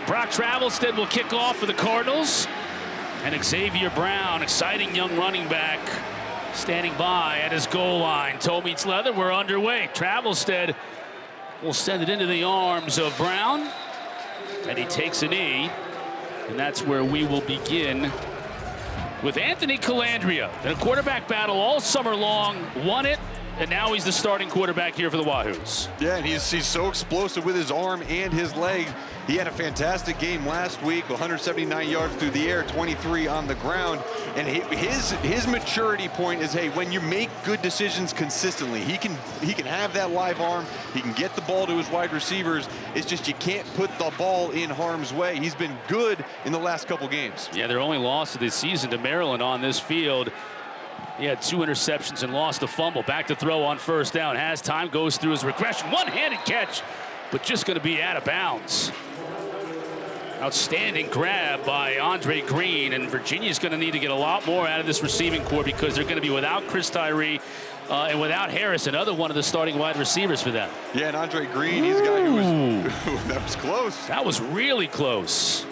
Brock Travelstead will kick off for the Cardinals. And Xavier Brown, exciting young running back, standing by at his goal line. Toe meets leather, we're underway. Travelstead will send it into the arms of Brown. And he takes a knee. And that's where we will begin with Anthony Colandrea. In a quarterback battle all summer long, won it. And now he's the starting quarterback here for the Wahoos. Yeah, and he's so explosive with his arm and his leg. He had a fantastic game last week, 179 yards through the air, 23 on the ground. And his maturity point is, hey, when you make good decisions consistently, he can have that live arm. He can get the ball to his wide receivers. It's just you can't put the ball in harm's way. He's been good in the last couple games. Yeah, their only loss of this season to Maryland on this field. He had 2 interceptions and lost a fumble. Back to throw on first down. Has time, goes through his regression. One-handed catch, but just going to be out of bounds. Outstanding grab by Andre Green, and Virginia's going to need to get a lot more out of this receiving corps because they're going to be without Chris Tyree and without Harris, another one of the starting wide receivers for them. Yeah, and Andre Green, he's a guy who was that was close. That was really close.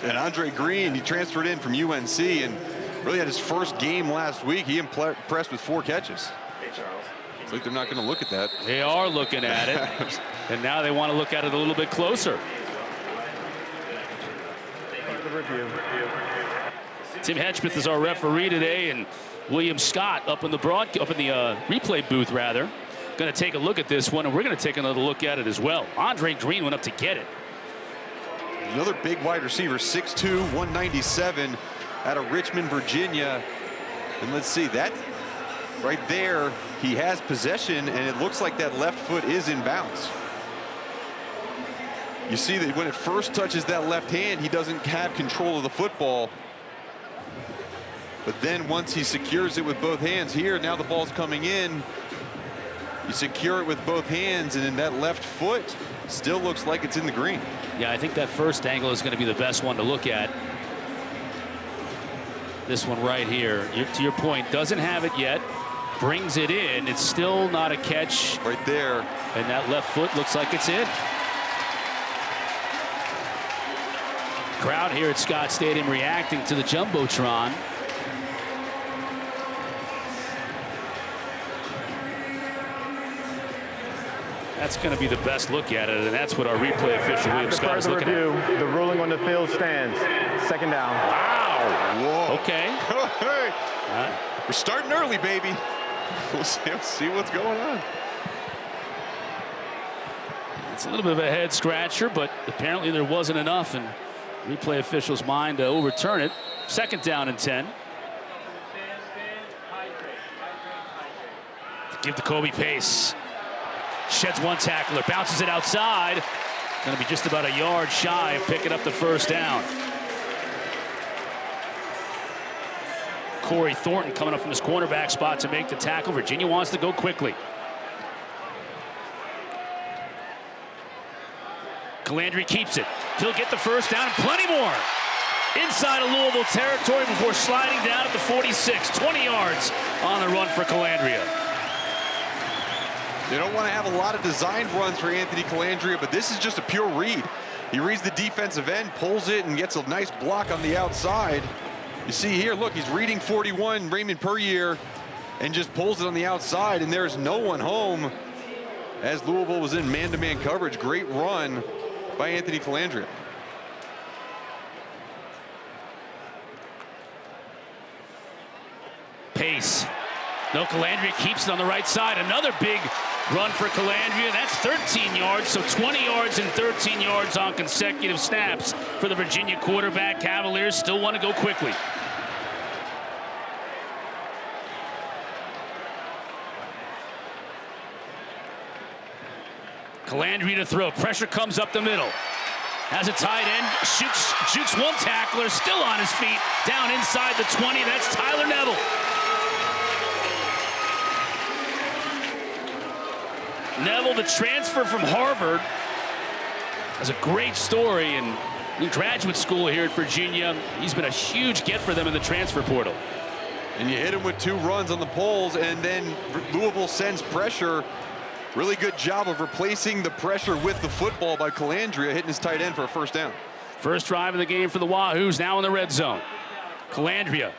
And Andre Green, he transferred in from UNC and really had his first game last week. He impressed with 4 catches. It's like they're not going to look at that. They are looking at it, and now they want to look at it a little bit closer. Tim Hedgepeth is our referee today, and William Scott up in the replay booth rather, going to take a look at this one, and we're going to take another look at it as well. Andre Green went up to get it. Another big wide receiver, 6'2", 197, out of Richmond, Virginia. And let's see, that right there, he has possession, and it looks like that left foot is in bounds. You see that when it first touches that left hand, he doesn't have control of the football. But then once he secures it with both hands here, now the ball's coming in. You secure it with both hands, and then that left foot still looks like it's in the green. Yeah, I think that first angle is going to be the best one to look at. This one right here, to your point, doesn't have it yet. Brings it in. It's still not a catch. Right there. And that left foot looks like it's in. Crowd here at Scott Stadium reacting to the Jumbotron. That's going to be the best look at it, and that's what our replay official, William Scott, is looking at. The ruling on the field stands. Second down. Wow. Whoa. Okay. We're starting early, baby. We'll see what's going on. It's a little bit of a head scratcher, but apparently there wasn't enough in replay official's mind to overturn it. Second down and 10. Give to Kobe Pace. Sheds one tackler, bounces it outside. Going to be just about a yard shy of picking up the first down. Corey Thornton coming up from his cornerback spot to make the tackle. Virginia wants to go quickly. Colandrea keeps it. He'll get the first down and plenty more. Inside of Louisville territory before sliding down at the 46. 20 yards on the run for Colandrea. They don't want to have a lot of designed runs for Anthony Colandrea, but this is just a pure read. He reads the defensive end, pulls it, and gets a nice block on the outside. You see here, look, he's reading 41, Raymond Puryear, and just pulls it on the outside, and there's no one home as Louisville was in man-to-man coverage. Great run by Anthony Colandrea. Pace. No, Colandrea keeps it on the right side. Another big run for Colandrea. That's 13 yards, so 20 yards and 13 yards on consecutive snaps for the Virginia quarterback. Cavaliers still want to go quickly. Colandrea to throw. Pressure comes up the middle. Has a tight end. Shoots one tackler. Still on his feet. Down inside the 20. That's Tyler Neville. Neville, the transfer from Harvard, has a great story and in graduate school here at Virginia. He's been a huge get for them in the transfer portal. And you hit him with 2 runs on the poles, and then Louisville sends pressure Really good job of replacing the pressure with the football by Colandrea, hitting his tight end for a first down. First drive of the game for the Wahoos, now in the red zone. Colandrea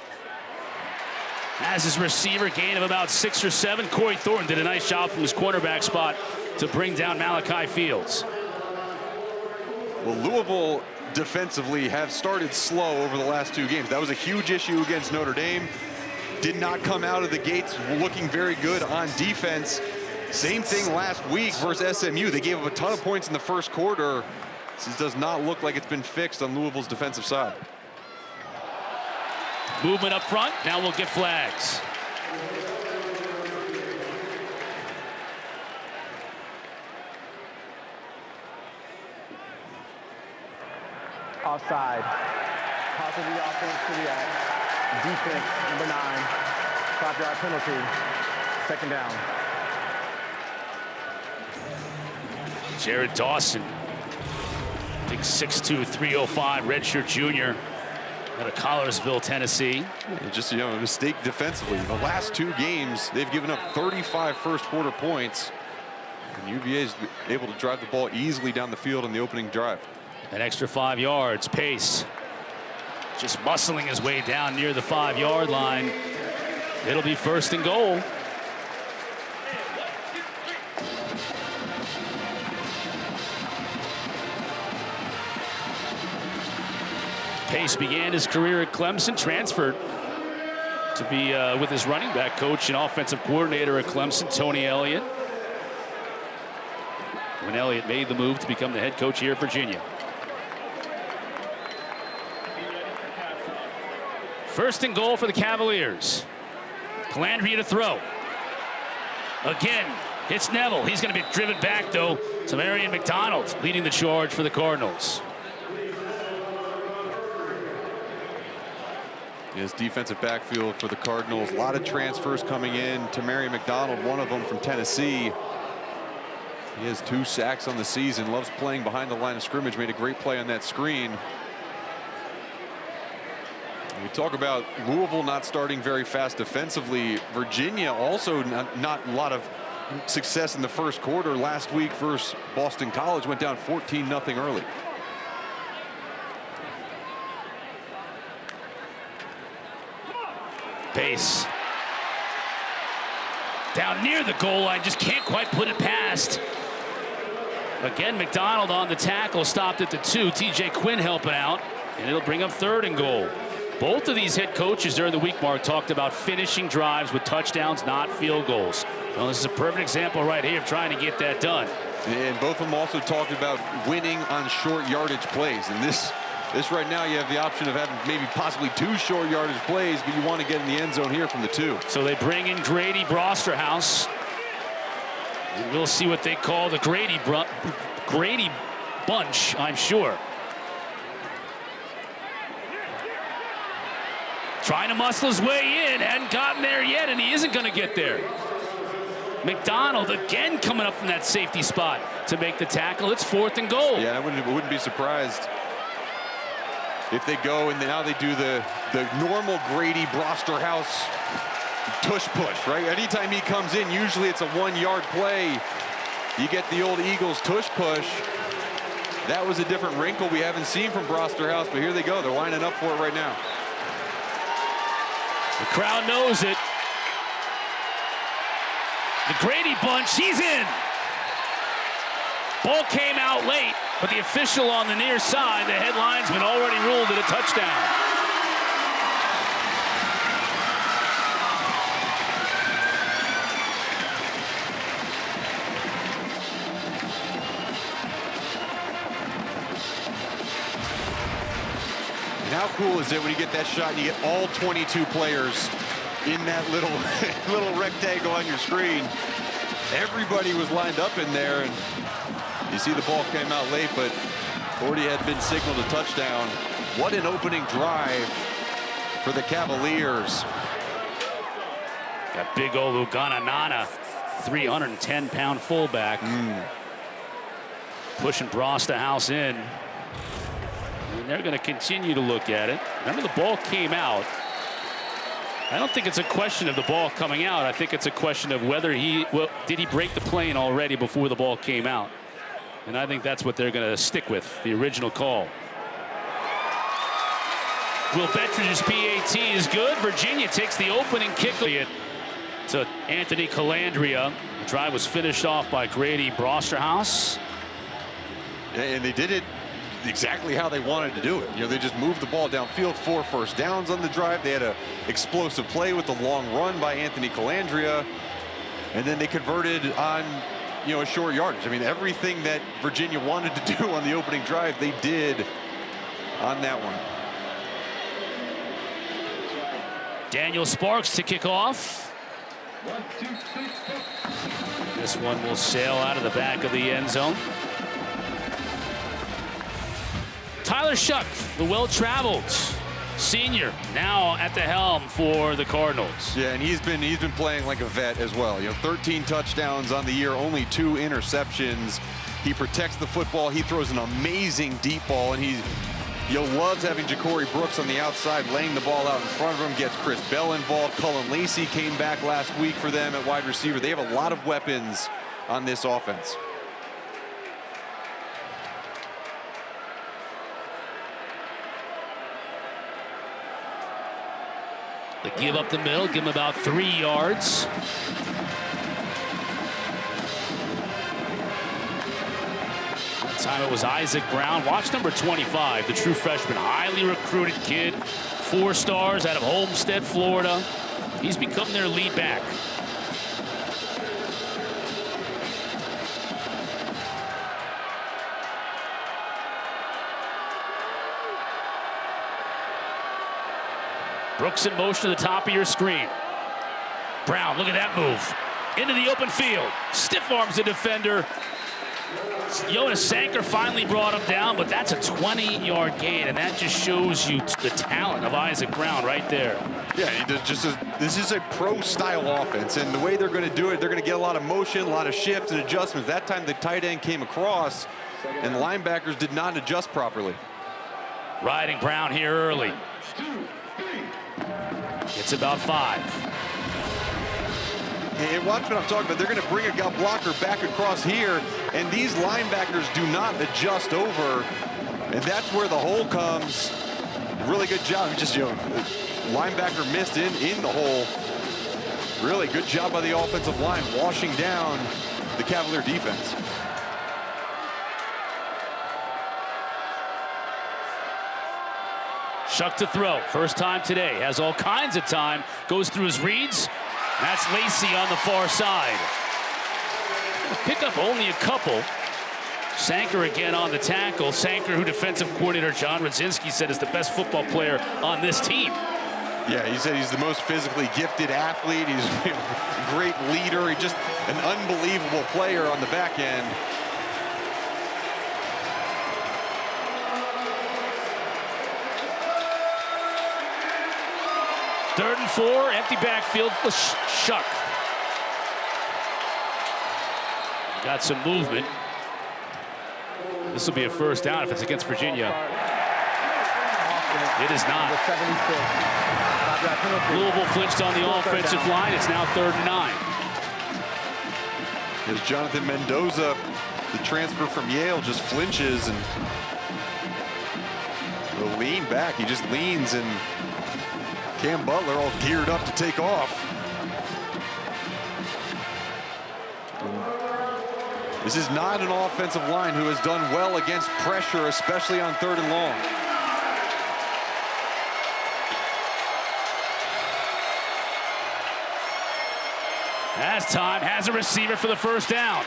has his receiver gain of about 6 or 7. Corey Thornton did a nice job from his cornerback spot to bring down Malachi Fields. Well, Louisville defensively have started slow over the last 2 games. That was a huge issue against Notre Dame. Did not come out of the gates looking very good on defense. Same thing last week versus SMU. They gave up a ton of points in the first quarter. This does not look like it's been fixed on Louisville's defensive side. Movement up front. Now we'll get flags. Offside. Pass of the offense to the act. Defense, number 9. 5-yard penalty. Second down. Jared Dawson, big 6'2", 305, redshirt junior out of Collinsville, Tennessee. Just, a mistake defensively. The last 2 games, they've given up 35 first-quarter points. And UVA is able to drive the ball easily down the field in the opening drive. An extra 5 yards. Pace just muscling his way down near the 5-yard line. It'll be first and goal. Pace began his career at Clemson, transferred to be with his running back coach and offensive coordinator at Clemson, Tony Elliott, when Elliott made the move to become the head coach here at Virginia. First and goal for the Cavaliers. Colandrea to throw. Again, hits Neville. He's going to be driven back, though. Jamari McDonald leading the charge for the Cardinals. His defensive backfield for the Cardinals. A lot of transfers coming in. Jamari McDonald, one of them from Tennessee. He has 2 sacks on the season. Loves playing behind the line of scrimmage. Made a great play on that screen. We talk about Louisville not starting very fast defensively. Virginia also not a lot of success in the first quarter. Last week versus Boston College went down 14-0 early. Pace down near the goal line, just can't quite put it past. Again, McDonald on the tackle, stopped at the 2. TJ Quinn helping out, and it'll bring up third and goal. Both of these head coaches during the week, Mark, talked about finishing drives with touchdowns, not field goals. Well, this is a perfect example right here of trying to get that done. And both of them also talked about winning on short yardage plays. And this right now, you have the option of having maybe possibly 2 short yardage plays, but you want to get in the end zone here from the 2. So they bring in Grady Brosterhouse. And we'll see what they call the Grady bunch, I'm sure. Trying to muscle his way in, hadn't gotten there yet, and he isn't going to get there. McDonald again coming up from that safety spot to make the tackle. It's fourth and goal. Yeah, I wouldn't be surprised if they go and now they do the normal Grady Brosterhouse tush push, right? Anytime he comes in, usually it's a 1-yard play. You get the old Eagles tush push. That was a different wrinkle we haven't seen from Brosterhouse, but here they go. They're lining up for it right now. The crowd knows it. The Grady bunch, he's in. Ball came out late, but the official on the near side, the head linesman, already ruled it a touchdown. And how cool is it when you get that shot and you get all 22 players in that little rectangle on your screen? Everybody was lined up in there, and you see the ball came out late, but already had been signaled a touchdown. What an opening drive for the Cavaliers. Got big old Ugananana, 310-pound fullback. Pushing Brosterhouse in. And they're going to continue to look at it. Remember, the ball came out. I don't think it's a question of the ball coming out. I think it's a question of whether did he break the plane already before the ball came out. And I think that's what they're going to stick with, the original call. Will Bettridge's PAT is good. Virginia takes the opening kick to Anthony Colandrea. The drive was finished off by Grady Brosterhouse. And they did it exactly how they wanted to do it. You know, they just moved the ball downfield, 4 first downs on the drive. They had an explosive play with the long run by Anthony Colandrea, and then they converted on, you know, a short yardage. I mean, everything that Virginia wanted to do on the opening drive, they did on that one. Daniel Sparks to kick off. This one will sail out of the back of the end zone. Tyler Shough, the well-traveled senior, now at the helm for the Cardinals. Yeah, and he's been playing like a vet as well. You know, 13 touchdowns on the year, only 2 interceptions. He protects the football. He throws an amazing deep ball, and he loves having Ja'Cory Brooks on the outside, laying the ball out in front of him. Gets Chris Bell involved. Cullen Lacey came back last week for them at wide receiver. They have a lot of weapons on this offense. They give up the middle, give him about 3 yards. That time it was Isaac Brown. Watch number 25, the true freshman, highly recruited kid, 4 stars out of Homestead, Florida. He's become their lead back. Brooks in motion to the top of your screen. Brown, look at that move. Into the open field. Stiff arms the defender. Jonas Sanker finally brought him down, but that's a 20-yard gain, and that just shows you the talent of Isaac Brown right there. Yeah, this is a pro-style offense, and the way they're going to do it, they're going to get a lot of motion, a lot of shifts and adjustments. That time the tight end came across, and the linebackers did not adjust properly. Riding Brown here early. It's about 5. And watch what I'm talking about. They're going to bring a gut blocker back across here, and these linebackers do not adjust over, and that's where the hole comes. Really good job. Just, you know, linebacker missed in the hole. Really good job by the offensive line, washing down the Cavalier defense. Shough to throw. First time today. Has all kinds of time. Goes through his reads. That's Lacey on the far side. Pick up only a couple. Sanker again on the tackle. Sanker, who defensive coordinator John Radzinski said is the best football player on this team. Yeah, he said he's the most physically gifted athlete. He's a great leader. He's just an unbelievable player on the back end. Third and 4, empty backfield for Shough. Got some movement. This will be a first down if it's against Virginia. It is not. Louisville flinched on the offensive line. It's now 3rd and 9. As Jonathan Mendoza, the transfer from Yale, just flinches and will lean back. He just leans, and Cam Butler all geared up to take off. This is not an offensive line who has done well against pressure, especially on 3rd and long. Has time, has a receiver for the first down.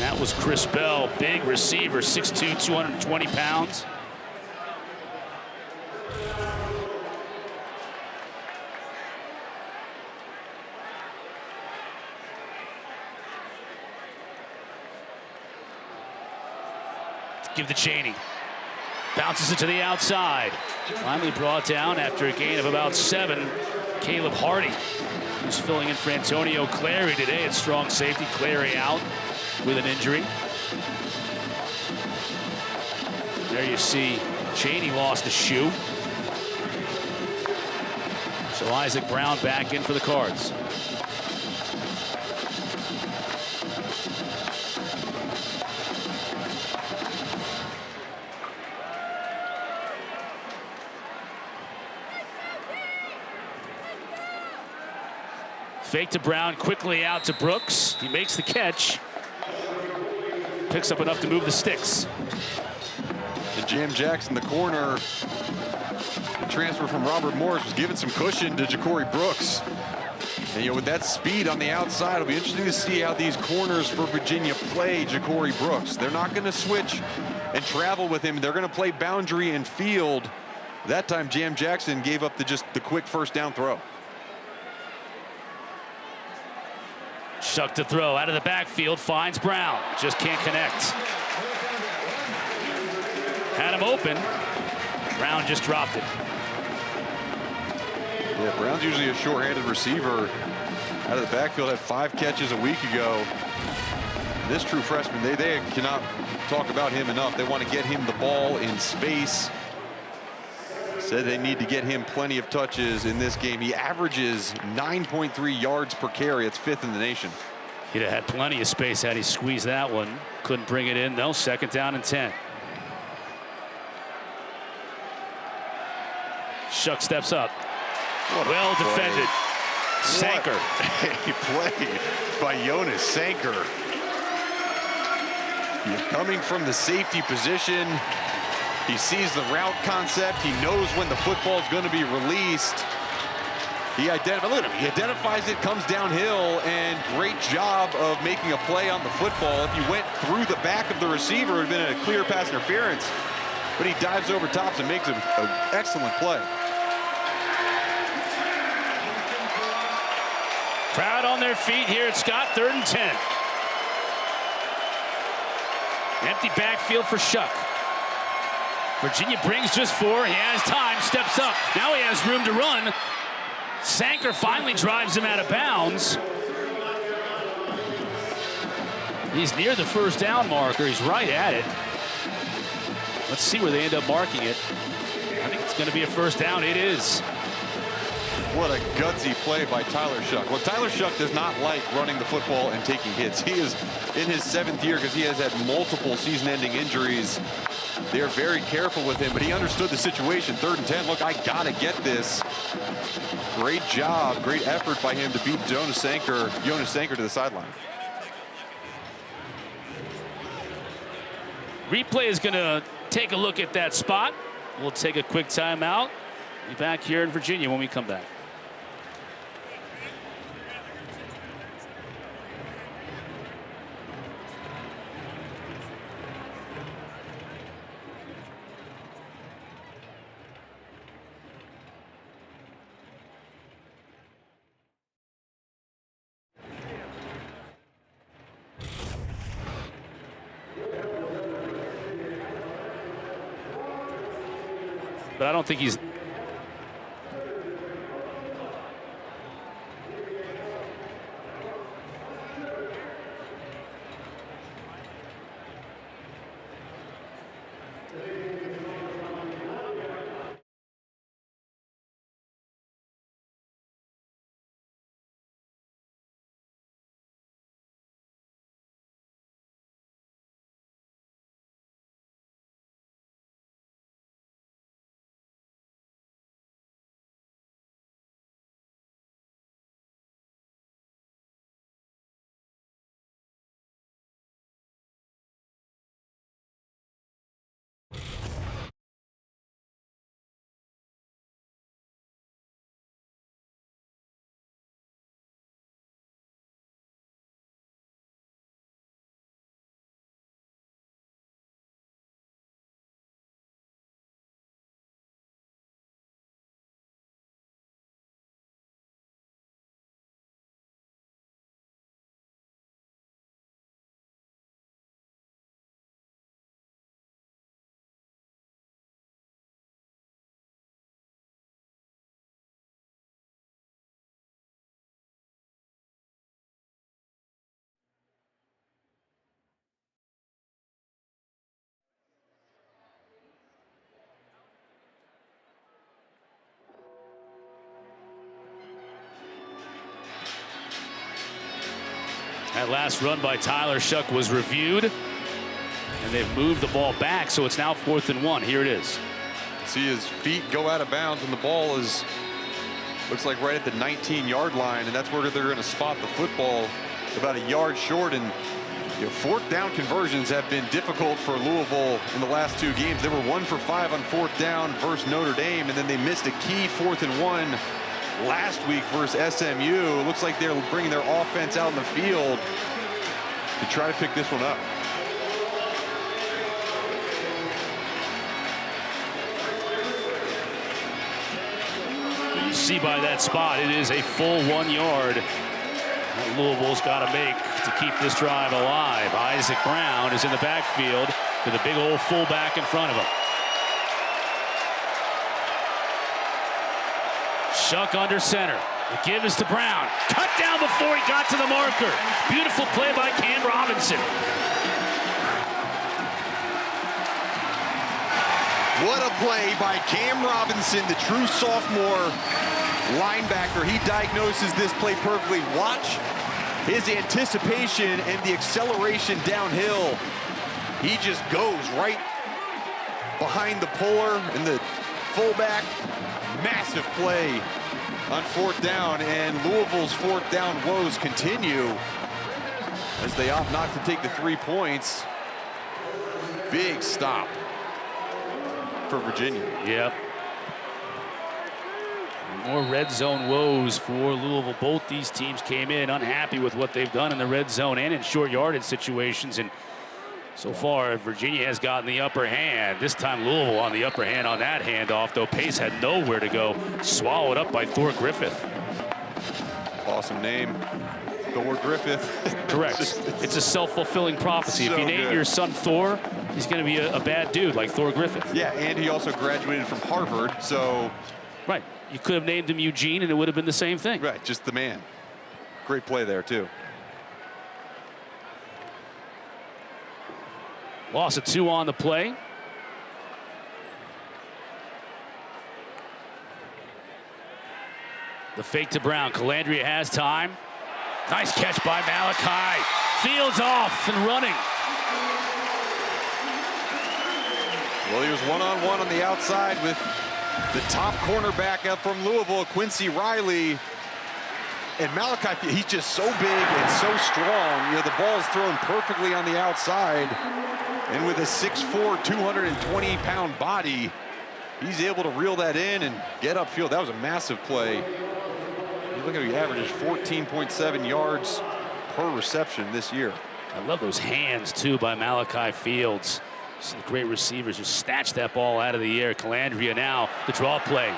That was Chris Bell, big receiver, 6'2", 220 pounds. Give to Chaney. Bounces it to the outside. Finally brought down after a gain of about 7. Caleb Hardy, who's filling in for Antonio Clary today at strong safety. Clary out with an injury. There you see Cheney lost to Shough. So Isaac Brown back in for the Cards. Fake to Brown, quickly out to Brooks. He makes the catch. Picks up enough to move the sticks. And Jam Jackson, the corner, the transfer from Robert Morris, was giving some cushion to Ja'Cory Brooks. And with that speed on the outside, it'll be interesting to see how these corners for Virginia play Ja'Cory Brooks. They're not going to switch and travel with him. They're going to play boundary and field. That time, Jam Jackson gave up the quick first down throw. Shough to throw out of the backfield, finds Brown, just can't connect. Had him open, Brown just dropped it. Yeah, Brown's usually a short-handed receiver. Out of the backfield, had 5 catches a week ago. This true freshman, they cannot talk about him enough. They want to get him the ball in space. Said they need to get him plenty of touches in this game. He averages 9.3 yards per carry. It's 5th in the nation. He'd have had plenty of space had he squeezed that one. Couldn't bring it in, though. 2nd down and 10. Shough steps up. Well defended. Sanker. A play by Jonas Sanker. Coming from the safety position. He sees the route concept. He knows when the football is going to be released. Look at him. He identifies it, comes downhill, and great job of making a play on the football. If he went through the back of the receiver, it would have been a clear pass interference. But he dives over tops and makes an excellent play. Crowd on their feet here at Scott, 3rd and 10. Empty backfield for Shough. Virginia brings just 4. He has time, steps up. Now he has room to run. Sanker finally drives him out of bounds. He's near the first down marker. He's right at it. Let's see where they end up marking it. I think it's going to be a first down. It is. What a gutsy play by Tyler Shough. Well, Tyler Shough does not like running the football and taking hits. He is in his 7th year because he has had multiple season-ending injuries. They're very careful with him, but he understood the situation. 3rd and 10. Look, I got to get this. Great job, great effort by him to beat Jonas Sanker to the sideline. Replay is going to take a look at that spot. We'll take a quick timeout. Be back here in Virginia when we come back. But I don't think he's That last run by Tyler Shough was reviewed, and they've moved the ball back, so it's now 4th and 1. Here it is. See his feet go out of bounds, and the ball is, looks like right at the 19-yard line, and that's where they're going to spot the football, about a yard short. And you know, 4th down conversions have been difficult for Louisville in the last 2 games. They were 1 for 5 on 4th down versus Notre Dame, and then they missed a key 4th and 1 last week versus SMU. It looks like they're bringing their offense out in the field to try to pick this one up. You see by that spot, it is a full 1 yard that Louisville's got to make to keep this drive alive. Isaac Brown is in the backfield with a big old fullback in front of him. Shough under center. The give is to Brown. Cut down before he got to the marker. Beautiful play by Cam Robinson. What a play by Cam Robinson, the true sophomore linebacker. He diagnoses this play perfectly. Watch his anticipation and the acceleration downhill. He just goes right behind the puller and the fullback. Massive play on 4th down, and Louisville's 4th down woes continue as they opt not to take the 3 points. Big stop for Virginia. Yep. More red zone woes for Louisville. Both these teams came in unhappy with what they've done in the red zone and in short yardage situations, and so far Virginia has gotten the upper hand. This time Louisville on the upper hand on that handoff, though Pace had nowhere to go. Swallowed up by Thor Griffith. Awesome name, Thor Griffith. Correct. It's a self-fulfilling prophecy. So if you name good. your son Thor, he's going to be a bad dude like Thor Griffith. Yeah, and he also graduated from Harvard, so. Right. You could have named him Eugene and it would have been the same thing. Right, just the man. Great play there, too. Loss of 2 on the play. The fake to Brown. Colandrea has time. Nice catch by Malachi. Fields off and running. Well, he was one-on-one on the outside with the top cornerback up from Louisville, Quincy Riley. And Malachi, he's just so big and so strong. You know, the ball is thrown perfectly on the outside. And with a 6'4", 220-pound body, he's able to reel that in and get upfield. That was a massive play. You look at he averages 14.7 yards per reception this year. I love those hands, too, by Malachi Fields. Some great receivers just snatch that ball out of the air. Colandrea now, the draw play.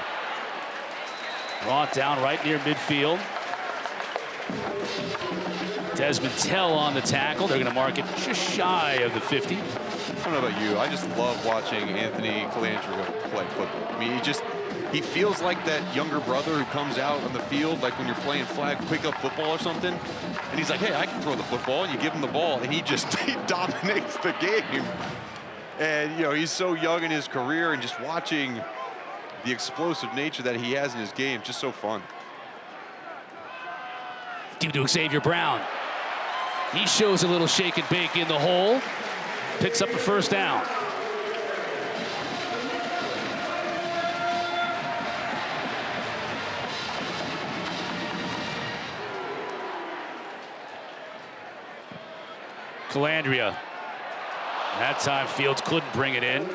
Draw it down right near midfield. Desmond Tell on the tackle. They're going to mark it just shy of the 50. I don't know about you. I just love watching Anthony Colandrea play football. I mean, he feels like that younger brother who comes out on the field, like when you're playing flag pickup football or something. And he's like, hey, I can throw the football. And you give him the ball, and he dominates the game. And, you know, he's so young in his career, and just watching the explosive nature that he has in his game, just so fun. Give to Xavier Brown. He shows a little shake and bake in the hole. Picks up a 1st down. Colandrea. That time Fields couldn't bring it in.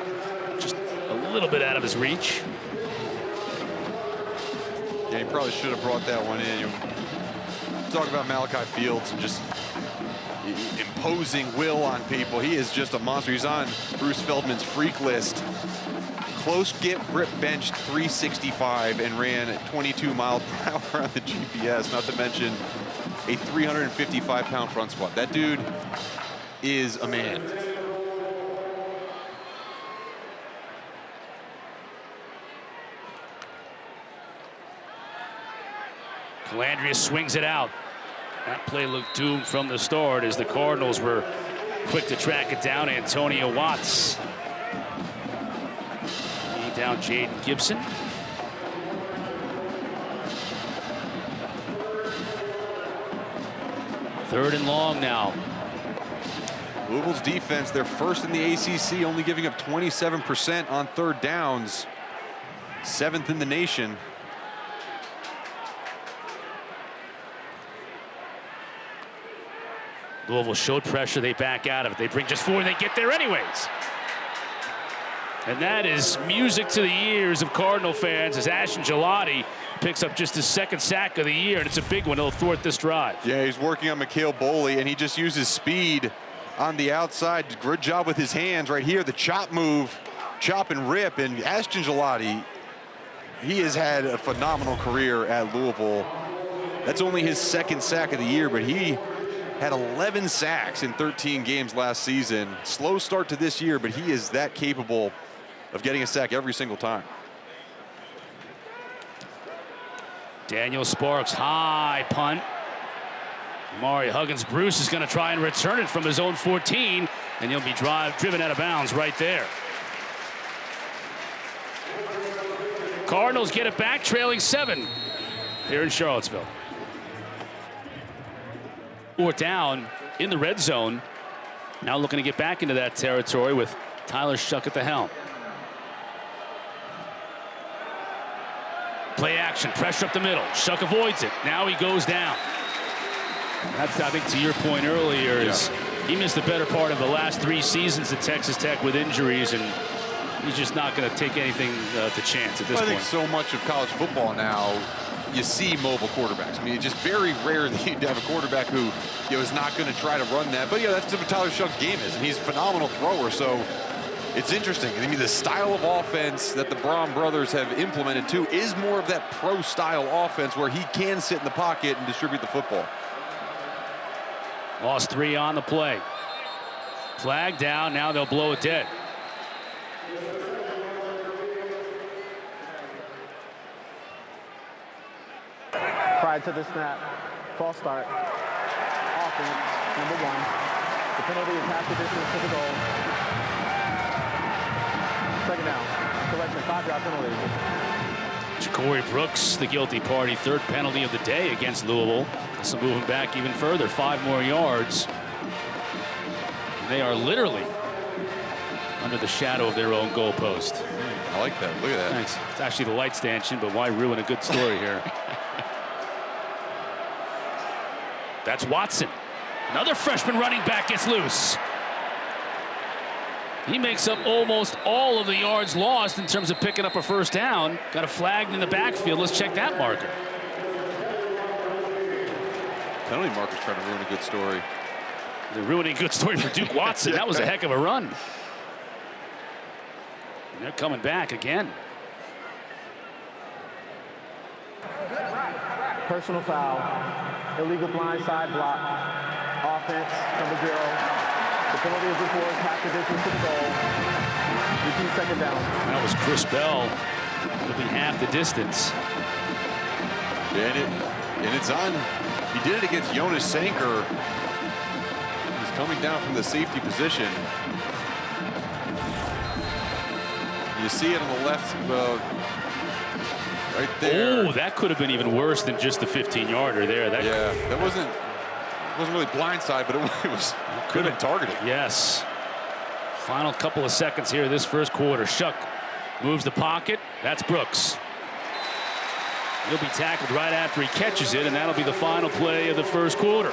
Just a little bit out of his reach. Yeah, he probably should have brought that one in. Talk about Malachi Fields and just imposing will on people. He is just a monster. He's on Bruce Feldman's freak list. Close grip benched 365 and ran at 22 miles per hour on the GPS, not to mention a 355-pound front squat. That dude is a man. Colandrea swings it out. That play looked doomed from the start as the Cardinals were quick to track it down. Antonio Watts. Lead down Jaden Gibson. 3rd and long now. Louisville's defense, they're first in the ACC, only giving up 27% on 3rd downs. 7th in the nation. Louisville showed pressure, they back out of it. They bring just 4 and they get there anyways. And that is music to the ears of Cardinal fans as Ashton Gelati picks up just his 2nd sack of the year, and it's a big one. It'll thwart this drive. Yeah, he's working on Mikhail Boley, and he just uses speed on the outside. Good job with his hands right here. The chop move, chop and rip. And Ashton Gelati, he has had a phenomenal career at Louisville. That's only his 2nd sack of the year, but he had 11 sacks in 13 games last season. Slow start to this year, but he is that capable of getting a sack every single time. Daniel Sparks, high punt. Amari Huggins-Bruce is going to try and return it from his own 14, and he'll be driven out of bounds right there. Cardinals get it back, trailing 7 here in Charlottesville. 4th down in the red zone. Now looking to get back into that territory with Tyler Shough at the helm. Play action, pressure up the middle. Shough avoids it. Now he goes down. That's, I think, to your point earlier, is he missed the better part of the last 3 seasons at Texas Tech with injuries, and he's just not going to take anything to chance at this point. I think so much of college football now, you see mobile quarterbacks. I mean, it's just very rare that you have a quarterback who is not going to try to run that. But yeah, that's what Tyler Shough's game is, and he's a phenomenal thrower. So it's interesting. I mean, the style of offense that the Braun brothers have implemented too is more of that pro-style offense where he can sit in the pocket and distribute the football. Lost 3 on the play. Flag down. Now they'll blow it dead. Prior to the snap, false start. Offense, number 1. The penalty is half the distance to the goal. 2nd down. Correction, 5-yard penalty. Ja'Cory Brooks, the guilty party. 3rd penalty of the day against Louisville. This will move him back even further, 5 more yards. They are literally under the shadow of their own goalpost. I like that. Look at that. Thanks. It's actually the light stanchion, but why ruin a good story here? That's Watson. Another freshman running back gets loose. He makes up almost all of the yards lost in terms of picking up a 1st down. Got a flag in the backfield. Let's check that marker. Penalty marker's trying to ruin a good story. They're ruining a good story for Duke Watson. That was a heck of a run. And they're coming back again. Personal foul. Illegal blindside block. Offense, number 0. The penalty is enforced, half the distance to the goal. Repeat 2nd down. That was Chris Bell. It'll be half the distance. And it's on. He did it against Jonas Sanker. He's coming down from the safety position. You see it on the left, right there. Oh, that could have been even worse than just the 15-yarder there. That wasn't really blindside, but it could have been targeted. Yes. Final couple of seconds here this 1st quarter. Shough moves the pocket. That's Brooks. He'll be tackled right after he catches it, and that'll be the final play of the 1st quarter.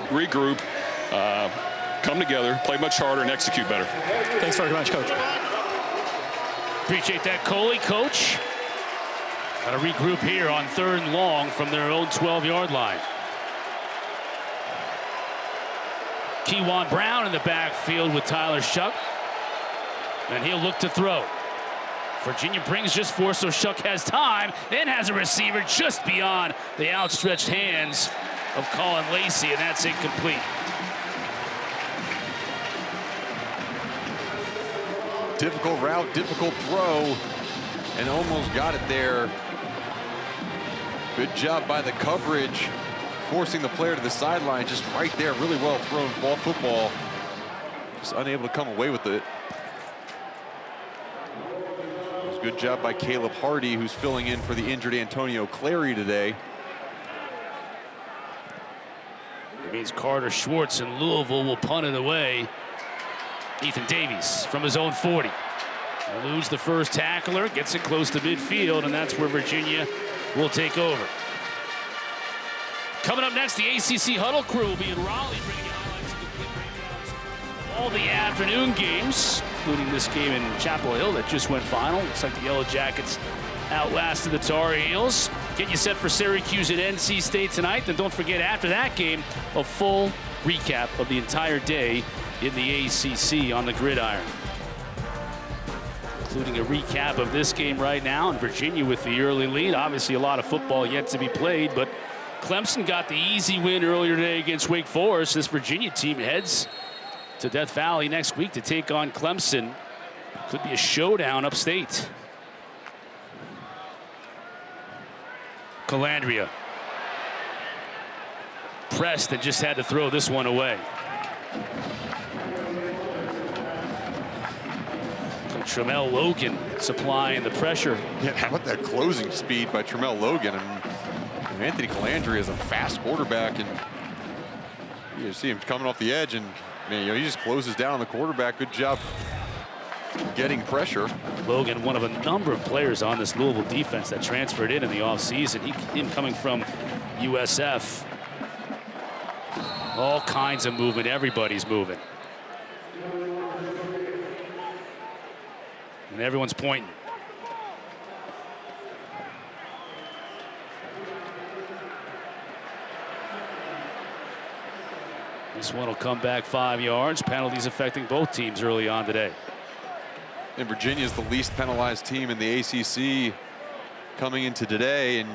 Regroup, come together, play much harder, and execute better. Thanks very much, Coach. Appreciate that, Coley. Coach, got to regroup here on 3rd and long from their own 12-yard line. Kewan Brown in the backfield with Tyler Shough, and he'll look to throw. Virginia brings just 4, so Shough has time, then has a receiver just beyond the outstretched hands of Colin Lacey, and that's incomplete. Difficult route, difficult throw, and almost got it there. Good job by the coverage, forcing the player to the sideline, just right there. Really well thrown ball football. Just unable to come away with it. It was a good job by Caleb Hardy, who's filling in for the injured Antonio Clary today. It means Carter Schwartz in Louisville will punt it away. Ethan Davies from his own 40. Eludes the first tackler, gets it close to midfield, and that's where Virginia will take over. Coming up next, the ACC Huddle crew will be in Raleigh, bringing you highlights of the quick breakdowns. All the afternoon games, including this game in Chapel Hill that just went final. Looks like the Yellow Jackets outlasted the Tar Heels. Get you set for Syracuse at NC State tonight. Then don't forget, after that game, a full recap of the entire day in the ACC on the gridiron, including a recap of this game right now, and Virginia with the early lead. Obviously a lot of football yet to be played, but Clemson got the easy win earlier today against Wake Forest. This Virginia team heads to Death Valley next week to take on Clemson. Could be a showdown upstate. Colandrea pressed and just had to throw this one away. Tremel Logan supplying the pressure. Yeah, how about that closing speed by Tremel Logan? And Anthony Colandrea is a fast quarterback, and you see him coming off the edge, and man, he just closes down on the quarterback. Good job getting pressure. Logan, one of a number of players on this Louisville defense that transferred in the offseason. Him coming from USF. All kinds of movement. Everybody's moving. And everyone's pointing. This one will come back 5 yards. Penalties affecting both teams early on today. And Virginia is the least penalized team in the ACC coming into today, and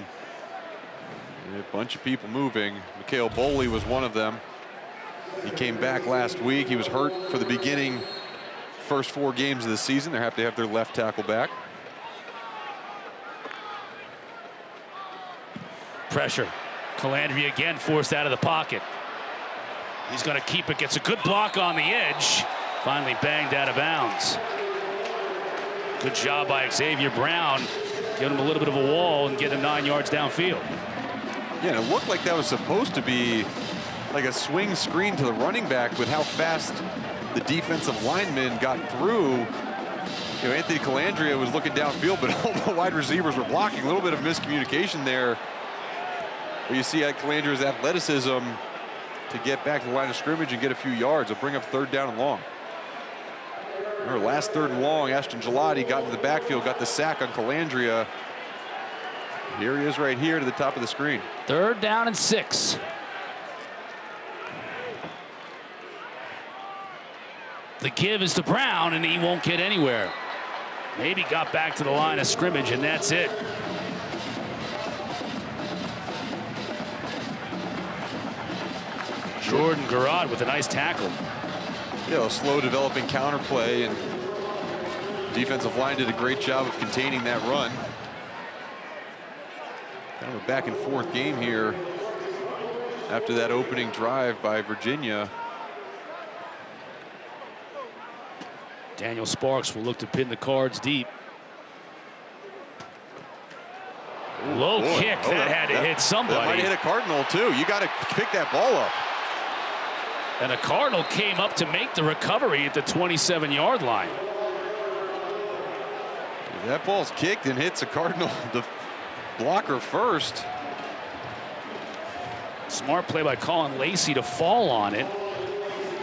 a bunch of people moving. Mikhail Boley was one of them. He came back last week. He was hurt for the beginning first 4 games of the season. They're happy to have their left tackle back. Pressure. Colandrea again forced out of the pocket. He's going to keep it. Gets a good block on the edge. Finally banged out of bounds. Good job by Xavier Brown. Giving him a little bit of a wall and getting him 9 yards downfield. Yeah, and it looked like that was supposed to be like a swing screen to the running back with how fast the defensive lineman got through. You know, Anthony Colandrea was looking downfield, but all the wide receivers were blocking. A little bit of miscommunication there. But you see Colandrea's athleticism to get back to the line of scrimmage and get a few yards. It'll bring up 3rd down and long. Remember, last 3rd and long, Ashton Gelati got into the backfield, got the sack on Colandrea. Here he is right here to the top of the screen. 3rd down and 6. The give is to Brown, and he won't get anywhere. Maybe got back to the line of scrimmage, and that's it. Jordan Garrod with a nice tackle. Yeah, a slow developing counterplay, and defensive line did a great job of containing that run. Kind of a back and forth game here after that opening drive by Virginia. Daniel Sparks will look to pin the Cards deep. Low kick. That had to hit somebody. That might hit a Cardinal, too. You got to pick that ball up. And a Cardinal came up to make the recovery at the 27-yard line. If that ball's kicked and hits a Cardinal, the blocker first. Smart play by Colin Lacey to fall on it.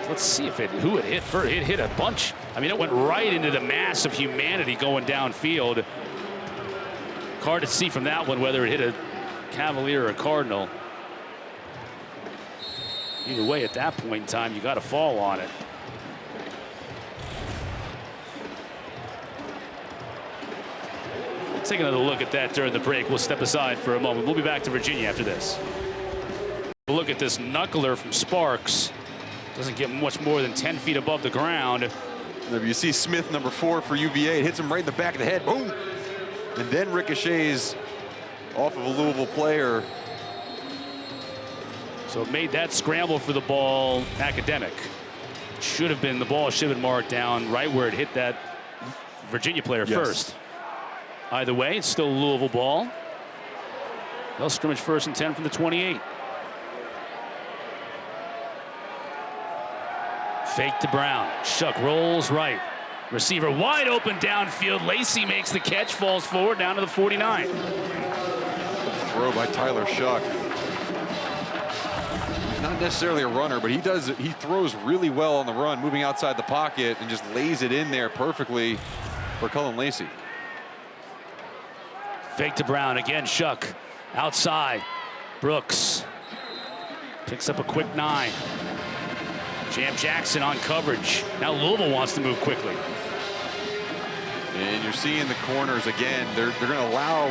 Let's see if who it hit first. It hit a bunch. I mean, it went right into the mass of humanity going downfield. Hard to see from that one whether it hit a Cavalier or a Cardinal. Either way, at that point in time, you got to fall on it. We'll take another look at that during the break. We'll step aside for a moment. We'll be back to Virginia after this. Look at this knuckler from Sparks. Doesn't get much more than 10 feet above the ground. If you see Smith, number 4 for UVA, it hits him right in the back of the head. Boom! And then ricochets off of a Louisville player. So it made that scramble for the ball academic. Should have been, the ball should have been marked down right where it hit that Virginia player first. Either way, it's still a Louisville ball. They'll scrimmage 1st and 10 from the 28. Fake to Brown. Shough rolls right. Receiver wide open downfield. Lacey makes the catch, falls forward down to the 49. Throw by Tyler Shough. He's not necessarily a runner, but he throws really well on the run, moving outside the pocket and just lays it in there perfectly for Cullen Lacey. Fake to Brown again. Shough outside. Brooks picks up a quick 9. Jam Jackson on coverage. Now Louisville wants to move quickly. And you're seeing the corners again. They're going to allow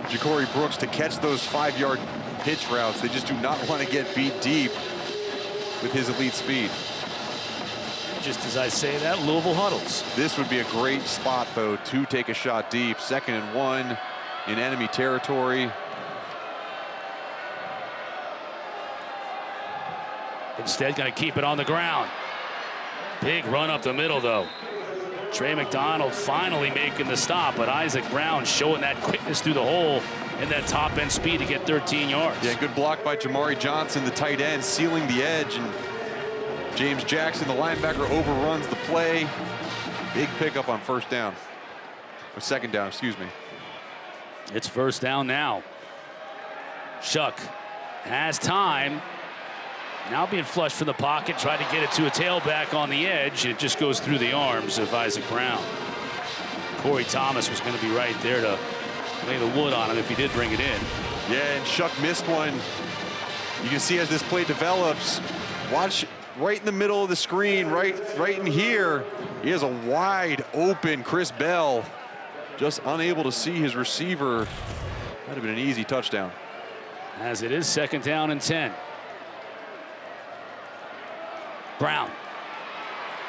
Ja'Cory Brooks to catch those 5-yard pitch routes. They just do not want to get beat deep with his elite speed. Just as I say that, Louisville huddles. This would be a great spot, though, to take a shot deep. 2nd and 1 in enemy territory. Instead, going to keep it on the ground. Big run up the middle, though. Trey McDonald finally making the stop, but Isaac Brown showing that quickness through the hole and that top end speed to get 13 yards. Yeah, good block by Jamari Johnson, the tight end, sealing the edge. And James Jackson, the linebacker, overruns the play. Big pickup on 1st down. Or 2nd down, excuse me. It's 1st down now. Shough has time. Now being flushed from the pocket, tried to get it to a tailback on the edge. It just goes through the arms of Isaac Brown. Corey Thomas was going to be right there to lay the wood on him if he did bring it in. Yeah, and Shough missed one. You can see as this play develops, watch right in the middle of the screen, right in here, he has a wide open Chris Bell, just unable to see his receiver. That'd have been an easy touchdown. As it is 2nd down and 10. Brown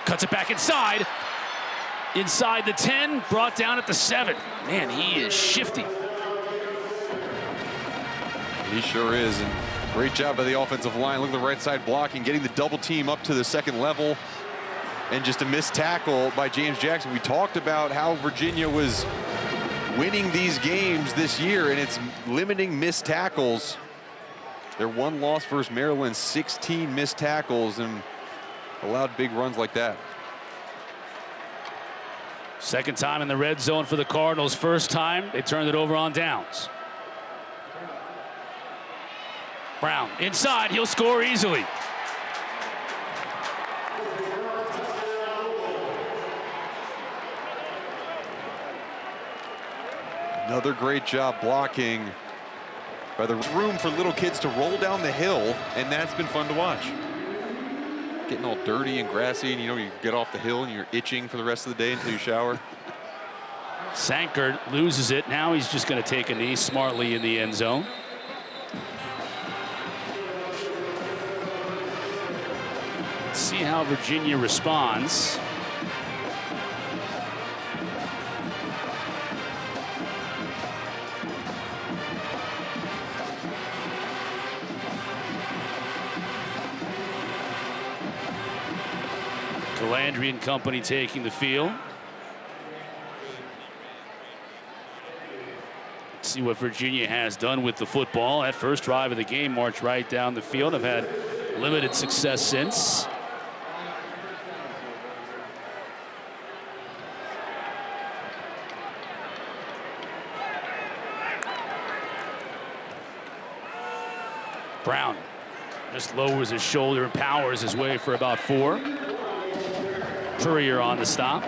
cuts it back inside the 10, brought down at the 7. Man, he is shifty. He sure is, and great job by the offensive line. Look at the right side blocking, getting the double team up to the 2nd level, and just a missed tackle by James Jackson. We talked about how Virginia was winning these games this year, and it's limiting missed tackles. Their one loss versus Maryland, 16 missed tackles, and allowed big runs like that. 2nd time in the red zone for the Cardinals. 1st time they turned it over on downs. Brown inside, he'll score easily. Another great job blocking by the room for little kids to roll down the hill, and that's been fun to watch. Getting all dirty and grassy, and you get off the hill and you're itching for the rest of the day until you shower. Sankard loses it. Now he's just going to take a knee smartly in the end zone. Let's see how Virginia responds. Colandrea and company taking the field. Let's see what Virginia has done with the football. That first drive of the game marched right down the field. Have had limited success since. Brown just lowers his shoulder and powers his way for about 4. Purrier on the stop.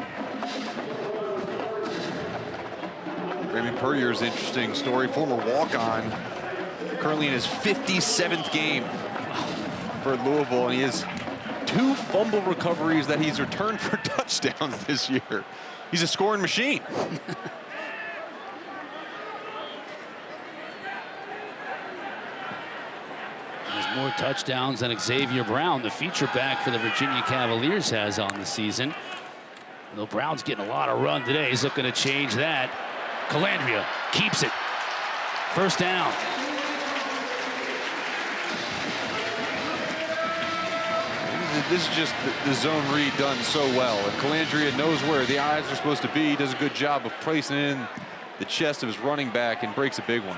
Raymond Purrier's an interesting story. Former walk-on, currently in his 57th game for Louisville, and he has 2 fumble recoveries that he's returned for touchdowns this year. He's a scoring machine. More touchdowns than Xavier Brown, the feature back for the Virginia Cavaliers, has on the season. Though Brown's getting a lot of run today, he's looking to change that. Colandrea keeps it. 1st down. This is just the zone read done so well. And Colandrea knows where the eyes are supposed to be. He does a good job of placing it in the chest of his running back and breaks a big one.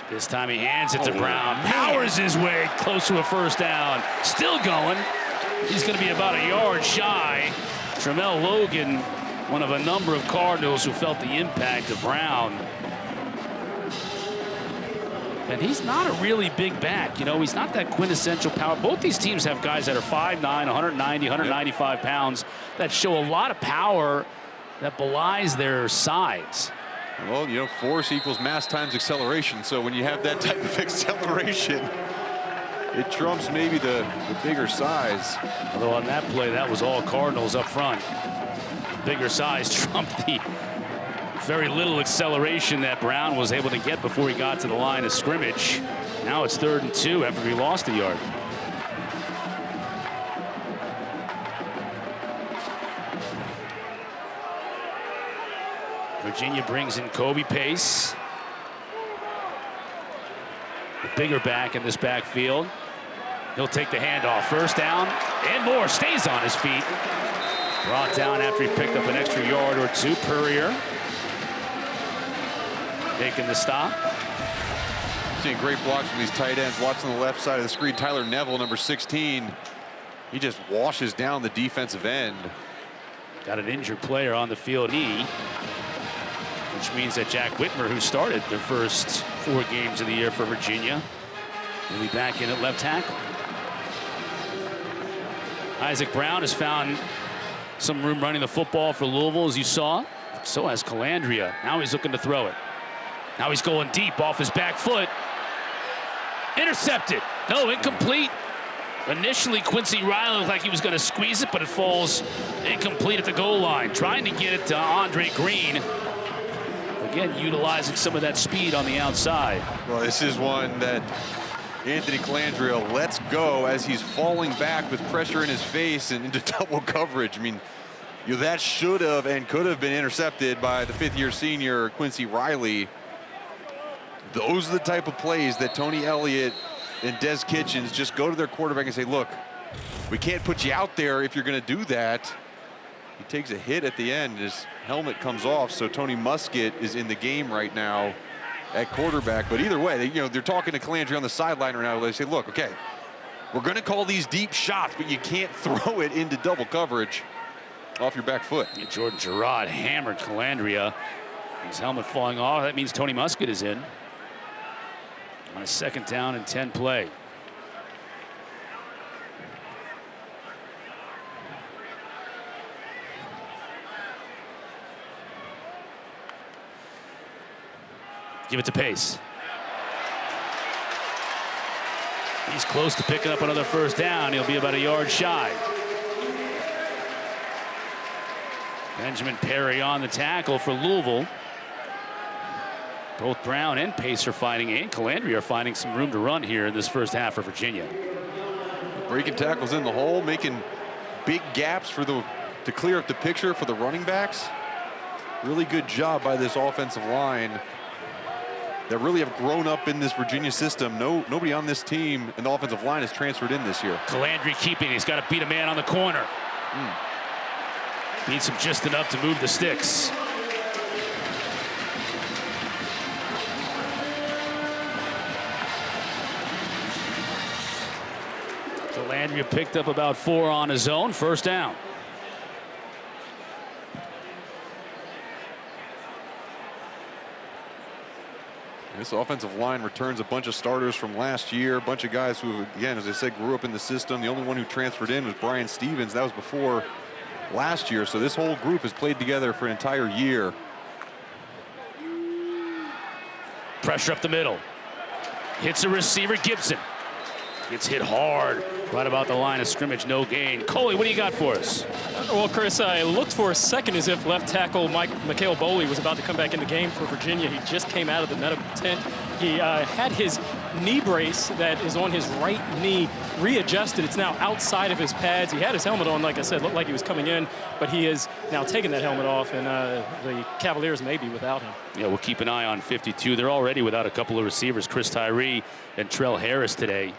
This time he hands it to Brown. Powers his way close to a first down. Still going. He's going to be about a yard shy. Tramel Logan, one of a number of Cardinals who felt the impact of Brown. And he's not a really big back. You know, he's not that quintessential power. Both these teams have guys that are 5'9", 190, 195 pounds that show a lot of power that belies their size. Well, you know, force equals mass times acceleration. So when you have that type of acceleration, it trumps maybe the bigger size. Although on that play, that was all Cardinals up front. Bigger size trumped the very little acceleration that Brown was able to get before he got to the line of scrimmage. Now it's 3rd and 2 after he lost a yard. Virginia brings in Kobe Pace. The bigger back in this backfield. He'll take the handoff. First down and more. Stays on his feet. Brought down after he picked up an extra yard or two. Purrier making the stop. Seeing great blocks from these tight ends. Watching the left side of the screen, Tyler Neville, number 16. He just washes down the defensive end. Got an injured player on the field, which means that Jack Whitmer, who started the first 4 games of the year for Virginia, will be back in at left tackle. Isaac Brown has found some room running the football for Louisville, as you saw. So has Colandrea. Now he's looking to throw it. Now he's going deep off his back foot. Intercepted. No, incomplete. Initially, Quincy Riley looked like he was going to squeeze it, but it falls incomplete at the goal line. Trying to get it to Andre Green. Again, utilizing some of that speed on the outside. Well, this is one that Anthony Colandrea lets go as he's falling back with pressure in his face and into double coverage. I mean, that should have and could have been intercepted by the 5th-year senior Quincy Riley. Those are the type of plays that Tony Elliott and Des Kitchens just go to their quarterback and say, look, we can't put you out there if you're going to do that. He takes a hit at the end. His helmet comes off, so Tony Muskett is in the game right now at quarterback. But either way, they're talking to Colandrea on the sideline right now. They say, look, okay, we're going to call these deep shots, but you can't throw it into double coverage off your back foot. Jordan Gerard hammered Colandrea. His helmet falling off. That means Tony Muskett is in on a 2nd down and 10 play. Give it to Pace. He's close to picking up another first down. He'll be about a yard shy. Benjamin Perry on the tackle for Louisville. Both Brown and Pace are finding, and Colandrea are finding some room to run here in this first half for Virginia. Breaking tackles in the hole, making big gaps to clear up the picture for the running backs. Really good job by this offensive line that really have grown up in this Virginia system. Nobody on this team and the offensive line has transferred in this year. Colandrea keeping. He's got to beat a man on the corner. Beats him just enough to move the sticks. Colandrea picked up about 4 on his own. First down. This offensive line returns a bunch of starters from last year, a bunch of guys who, again, as I said, grew up in the system. The only one who transferred in was Brian Stevens. That was before last year. So this whole group has played together for an entire year. Pressure up the middle. Hits a receiver, Gibson. Gets hit hard right about the line of scrimmage, no gain. Coley, what do you got for us? Well, Chris, I looked for a second as if left tackle Mikhail Boley was about to come back in the game for Virginia. He just came out of the medical tent. He had his knee brace that is on his right knee readjusted. It's now outside of his pads. He had his helmet on, like I said, looked like he was coming in, but he is now taking that helmet off, and the Cavaliers may be without him. Yeah, we'll keep an eye on 52. They're already without a couple of receivers, Chris Tyree and Trell Harris today.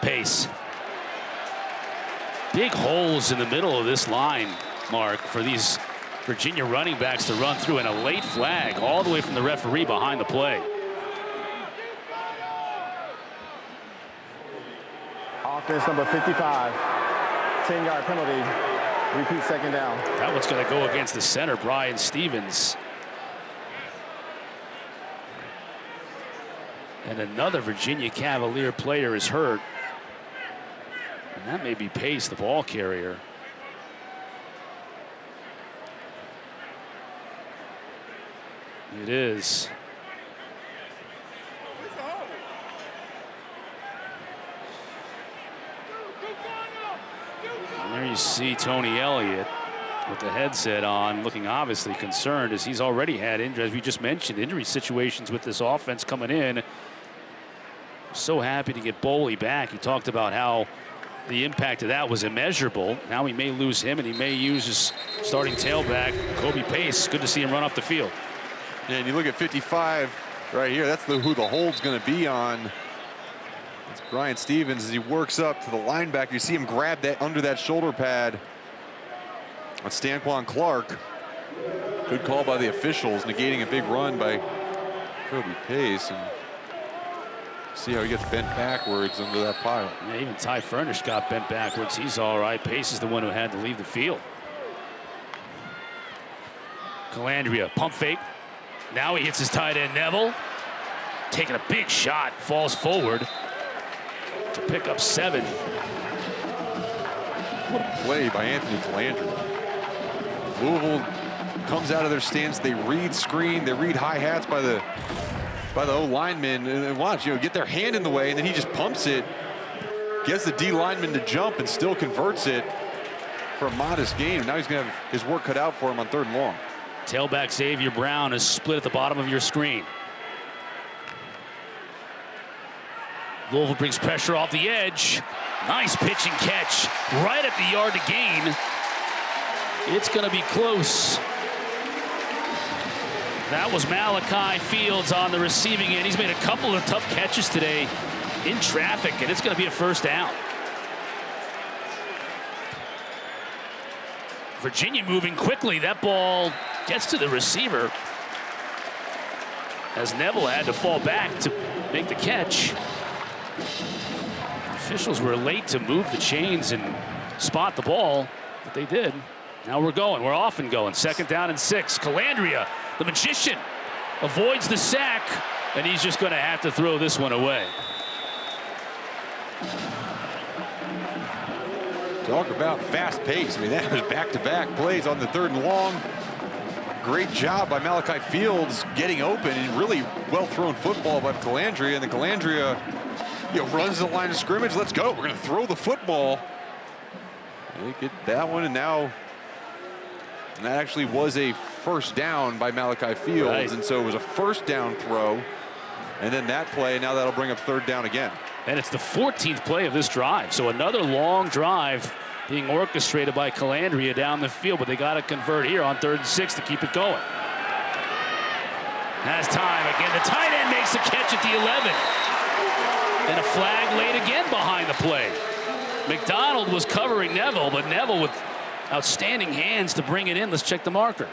Pace. Big holes in the middle of this line, Mark, for these Virginia running backs to run through, and a late flag all the way from the referee behind the play. Offense number 55, 10-yard penalty, repeat second down. That one's going to go against the center, Brian Stevens. And another Virginia Cavalier player is hurt. And that may be Pace, the ball carrier. It is. And there you see Tony Elliott with the headset on, looking obviously concerned, as he's already had injuries. As we just mentioned, injury situations with this offense coming in. So happy to get Boley back. He talked about how the impact of that was immeasurable. Now he may lose him, and he may use his starting tailback, Kobe Pace. Good to see him run off the field. Yeah, and you look at 55 right here. That's who the hold's going to be on. It's Brian Stevens as he works up to the linebacker. You see him grab that under that shoulder pad on Stanquan Clark. Good call by the officials, negating a big run by Kobe Pace. And see how he gets bent backwards under that pile. Yeah, even Ty Furnish got bent backwards. He's all right. Pace is the one who had to leave the field. Colandrea, pump fake. Now he hits his tight end, Neville. Taking a big shot, falls forward to pick up 7. What a play by Anthony Colandrea. Louisville comes out of their stance. They read screen. They read hi-hats by the O lineman, and watch, get their hand in the way, and then he just pumps it, gets the D lineman to jump, and still converts it for a modest gain. Now he's going to have his work cut out for him on 3rd and long. Tailback Xavier Brown is split at the bottom of your screen. Louisville brings pressure off the edge. Nice pitch and catch right at the yard to gain. It's going to be close. That was Malachi Fields on the receiving end. He's made a couple of tough catches today in traffic, and it's going to be a 1st down. Virginia moving quickly. That ball gets to the receiver as Neville had to fall back to make the catch. Officials were late to move the chains and spot the ball, but they did. Now we're going. We're off and going. 2nd down and 6. Colandrea, the magician, avoids the sack, and he's just going to have to throw this one away. Talk about fast pace. I mean, that was back-to-back plays on the 3rd and long. Great job by Malachi Fields getting open, and really well-thrown football by Colandrea. And then Colandrea, runs the line of scrimmage. Let's go. We're going to throw the football. They get that one, and now that actually was a 1st down by Malachi Fields. Right. And so it was a 1st down throw. And then that play, now that'll bring up 3rd down again. And it's the 14th play of this drive. So another long drive being orchestrated by Colandrea down the field, but they got to convert here on 3rd and 6 to keep it going. Has time again. The tight end makes the catch at the 11. And a flag laid again behind the play. McDonald was covering Neville, but Neville with outstanding hands to bring it in. Let's check the marker.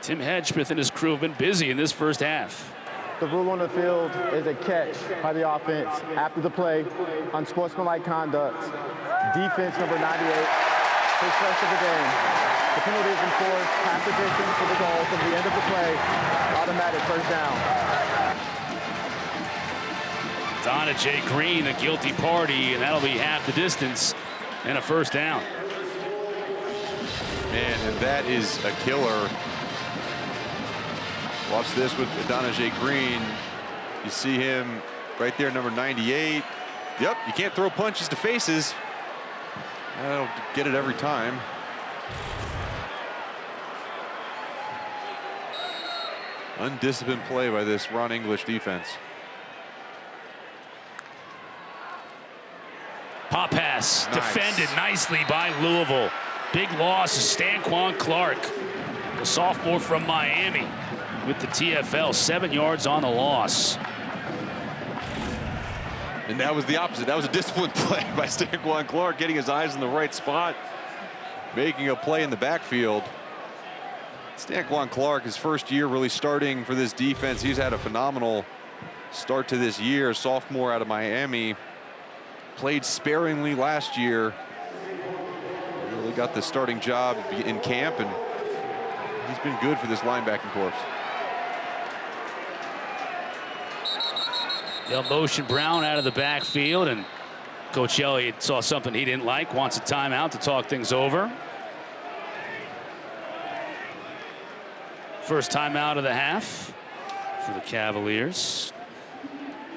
Tim Hedgesmith and his crew have been busy in this 1st half. The rule on the field is a catch by the offense after the play, unsportsmanlike conduct. Defense number 98, his first of the game. The penalty is enforced, half the distance for the goal from the end of the play. Automatic 1st down. Donna J. Green, the guilty party, and that'll be half the distance and a 1st down. Man, and that is a killer. Watch this with Donajay Green. You see him right there, number 98. Yep, you can't throw punches to faces. I don't get it every time. Undisciplined play by this Ron English defense. Pop pass, Nice. defended nicely by Louisville. Big loss is Stanquan Clark, the sophomore from Miami, with the TFL, 7 yards on the loss. And that was the opposite. That was a disciplined play by Stanquan Clark, getting his eyes in the right spot, making a play in the backfield. Stanquan Clark, his first year really starting for this defense. He's had a phenomenal start to this year. Sophomore out of Miami. Played sparingly last year. Really got the starting job in camp, and he's been good for this linebacking corps. They'll motion Brown out of the backfield, and Coach Elliott saw something he didn't like, wants a timeout to talk things over. First timeout of the half for the Cavaliers.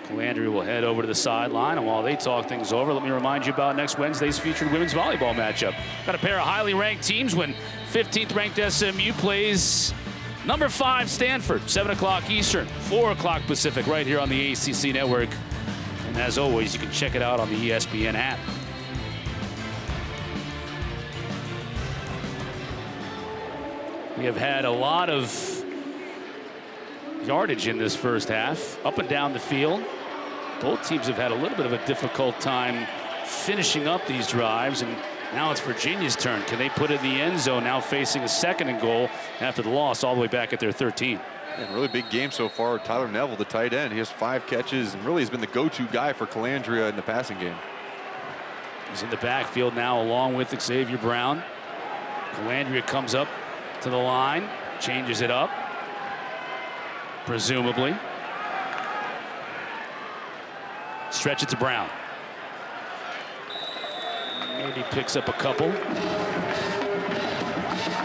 Colandrea will head over to the sideline, and while they talk things over, let me remind you about next Wednesday's featured women's volleyball matchup. Got a pair of highly ranked teams when 15th ranked SMU plays number 5 Stanford, 7 o'clock Eastern, 4 o'clock Pacific, right here on the ACC network. And as always, you can check it out on the ESPN app. We have had a lot of yardage in this first half, up and down the field. Both teams have had a little bit of a difficult time finishing up these drives, and now it's Virginia's turn. Can they put it in the end zone, now facing a 2nd and goal after the loss all the way back at their 13? And really big game so far. Tyler Neville, the tight end, he has 5 catches and really has been the go-to guy for Colandrea in the passing game. He's in the backfield now along with Xavier Brown. Colandrea comes up to the line, changes it up, presumably. Stretch it to Brown. Maybe picks up a couple.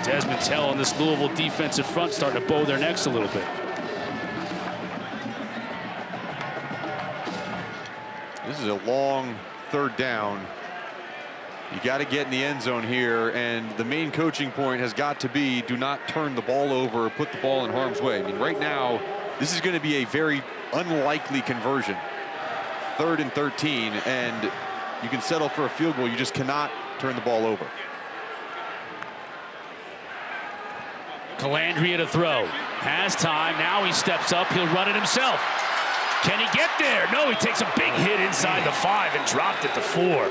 Desmond Tell and this Louisville defensive front starting to bow their necks a little bit. This is a long 3rd down. You got to get in the end zone here, and the main coaching point has got to be do not turn the ball over or put the ball in harm's way. I mean, right now, this is going to be a very unlikely conversion. 3rd and 13, and you can settle for a field goal. You just cannot turn the ball over. Colandrea to throw. Has time. Now he steps up. He'll run it himself. Can he get there? No, he takes a big hit inside the 5 and dropped it to 4.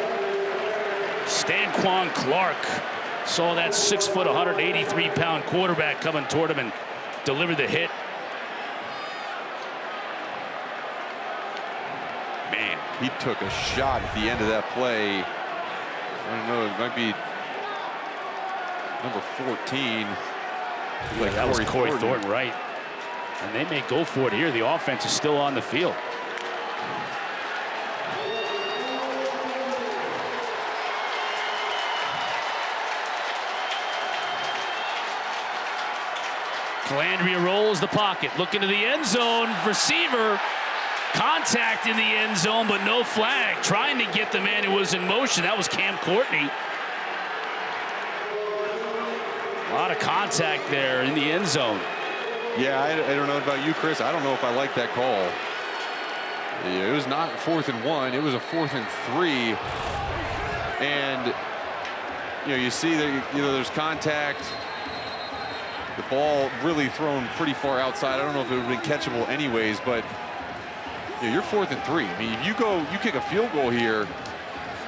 Stanquan Clark saw that 6', 183-pound quarterback coming toward him and delivered the hit. Man, he took a shot at the end of that play. I don't know, it might be number 14. Like that was Corey Thornton, right? And they may go for it here. The offense is still on the field. Colandrea rolls the pocket, looking to the end zone. Receiver contact in the end zone, but no flag. Trying to get the man who was in motion. That was Cam Courtney. A lot of contact there in the end zone. Yeah, I don't know about you, Chris. I don't know if I like that call. It was not 4th and 1. It was a 4th and 3. And, you see that, there's contact. The ball really thrown pretty far outside. I don't know if it would have been catchable anyways, but you're 4th and 3. I mean, if you kick a field goal here,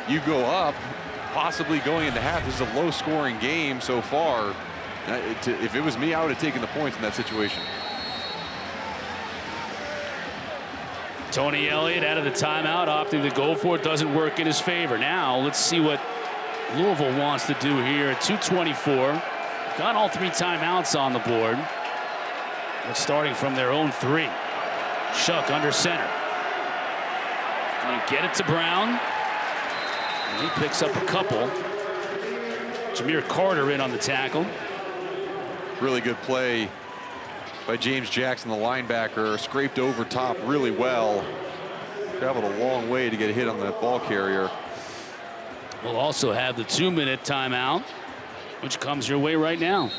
you go up, possibly going into half. This is a low-scoring game so far. If it was me, I would have taken the points in that situation. Tony Elliott out of the timeout, opting to go for it. Doesn't work in his favor. Now let's see what Louisville wants to do here at 2:24. Got all 3 timeouts on the board. But starting from their own 3. Shough under center. And you get it to Brown. And he picks up a couple. Jameer Carter in on the tackle. Really good play by James Jackson, the linebacker. Scraped over top really well. Traveled a long way to get a hit on the ball carrier. We'll also have the 2-minute timeout, which comes your way right now.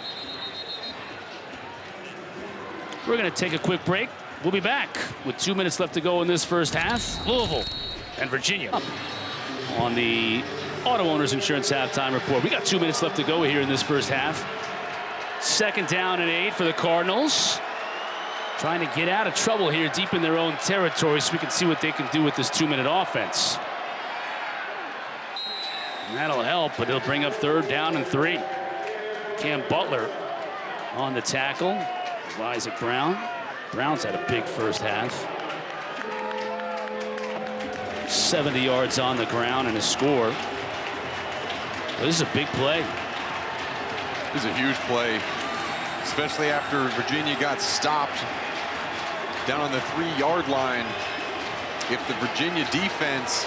We're going to take a quick break. We'll be back with 2 minutes left to go in this first half. Louisville and Virginia on the Auto Owners Insurance Halftime Report. We got 2 minutes left to go here in this first half. 2nd down and 8 for the Cardinals. trying to get out of trouble here deep in their own territory so we can see what they can do with this 2-minute offense. And that'll help, but it'll bring up 3rd down and 3. Cam Butler on the tackle. Isaac Brown. Brown's had a big first half. 70 yards on the ground and a score. Well, this is a big play. This is a huge play, especially after Virginia got stopped down on the 3-yard line. If the Virginia defense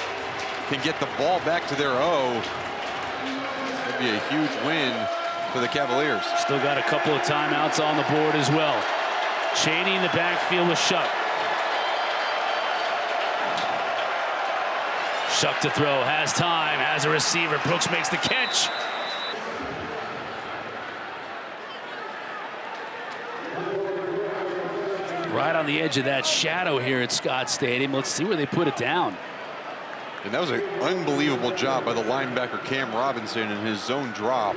can get the ball back to their that'd be a huge win for the Cavaliers. Still got a couple of timeouts on the board as well. Chaney in the backfield with Shough. Shough to throw, has time, has a receiver. Brooks makes the catch. Right on the edge of that shadow here at Scott Stadium. Let's see where they put it down. And that was an unbelievable job by the linebacker Cam Robinson in his zone drop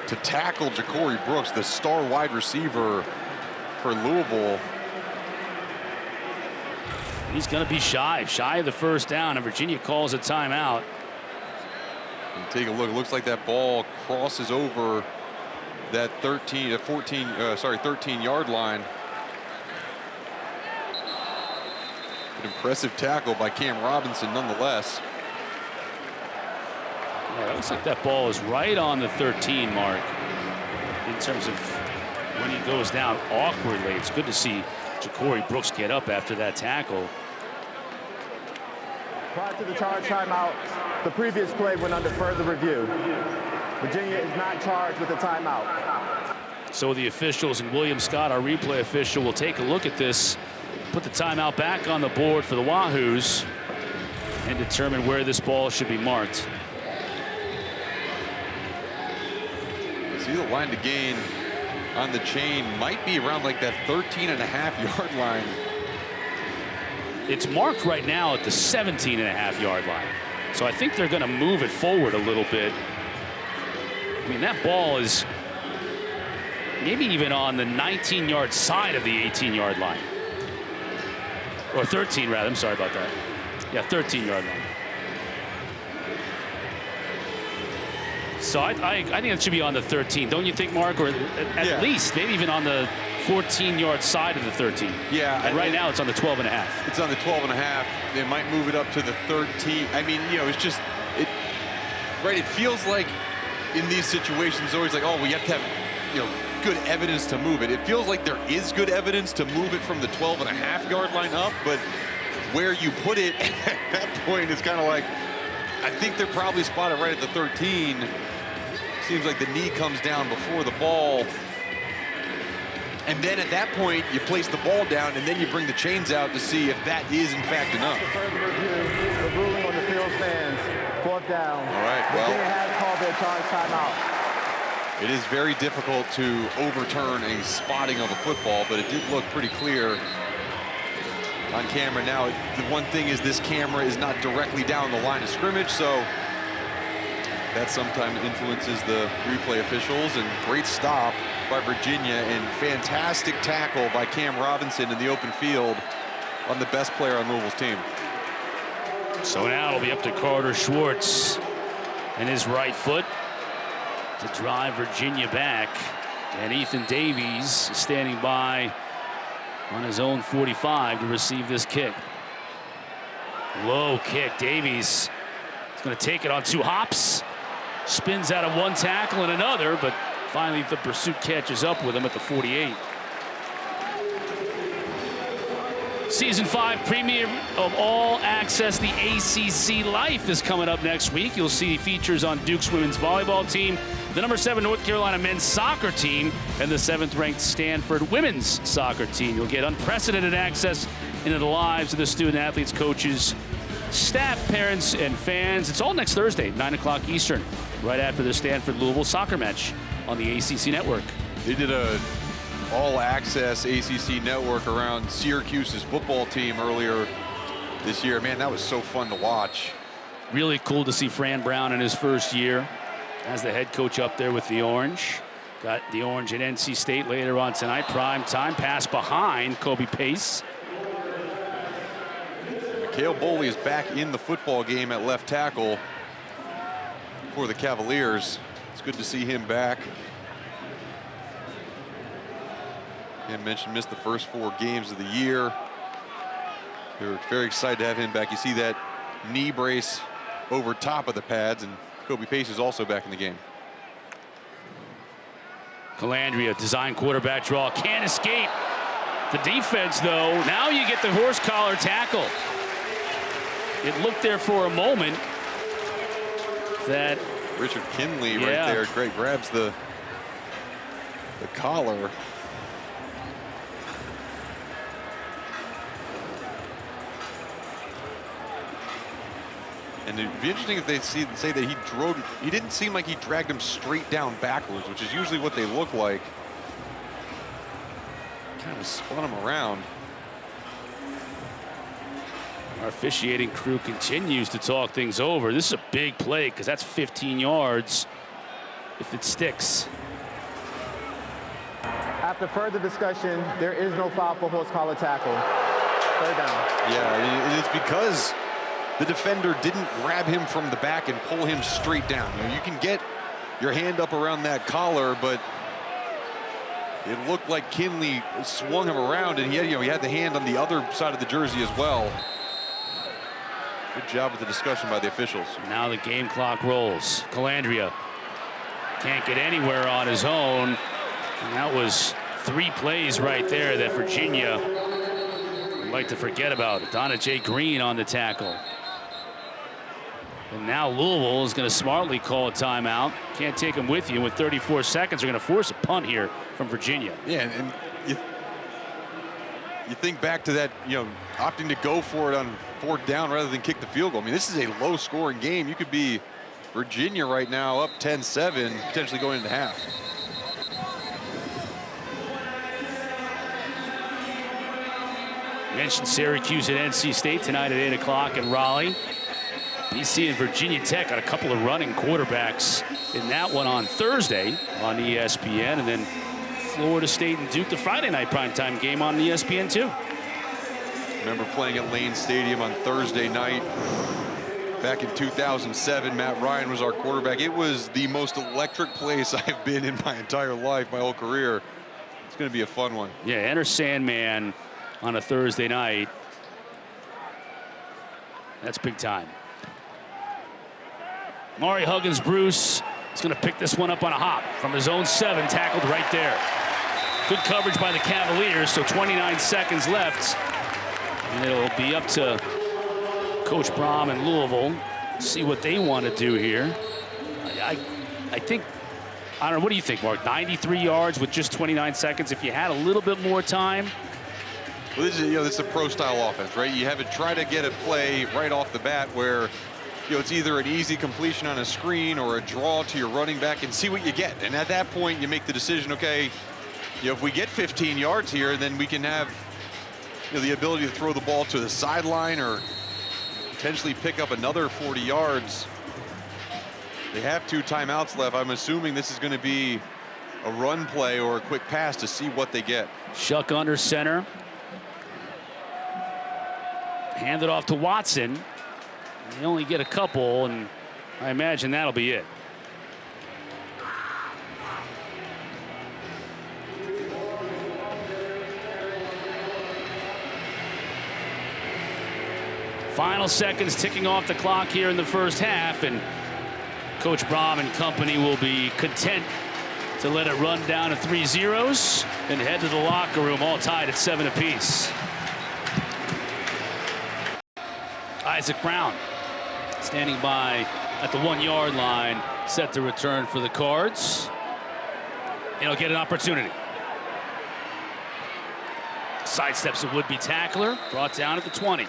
to tackle Jamari Brooks, the star wide receiver for Louisville. He's going to be shy of the 1st down, and Virginia calls a timeout. And take a look. It looks like that ball crosses over that 13-yard line. An impressive tackle by Cam Robinson, nonetheless. Yeah, it looks like that ball is right on the 13 mark in terms of when he goes down awkwardly. It's good to see Jamari Brooks get up after that tackle. Prior to the charge timeout, the previous play went under further review. Virginia is not charged with a timeout. So the officials and William Scott, our replay official, will take a look at this, put the timeout back on the board for the Wahoos, and determine where this ball should be marked. See the line to gain on the chain might be around like that 13.5-yard line. It's marked right now at the 17.5-yard line. So I think they're going to move it forward a little bit. I mean, that ball is maybe even on the 19-yard side of the 18-yard line. Or 13, rather. I'm sorry about that. Yeah, 13-yard line. So I think it should be on the 13. Don't you think, Mark? Or at least maybe even on the 14-yard side of the 13. Yeah. And right now it's on the 12.5. It's on the 12.5. They might move it up to the 13. I mean, you know, it's just right. It feels like in these situations, always like, oh, we have to have, good evidence to move it. It feels like there is good evidence to move it from the 12.5-yard line up, but where you put it at that point is kind of like, I think they're probably spotted right at the 13. Seems like the knee comes down before the ball. And then at that point, you place the ball down, and then you bring the chains out to see if that is, in fact, enough. Further review, the ruling on the field stands. 4th down. All right, well. Virginia has called their charge timeout. It is very difficult to overturn a spotting of a football, but it did look pretty clear on camera. Now, the one thing is this camera is not directly down the line of scrimmage, so that sometimes influences the replay officials. And great stop by Virginia and fantastic tackle by Cam Robinson in the open field on the best player on Louisville's team. So now it'll be up to Carter Schwartz and his right foot to drive Virginia back. And Ethan Davies standing by on his own 45 to receive this kick. Low kick. Davies is going to take it on 2 hops. Spins out of 1 tackle and another, but finally the pursuit catches up with him at the 48. Season 5 premiere of All Access, the ACC Life, is coming up next week. You'll see features on Duke's women's volleyball team, the number 7 North Carolina men's soccer team, and the 7th-ranked Stanford women's soccer team. You'll get unprecedented access into the lives of the student athletes, coaches, staff, parents, and fans. It's all next Thursday, 9 o'clock Eastern, right after the Stanford-Louisville soccer match on the ACC network. They did a all-access ACC network around Syracuse's football team earlier this year. Man, that was so fun to watch. Really cool to see Fran Brown in his first year as the head coach up there with the Orange. Got the orange at NC State later on tonight. Prime time pass behind Kobe Pace. Mikhail Boley is back in the football game at left tackle for the Cavaliers. It's good to see him back. And mentioned missed the first 4 games of the year. They're very excited to have him back. You see that knee brace over top of the pads, and Kobe Pace is also back in the game. Colandrea, design quarterback draw, can't escape the defense though. Now you get the horse collar tackle. It looked there for a moment that Richard Kinley right there, great, grabs the collar. And it'd be interesting if they say that he didn't seem like he dragged him straight down backwards, which is usually what they look like. Kind of spun him around. Our officiating crew continues to talk things over. This is a big play because that's 15 yards if it sticks. After further discussion, there is no foul for horse collar tackle. Third down. Yeah, it's because the defender didn't grab him from the back and pull him straight down. You can get your hand up around that collar, but it looked like Kinley swung him around, and he had the hand on the other side of the jersey as well. Good job with the discussion by the officials. Now the game clock rolls. Colandrea can't get anywhere on his own. And that was 3 plays right there that Virginia would like to forget about. Donna J. Green on the tackle. And now Louisville is going to smartly call a timeout. Can't take him with you. With 34 seconds, they're going to force a punt here from Virginia. Yeah, and you think back to that, opting to go for it on 4th down rather than kick the field goal. I mean, this is a low-scoring game. You could be Virginia right now up 10-7, potentially going into half. Mentioned Syracuse at NC State tonight at 8 o'clock in Raleigh. BC and Virginia Tech got a couple of running quarterbacks in that one on Thursday on ESPN, and then Florida State and Duke, the Friday night primetime game on ESPN too. Remember playing at Lane Stadium on Thursday night back in 2007. Matt Ryan was our quarterback. It was the most electric place I've been in my entire life, my whole career. It's going to be a fun one. Yeah, enter Sandman on a Thursday night. That's big time. Maury Huggins-Bruce is going to pick this one up on a hop from his own 7, tackled right there. Good coverage by the Cavaliers, so 29 seconds left. And it'll be up to Coach Brom and Louisville. See what they want to do here. I think, I don't know, what do you think, Mark? 93 yards with just 29 seconds. If you had a little bit more time. Well, this is a pro-style offense, right? You have to try to get a play right off the bat where it's either an easy completion on a screen or a draw to your running back and see what you get. And at that point, you make the decision, okay, if we get 15 yards here, then we can have the ability to throw the ball to the sideline or potentially pick up another 40 yards. They have 2 timeouts left. I'm assuming this is going to be a run play or a quick pass to see what they get. Shough under center. Hand it off to Watson. They only get a couple, and I imagine that'll be it. Final seconds ticking off the clock here in the first half, and Coach Brom and company will be content to let it run down to 3-0 and head to the locker room, all tied at 7 apiece. Isaac Brown standing by at the 1-yard line, set to return for the Cards. He'll get an opportunity. Sidesteps a would-be tackler, brought down at the 20.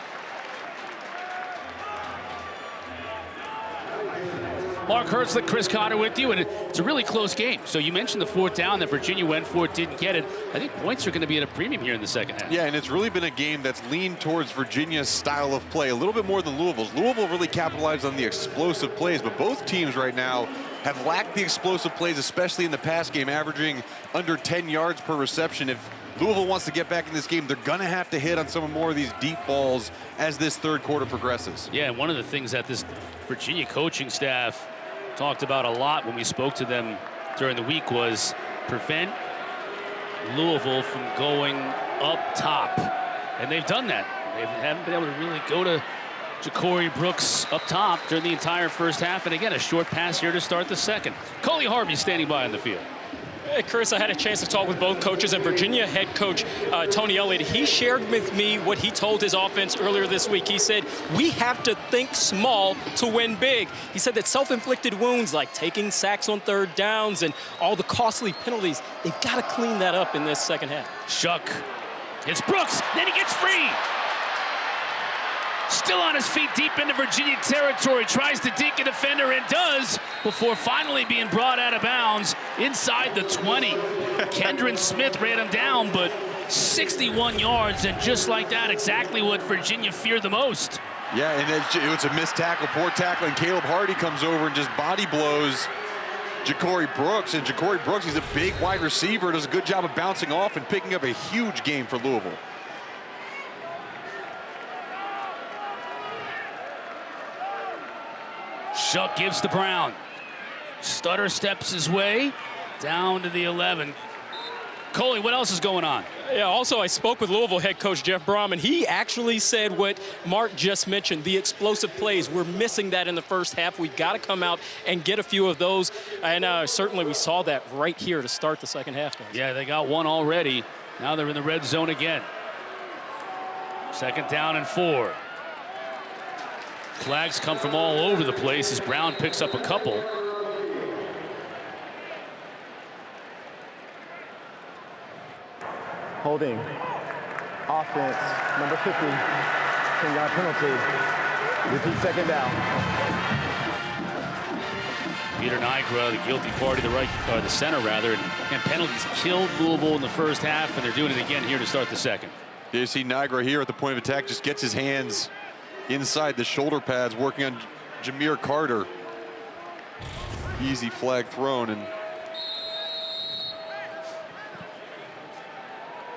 Mark Hertzler, Chris Cotter with you, and it's a really close game. So you mentioned the 4th down that Virginia went for, didn't get it. I think points are going to be at a premium here in the second half. Yeah, and it's really been a game that's leaned towards Virginia's style of play a little bit more than Louisville's. Louisville really capitalized on the explosive plays, but both teams right now have lacked the explosive plays, especially in the pass game, averaging under 10 yards per reception. If Louisville wants to get back in this game, they're going to have to hit on some more of these deep balls as this third quarter progresses. Yeah, and one of the things that this Virginia coaching staff talked about a lot when we spoke to them during the week was prevent Louisville from going up top. And they've done that. They haven't been able to really go to Jamari Brooks up top during the entire first half. And again, a short pass here to start the second. Coley Harvey standing by on the field. Hey, Chris, I had a chance to talk with both coaches, and Virginia head coach Tony Elliott, he shared with me what he told his offense earlier this week. He said, we have to think small to win big. He said that self-inflicted wounds like taking sacks on third downs and all the costly penalties, they've got to clean that up in this second half. Shough. It's Brooks, then he gets free. Still on his feet deep into Virginia territory, tries to deke a defender and does before finally being brought out of bounds inside the 20. Kendron Smith ran him down, but 61 yards, and just like that, exactly what Virginia feared the most. Yeah, and it was a missed tackle, poor tackling. Caleb Hardy comes over and just body blows Jamari Brooks, and Jamari Brooks, he's a big wide receiver, does a good job of bouncing off and picking up a huge game for Louisville. Shough gives to Brown. Stutter steps his way down to the 11. Coley, what else is going on? Yeah, also, I spoke with Louisville head coach Jeff Brom, and he actually said what Mark just mentioned, the explosive plays. We're missing that in the first half. We've got to come out and get a few of those, and certainly we saw that right here to start the second half, guys. Yeah, they got one already. Now they're in the red zone again. 2nd down and 4. Flags come from all over the place as Brown picks up a couple. Holding. Offense, number 50. 10-yard penalty. Repeat 2nd down. Peter Nigra, the guilty party, the center rather, and penalties killed Louisville in the first half, and they're doing it again here to start the second. You see Nigra here at the point of attack, just gets his hands inside the shoulder pads, working on Jameer Carter. Easy flag thrown, and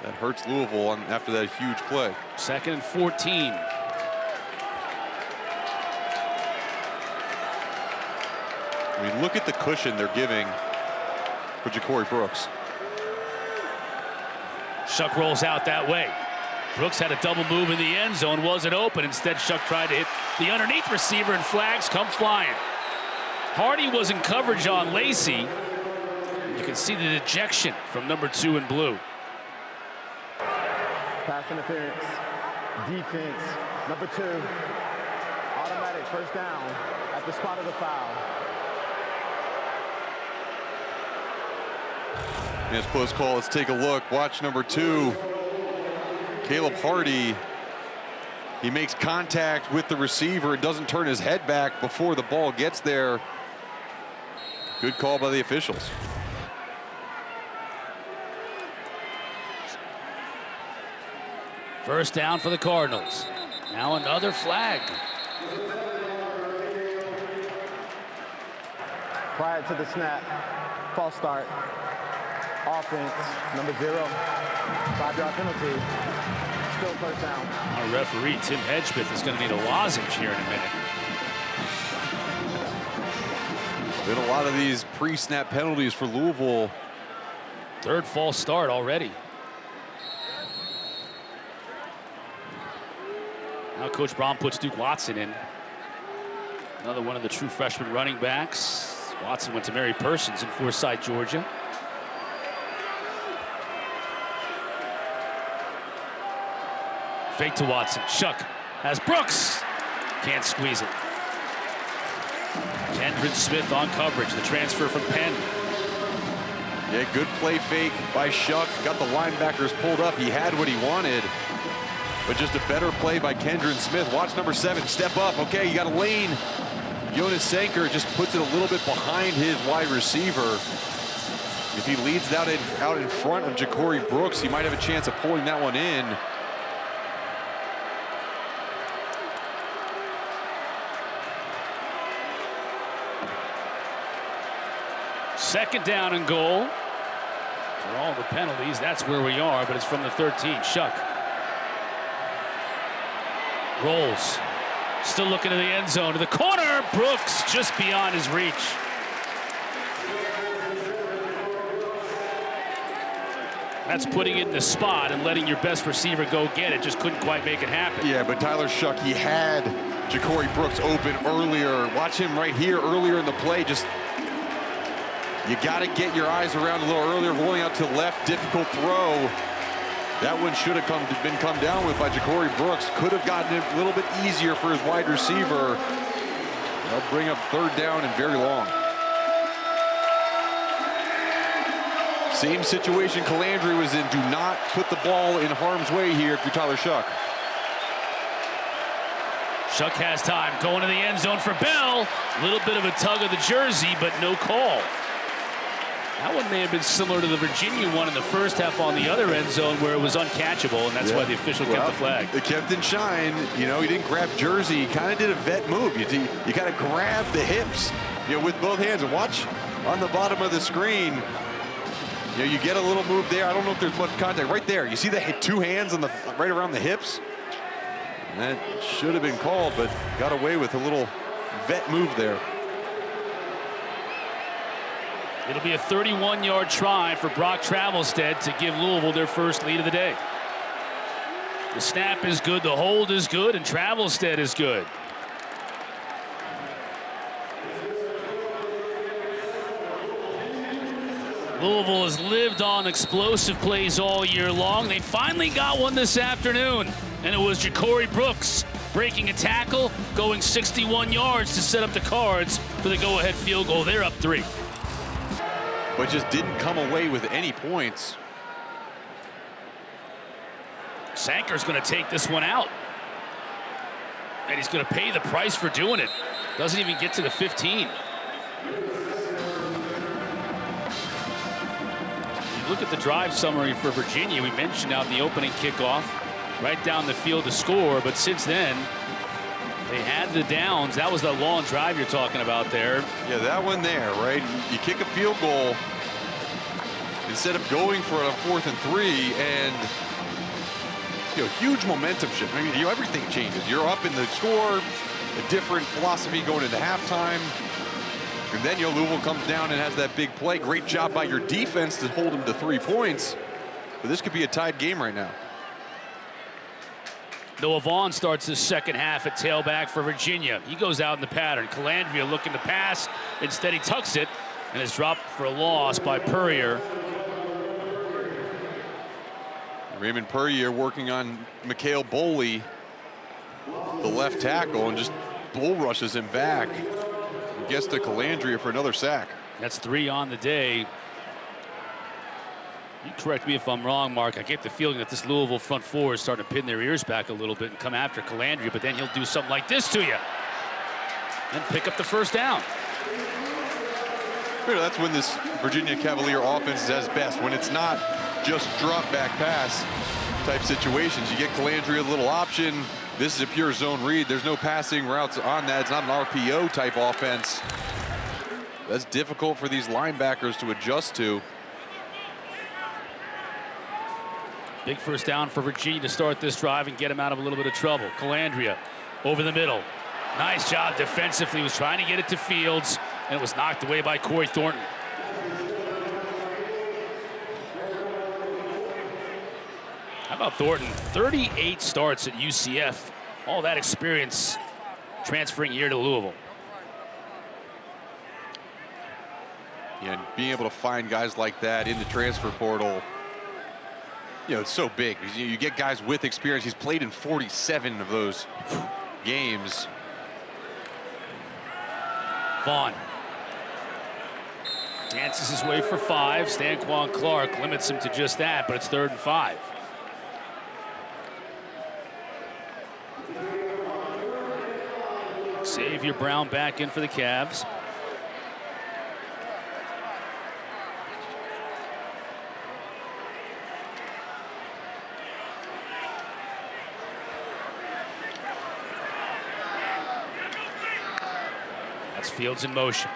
that hurts Louisville after that huge play. 2nd and 14. I mean, look at the cushion they're giving for Jamari Brooks. Shough rolls out that way. Brooks had a double move in the end zone, wasn't open. Instead, Shough tried to hit the underneath receiver, and flags come flying. Hardy was in coverage on Lacey. You can see the dejection from number 2 in blue. Pass interference. Defense, number 2. Automatic 1st down at the spot of the foul. It's a close call. Let's take a look. Watch number 2. Caleb Hardy, he makes contact with the receiver and doesn't turn his head back before the ball gets there. Good call by the officials. First down for the Cardinals. Now another flag. Prior to the snap, false start. Offense, number 0. 5-yard penalty. Still 1st down. Our referee, Tim Hedgepeth, is going to need a lozenge here in a minute. Been a lot of these pre-snap penalties for Louisville. 3rd false start already. Now Coach Brom puts Duke Watson in. Another one of the true freshman running backs. Watson went to Mary Persons in Forsyth, Georgia. Fake to Watson. Shough has Brooks. Can't squeeze it. Kendron Smith on coverage. The transfer from Penn. Yeah, good play fake by Shough. Got the linebackers pulled up. He had what he wanted. But just a better play by Kendron Smith. Watch number 7 step up. Okay, you got a lane. Jonas Sanker just puts it a little bit behind his wide receiver. If he leads that out in front of Jamari Brooks, he might have a chance of pulling that one in. 2nd down and goal. For all the penalties, that's where we are, but it's from the 13. Shough rolls. Still looking to the end zone, to the corner. Brooks just beyond his reach. That's putting it in the spot and letting your best receiver go get it. Just couldn't quite make it happen. Yeah, but Tyler Shough, he had Jamari Brooks open earlier. Watch him right here earlier in the play. Just, you got to get your eyes around a little earlier. Rolling out to the left, difficult throw. That one should have been come down with by Jamari Brooks. Could have gotten it a little bit easier for his wide receiver. They'll bring up 3rd down and very long. Same situation Colandrea was in. Do not put the ball in harm's way here if you're Tyler Shough. Shough has time, going to the end zone for Bell. A little bit of a tug of the jersey, but no call. That one may have been similar to the Virginia one in the first half on the other end zone where it was uncatchable, and that's why the official kept the flag. It kept in shine. You know, he didn't grab jersey. He kind of did a vet move. You got to grab the hips, with both hands. And watch on the bottom of the screen. You get a little move there. I don't know if there's much contact right there. You see the 2 hands on right around the hips? And that should have been called, but got away with a little vet move there. It'll be a 31-yard try for Brock Travelstead to give Louisville their first lead of the day. The snap is good, the hold is good, and Travelstead is good. Louisville has lived on explosive plays all year long. They finally got one this afternoon, and it was Jamari Brooks breaking a tackle, going 61 yards to set up the Cards for the go-ahead field goal. They're up 3. But just didn't come away with any points. Sanker's going to take this one out. And he's going to pay the price for doing it. Doesn't even get to the 15. Look at the drive summary for Virginia. We mentioned out in the opening kickoff, right down the field to score, but since then, they had the downs. That was the long drive you're talking about there. Yeah, that one there, right? You kick a field goal instead of going for it on 4th and 3, and huge momentum shift. I mean, everything changes. You're up in the score, a different philosophy going into halftime. And then Louisville comes down and has that big play. Great job by your defense to hold them to 3 points. But this could be a tied game right now. Noah Vaughn starts his second half at tailback for Virginia. He goes out in the pattern. Colandrea looking to pass. Instead, he tucks it and is dropped for a loss by Purrier. Raymond Purrier working on Mikhail Boley, the left tackle, and just bull rushes him back. Gets to Colandrea for another sack. That's 3 on the day. You correct me if I'm wrong, Mark. I get the feeling that this Louisville front 4 is starting to pin their ears back a little bit and come after Colandrea, but then he'll do something like this to you and pick up the first down. That's when this Virginia Cavalier offense is at its best, when it's not just drop back pass type situations. You get Colandrea a little option. This is a pure zone read. There's no passing routes on that. It's not an RPO type offense. That's difficult for these linebackers to adjust to. Big first down for Virginia to start this drive and get him out of a little bit of trouble. Colandrea over the middle. Nice job defensively. He was trying to get it to Fields, and it was knocked away by Corey Thornton. How about Thornton? 38 starts at UCF. All that experience transferring here to Louisville. Yeah, and being able to find guys like that in the transfer portal, it's so big. You get guys with experience. He's played in 47 of those games. Vaughn dances his way for 5. Stanquan Clark limits him to just that, but it's 3rd and 5. Xavier Brown back in for the Cavs. That's Fields in motion.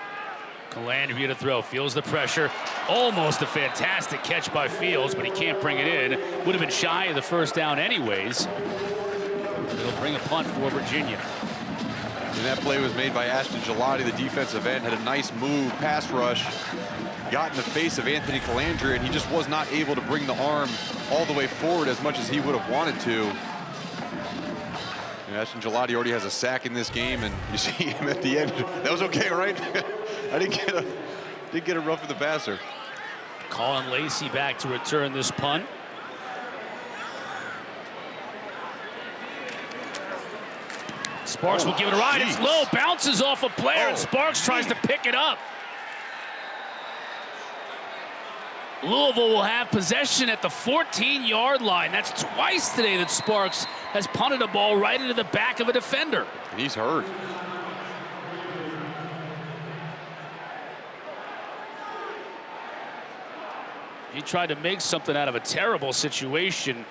Colandrea to throw, feels the pressure. Almost a fantastic catch by Fields, but he can't bring it in. Would have been shy of the first down anyways. It'll bring a punt for Virginia. And that play was made by Ashton Gelati, the defensive end. Had a nice move, pass rush. Got in the face of Anthony Colandrea, and he just was not able to bring the arm all the way forward as much as he would have wanted to. And Ashton Gelati already has a sack in this game, and you see him at the end. That was okay, right? I didn't get a rough of the passer. Colin Lacey back to return this punt. Sparks will give it a ride. It's low, bounces off a player, and Sparks tries to pick it up. Louisville will have possession at the 14-yard line. That's twice today that Sparks has punted a ball right into the back of a defender. He's hurt. He tried to make something out of a terrible situation,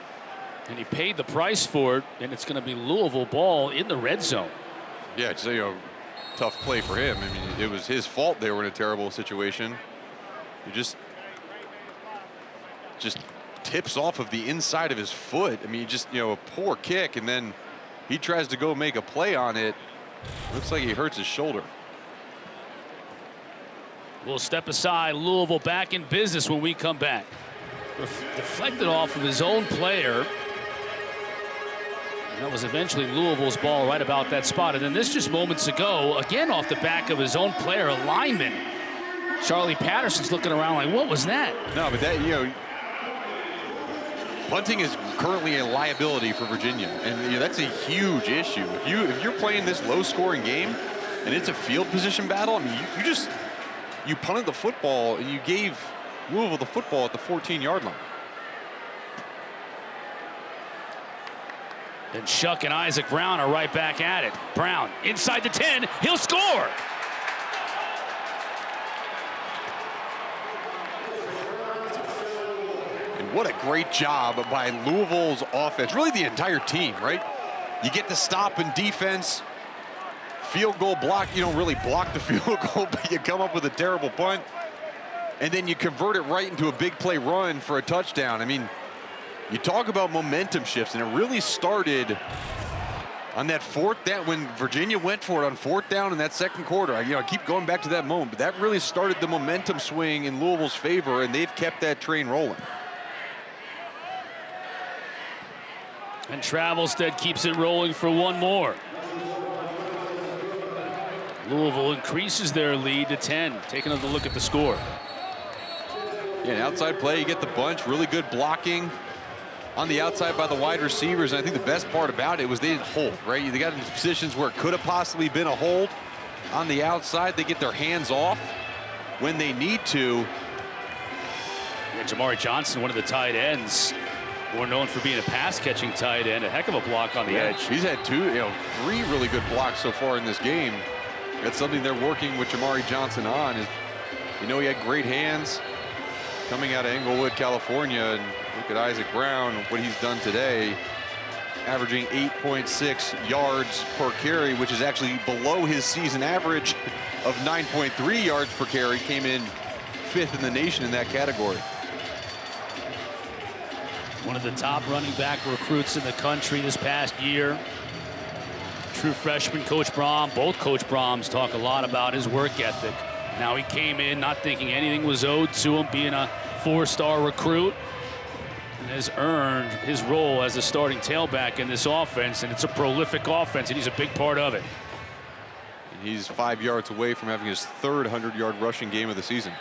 and he paid the price for it, and it's going to be Louisville ball in the red zone. Yeah, it's a tough play for him. I mean, it was his fault they were in a terrible situation. He just tips off of the inside of his foot. I mean, just, a poor kick, and then he tries to go make a play on it. Looks like he hurts his shoulder. We'll step aside. Louisville back in business when we come back. Deflected off of his own player. That was eventually Louisville's ball right about that spot. And then this just moments ago, again off the back of his own player, a lineman. Charlie Patterson's looking around like, what was that? No, but that, punting is currently a liability for Virginia, and that's a huge issue. If you're playing this low-scoring game and it's a field position battle, I mean, you punted the football and you gave Louisville the football at the 14-yard line. And Shough and Isaac Brown are right back at it. Brown inside the 10, he'll score. What a great job by Louisville's offense, really the entire team, right? You get the stop in defense, field goal block, you don't really block the field goal, but you come up with a terrible punt, and then you convert it right into a big play run for a touchdown. I mean, you talk about momentum shifts, and it really started on that fourth down when Virginia went for it on fourth down in that second quarter. I keep going back to that moment, but that really started the momentum swing in Louisville's favor, and they've kept that train rolling. And Travelstead keeps it rolling for one more. Louisville increases their lead to 10. Taking a look at the score. Yeah, an outside play, you get the bunch. Really good blocking on the outside by the wide receivers. And I think the best part about it was they didn't hold, right? They got into positions where it could have possibly been a hold. On the outside, they get their hands off when they need to. Yeah, Jamari Johnson, one of the tight ends, more known for being a pass-catching tight end. A heck of a block on the edge. He's had three really good blocks so far in this game. That's something they're working with Jamari Johnson on. He had great hands coming out of Englewood, California. And look at Isaac Brown, what he's done today, averaging 8.6 yards per carry, which is actually below his season average of 9.3 yards per carry. Came in 5th in the nation in that category. One of the top running back recruits in the country this past year. True freshman, Coach Brom. Both Coach Broms talk a lot about his work ethic. Now he came in not thinking anything was owed to him, being a 4-star recruit, and has earned his role as a starting tailback in this offense, and it's a prolific offense, and he's a big part of it. And he's 5 yards away from having his 3rd 100-yard rushing game of the season.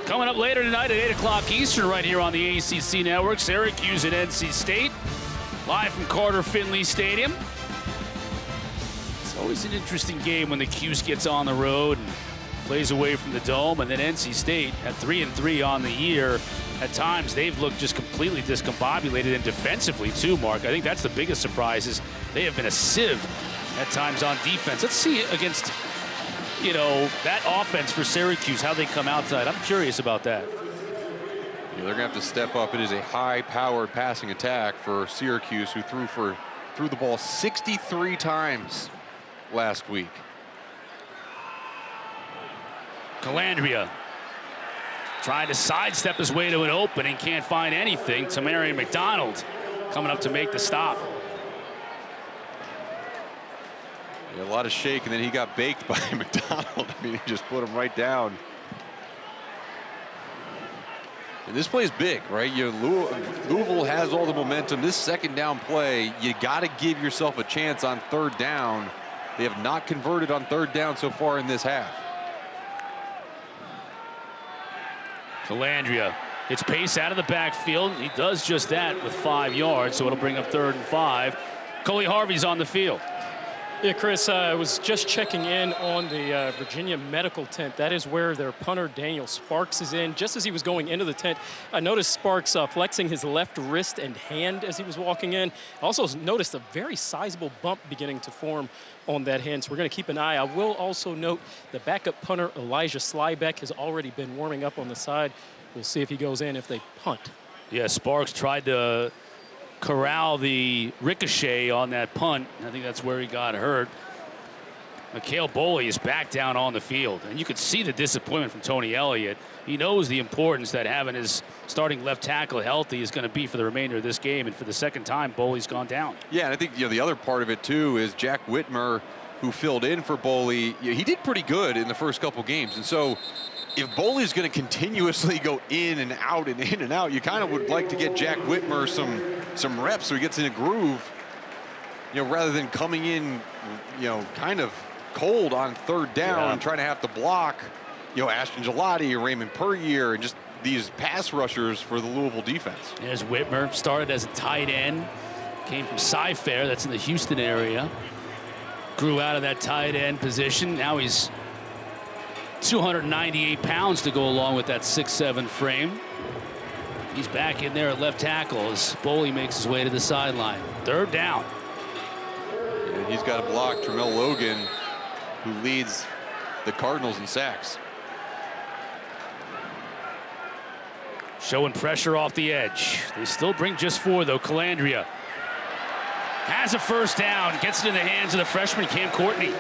Coming up later tonight at 8 o'clock Eastern right here on the ACC Network, Syracuse at NC State, live from Carter Finley Stadium. It's always an interesting game when the Cuse gets on the road and plays away from the Dome, and then NC State at 3-3 on the year. At times, they've looked just completely discombobulated, and defensively too, Mark. I think that's the biggest surprise is they have been a sieve at times on defense. Let's see against that offense for Syracuse, how they come outside. I'm curious about that. They're going to have to step up. It is a high-powered passing attack for Syracuse, who threw the ball 63 times last week. Colandrea trying to sidestep his way to an opening, can't find anything. Jamari McDonald coming up to make the stop. Yeah, a lot of shake, and then he got baked by McDonald. I mean, he just put him right down. And this play is big, right? Louisville has all the momentum. This second down play, you got to give yourself a chance on third down. They have not converted on third down so far in this half. Colandrea, it's Pace out of the backfield. He does just that with 5 yards, so it'll bring up 3rd and 5. Coley Harvey's on the field. Yeah, Chris, I was just checking in on the Virginia medical tent. That is where their punter, Daniel Sparks, is in. Just as he was going into the tent, I noticed Sparks flexing his left wrist and hand as he was walking in. I also noticed a very sizable bump beginning to form on that hand, so we're going to keep an eye. I will also note the backup punter, Elijah Slybeck, has already been warming up on the side. We'll see if he goes in if they punt. Yeah, Sparks tried to corral the ricochet on that punt. I think that's where he got hurt. Mikhail Boley is back down on the field, and you could see the disappointment from Tony Elliott. He knows the importance that having his starting left tackle healthy is going to be for the remainder of this game, and for the second time, Boley's gone down. Yeah, and I think the other part of it too is Jack Whitmer, who filled in for Boley. He did pretty good in the first couple games, and so if Boley's going to continuously go in and out and in and out, you kind of would like to get Jack Whitmer some reps so he gets in a groove, rather than coming in, kind of cold on third down and trying to have to block, Ashton Gelati or Raymond Puryear and just these pass rushers for the Louisville defense. There's Whitmer, started as a tight end, came from Cy-Fair, that's in the Houston area, grew out of that tight end position. Now he's 298 pounds to go along with that 6'7" frame. He's back in there at left tackle as Boley makes his way to the sideline. 3rd down. And he's got to block Tramel Logan, who leads the Cardinals in sacks. Showing pressure off the edge. They still bring just 4, though. Colandrea has a 1st down, gets it in the hands of the freshman Cam Courtney.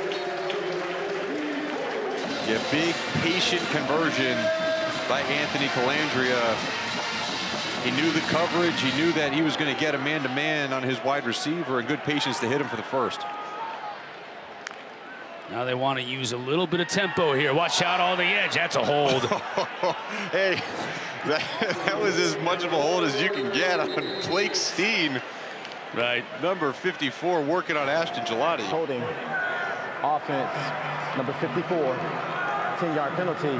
Yeah, big patient conversion by Anthony Colandrea. He knew the coverage. He knew that he was going to get a man-to-man on his wide receiver, and good patience to hit him for the 1st. Now they want to use a little bit of tempo here. Watch out on the edge. That's a hold. Hey, that was as much of a hold as you can get on Blake Steen. Right. Number 54 working on Ashton Gelati. Holding. Offense, number 54. 10-yard penalty.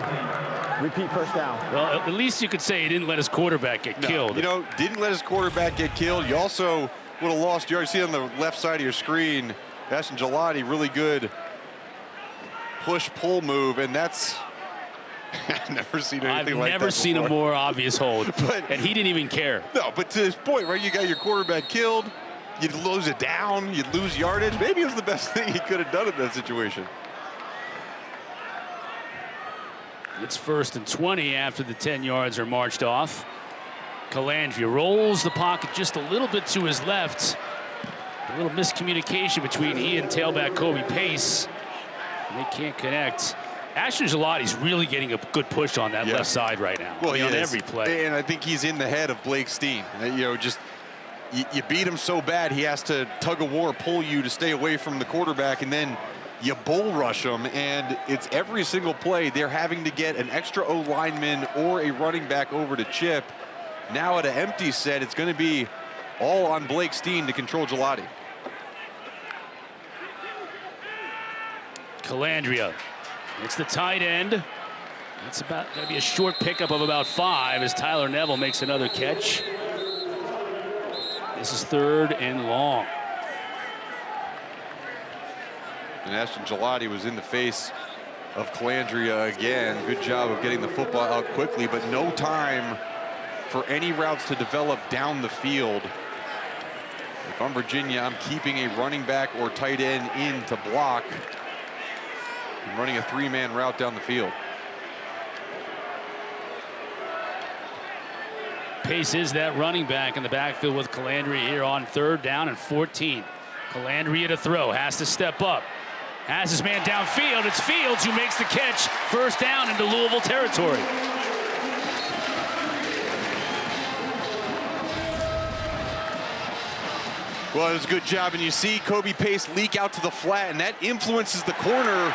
Repeat 1st down. Well, at least you could say he didn't let his quarterback get killed. Didn't let his quarterback get killed. You also would have lost yards. See on the left side of your screen, Ashton Gelati, really good push-pull move, and that's I've never seen anything like that. I've never seen a more obvious hold, and he didn't even care. No, but to this point, right, you got your quarterback killed, you'd lose it down, you'd lose yardage. Maybe it was the best thing he could have done in that situation. It's 1st and 20 after the 10 yards are marched off. Colandrea rolls the pocket just a little bit to his left. A little miscommunication between he and tailback Kobe Pace. They can't connect. Ashton Gelati's really getting a good push on that left side right now. Well, on every play. And I think he's in the head of Blake Steen. You beat him so bad, he has to tug of war, pull you to stay away from the quarterback, and then you bull rush them, and it's every single play they're having to get an extra O lineman or a running back over to chip. Now at an empty set, it's going to be all on Blake Steen to control Gelati. Colandrea, it's the tight end. It's going to be a short pickup of about 5 as Tyler Neville makes another catch. This is 3rd and long. And Ashton Gelati was in the face of Colandrea again. Good job of getting the football out quickly, but no time for any routes to develop down the field. If I'm Virginia, I'm keeping a running back or tight end in to block and running a 3-man route down the field. Pace is that running back in the backfield with Colandrea here on 3rd down and 14. Colandrea to throw, has to step up. Has his man downfield. It's Fields who makes the catch. First down into Louisville territory. Well, it was a good job, and you see Kobe Pace leak out to the flat, and that influences the corner.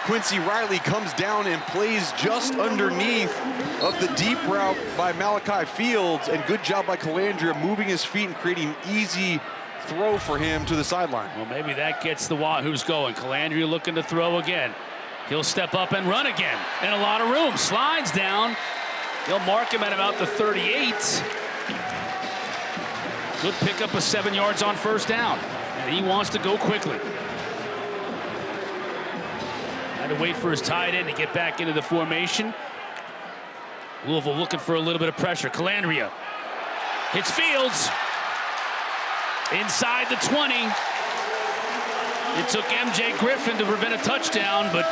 Quincy Riley comes down and plays just underneath of the deep route by Malachi Fields, and good job by Colandrea moving his feet and creating an easy throw for him to the sideline. Well, maybe that gets the Wahoos going. Colandrea looking to throw again. He'll step up and run again. And a lot of room. Slides down. They'll mark him at about the 38. Good pickup of 7 yards on first down. And he wants to go quickly. Had to wait for his tight end to get back into the formation. Louisville looking for a little bit of pressure. Colandrea hits Fields. Inside the 20. It took MJ Griffin to prevent a touchdown, but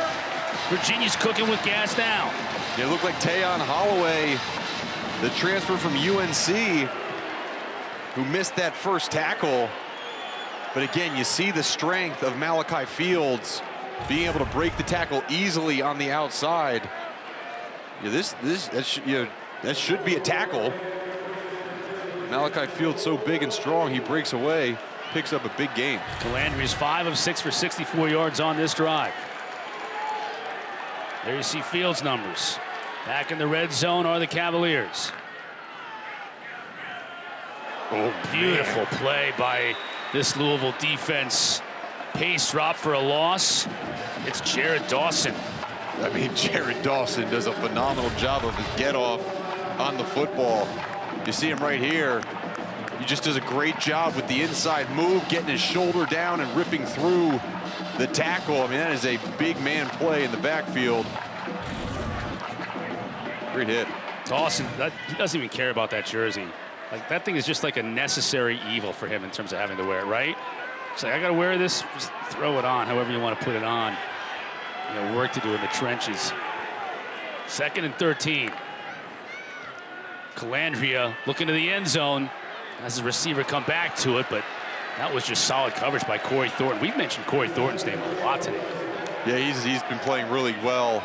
Virginia's cooking with gas down. It looked like Tayon Holloway, the transfer from UNC, who missed that first tackle. But again, you see the strength of Malachi Fields being able to break the tackle easily on the outside. Yeah, that should be a tackle. Malachi Fields so big and strong, he breaks away, picks up a big gain. Colandrea's 5 of 6 for 64 yards on this drive. There you see Fields' numbers. Back in the red zone are the Cavaliers. Oh, beautiful play by this Louisville defense. Pace drop for a loss. It's Jared Dawson. I mean, Jared Dawson does a phenomenal job of his get off on the football. You see him right here. He just does a great job with the inside move, getting his shoulder down and ripping through the tackle. I mean, that is a big man play in the backfield. Great hit. Dawson, he doesn't even care about that jersey. Like, that thing is just like a necessary evil for him in terms of having to wear it, right? It's like, I gotta wear this, just throw it on however you want to put it on. You know, work to do in the trenches. 2nd and 13. Colandrea looking to the end zone as the receiver come back to it, but that was just solid coverage by Corey Thornton. We've mentioned Corey Thornton's name a lot today. Yeah, he's been playing really well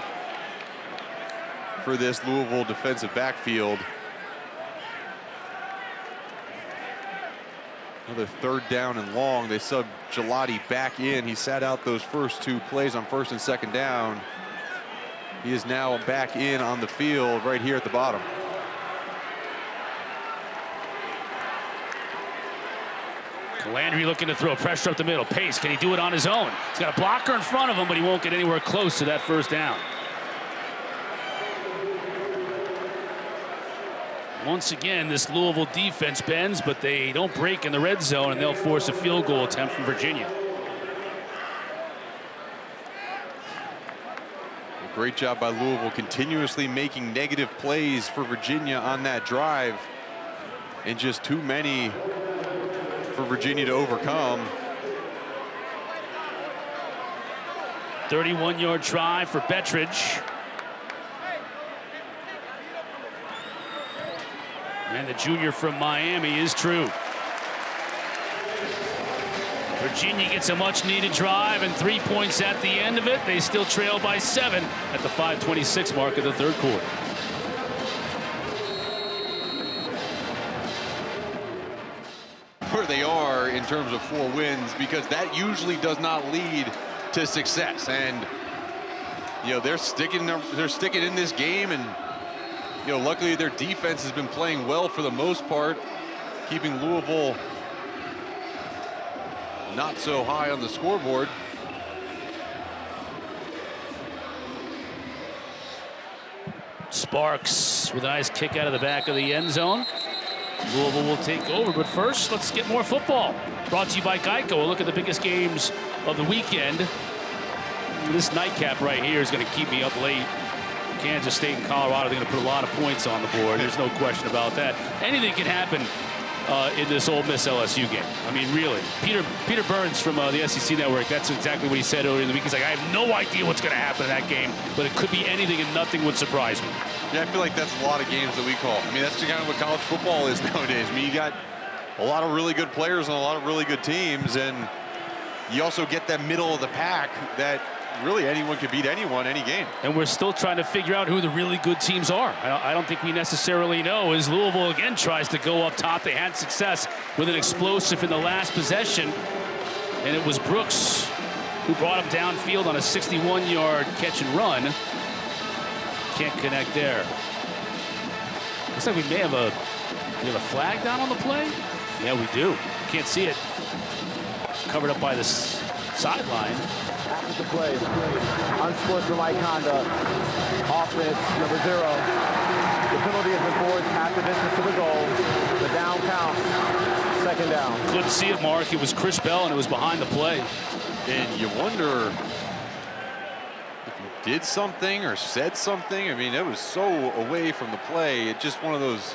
for this Louisville defensive backfield. Another 3rd down and long. They sub Gelati back in. He sat out those first 2 plays on 1st and 2nd down. He is now back in on the field right here at the bottom. Colandrea looking to throw pressure up the middle. Pace, can he do it on his own? He's got a blocker in front of him, but he won't get anywhere close to that first down. Once again, this Louisville defense bends, but they don't break in the red zone, and they'll force a field goal attempt from Virginia. Great job by Louisville, continuously making negative plays for Virginia on that drive, and just too many for Virginia to overcome. 31-yard try for Bettridge. And the junior from Miami is true. Virginia gets a much-needed drive and 3 points at the end of it. They still trail by 7 at the 5:26 mark of the 3rd quarter. Where they are in terms of 4 wins, because that usually does not lead to success. And you know, they're sticking in this game, and you know, luckily their defense has been playing well for the most part, keeping Louisville not so high on the scoreboard. Sparks with a nice kick out of the back of the end zone. Louisville will take over, but first, let's get more football. Brought to you by Geico. We'll look at the biggest games of the weekend. This nightcap right here is going to keep me up late. Kansas State and Colorado, they're going to put a lot of points on the board. There's no question about that. Anything can happen in this Ole Miss LSU game. I mean, really. Peter Burns from the SEC Network, that's exactly what he said earlier in the week. He's like, I have no idea what's going to happen in that game, but it could be anything and nothing would surprise me. Yeah, I feel like that's a lot of games that we call. I mean, that's kind of what college football is nowadays. I mean, you got a lot of really good players and a lot of really good teams, and you also get that middle of the pack that really anyone can beat anyone, any game. And we're still trying to figure out who the really good teams are. I don't think we necessarily know. As Louisville again tries to go up top, they had success with an explosive in the last possession, and it was Brooks who brought him downfield on a 61-yard catch and run. Can't connect there. Looks like we may have a flag down on the play. Yeah, we do. Can't see it. It's covered up by the sideline. After the play, unsportsmanlike conduct, offense number 0. The penalty has been forced half the distance to the goal. The down counts, 2nd down. Couldn't see it, Mark. It was Chris Bell, and it was behind the play. And you wonder if he did something or said something. I mean, it was so away from the play. It's just one of those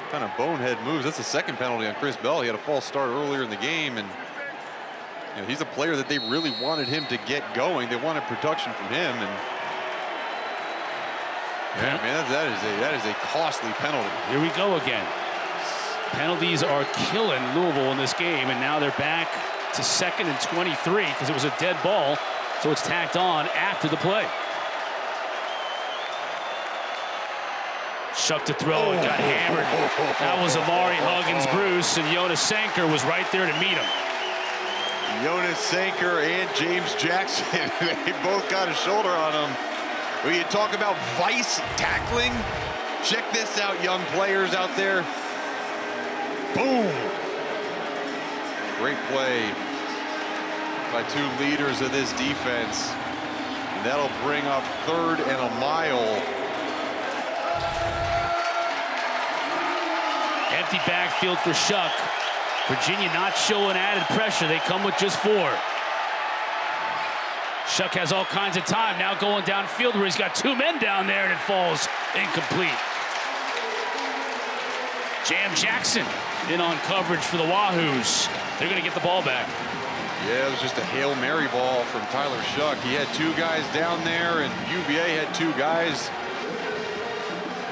kind of bonehead moves. That's the 2nd penalty on Chris Bell. He had a false start earlier in the game, and you know, he's a player that they really wanted him to get going. They wanted production from him, and yeah, man, that is a costly penalty. Here we go again. Penalties are killing Louisville in this game, and now they're back to 2nd and 23 because it was a dead ball, so it's tacked on after the play. Shough to throw and got hammered. That was Amari Huggins Bruce, and Jonas Sanker was right there to meet him. Jonas Sanker and James Jackson, they both got a shoulder on them. When you talk about vice tackling, check this out, young players out there. Boom! Great play by 2 leaders of this defense. And that'll bring up 3rd and a mile. Empty backfield for Shough. Virginia not showing added pressure. They come with just 4. Shough has all kinds of time. Now going downfield where he's got 2 men down there, and it falls incomplete. Jam Jackson in on coverage for the Wahoos. They're going to get the ball back. Yeah, it was just a Hail Mary ball from Tyler Shough. He had 2 guys down there, and UVA had 2 guys.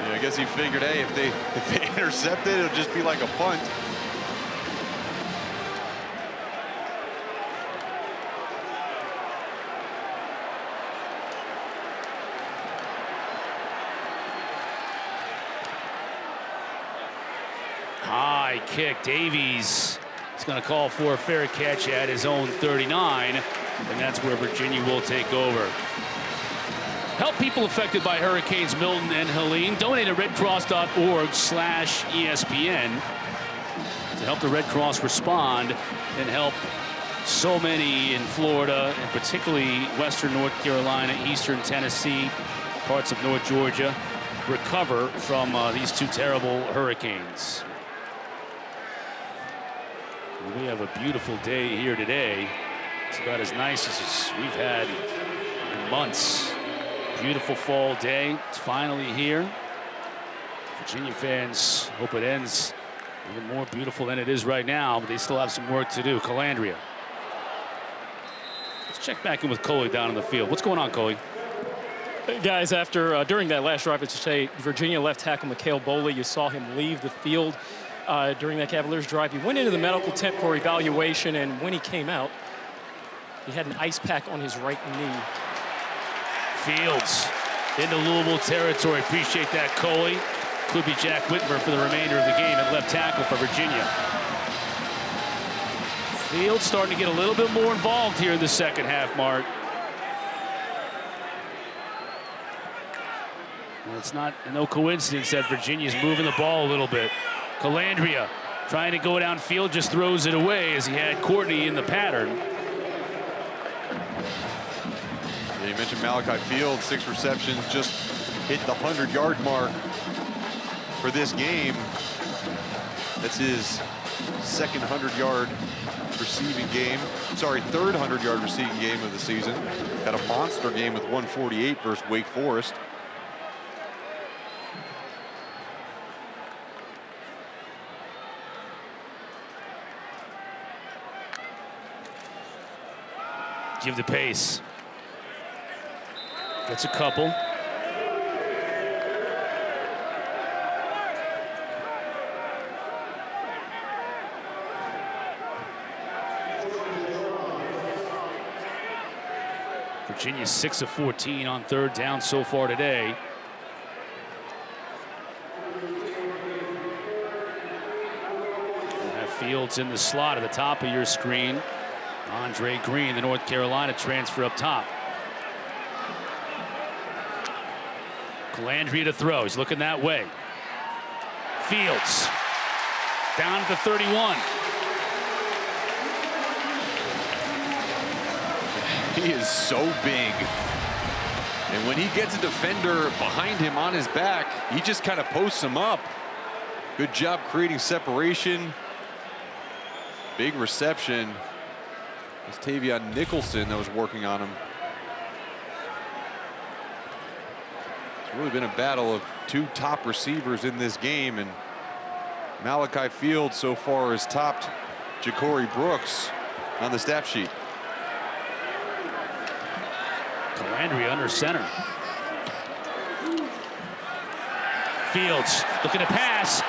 Yeah, I guess he figured, hey, if they intercept it, it'll just be like a punt. High kick. Davies is going to call for a fair catch at his own 39, and that's where Virginia will take over. Help people affected by Hurricanes Milton and Helene. Donate at redcross.org/ESPN to help the Red Cross respond and help so many in Florida, and particularly Western North Carolina, Eastern Tennessee, parts of North Georgia, recover from these 2 terrible hurricanes. We have a beautiful day here today. It's about as nice as we've had in months. Beautiful fall day. It's finally here. Virginia fans hope it ends even more beautiful than it is right now, but they still have some work to do. Colandrea. Let's check back in with Coley down in the field. What's going on, Coley? Guys, after during that last drive at State, Virginia left tackle Mikhail Boley, you saw him leave the field during that Cavaliers drive. He went into the medical tent for evaluation, and when he came out, he had an ice pack on his right knee. Fields into Louisville territory. Appreciate that, Coley. Could be Jack Whitmer for the remainder of the game at left tackle for Virginia. Fields starting to get a little bit more involved here in the 2nd half, Mark. And it's no coincidence that Virginia's moving the ball a little bit. Colandrea trying to go downfield, just throws it away as he had Courtney in the pattern. Yeah, you mentioned Malachi Fields, 6 receptions, just hit the 100-yard mark for this game. That's his 2nd 100-yard receiving game. Sorry, 3rd 100-yard receiving game of the season. Had a monster game with 148 versus Wake Forest. Give the pace. Gets a couple. Virginia 6 of 14 on third down so far today. Fields in the slot at the top of your screen. Andre Green, the North Carolina transfer up top. Colandrea to throw. He's looking that way. Fields down at the 31. He is so big. And when he gets a defender behind him on his back, he just kind of posts him up. Good job creating separation. Big reception. It's Tavion Nicholson that was working on him. It's really been a battle of two top receivers in this game, and Malachi Fields so far has topped Ja'Cory Brooks on the stat sheet. Colandrea under center. Fields looking to pass.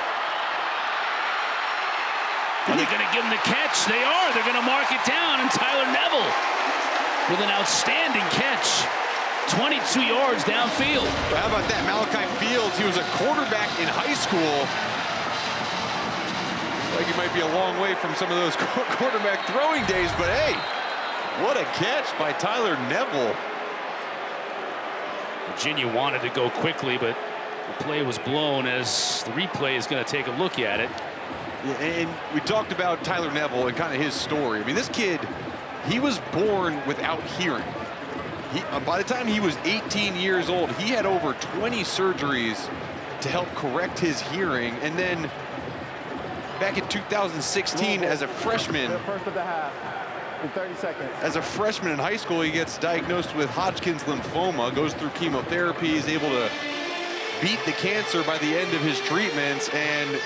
Are they going to give him the catch? They are. They're going to mark it down. And Tyler Neville with an outstanding catch. 22 yards downfield. Well, how about that? Malachi Fields, he was a quarterback in high school. Looks like he might be a long way from some of those quarterback throwing days, but hey, what a catch by Tyler Neville. Virginia wanted to go quickly, but the play was blown as the replay is going to take a look at it. Yeah, and we talked about Tyler Neville and kind of his story. I mean, this kid, he was born without hearing. By the time he was 18 years old, he had over 20 surgeries to help correct his hearing. And then back in 2016, as a freshman, The first of the half in 30 seconds. As a freshman in high school, he gets diagnosed with Hodgkin's lymphoma, goes through chemotherapy, is able to beat the cancer by the end of his treatments, and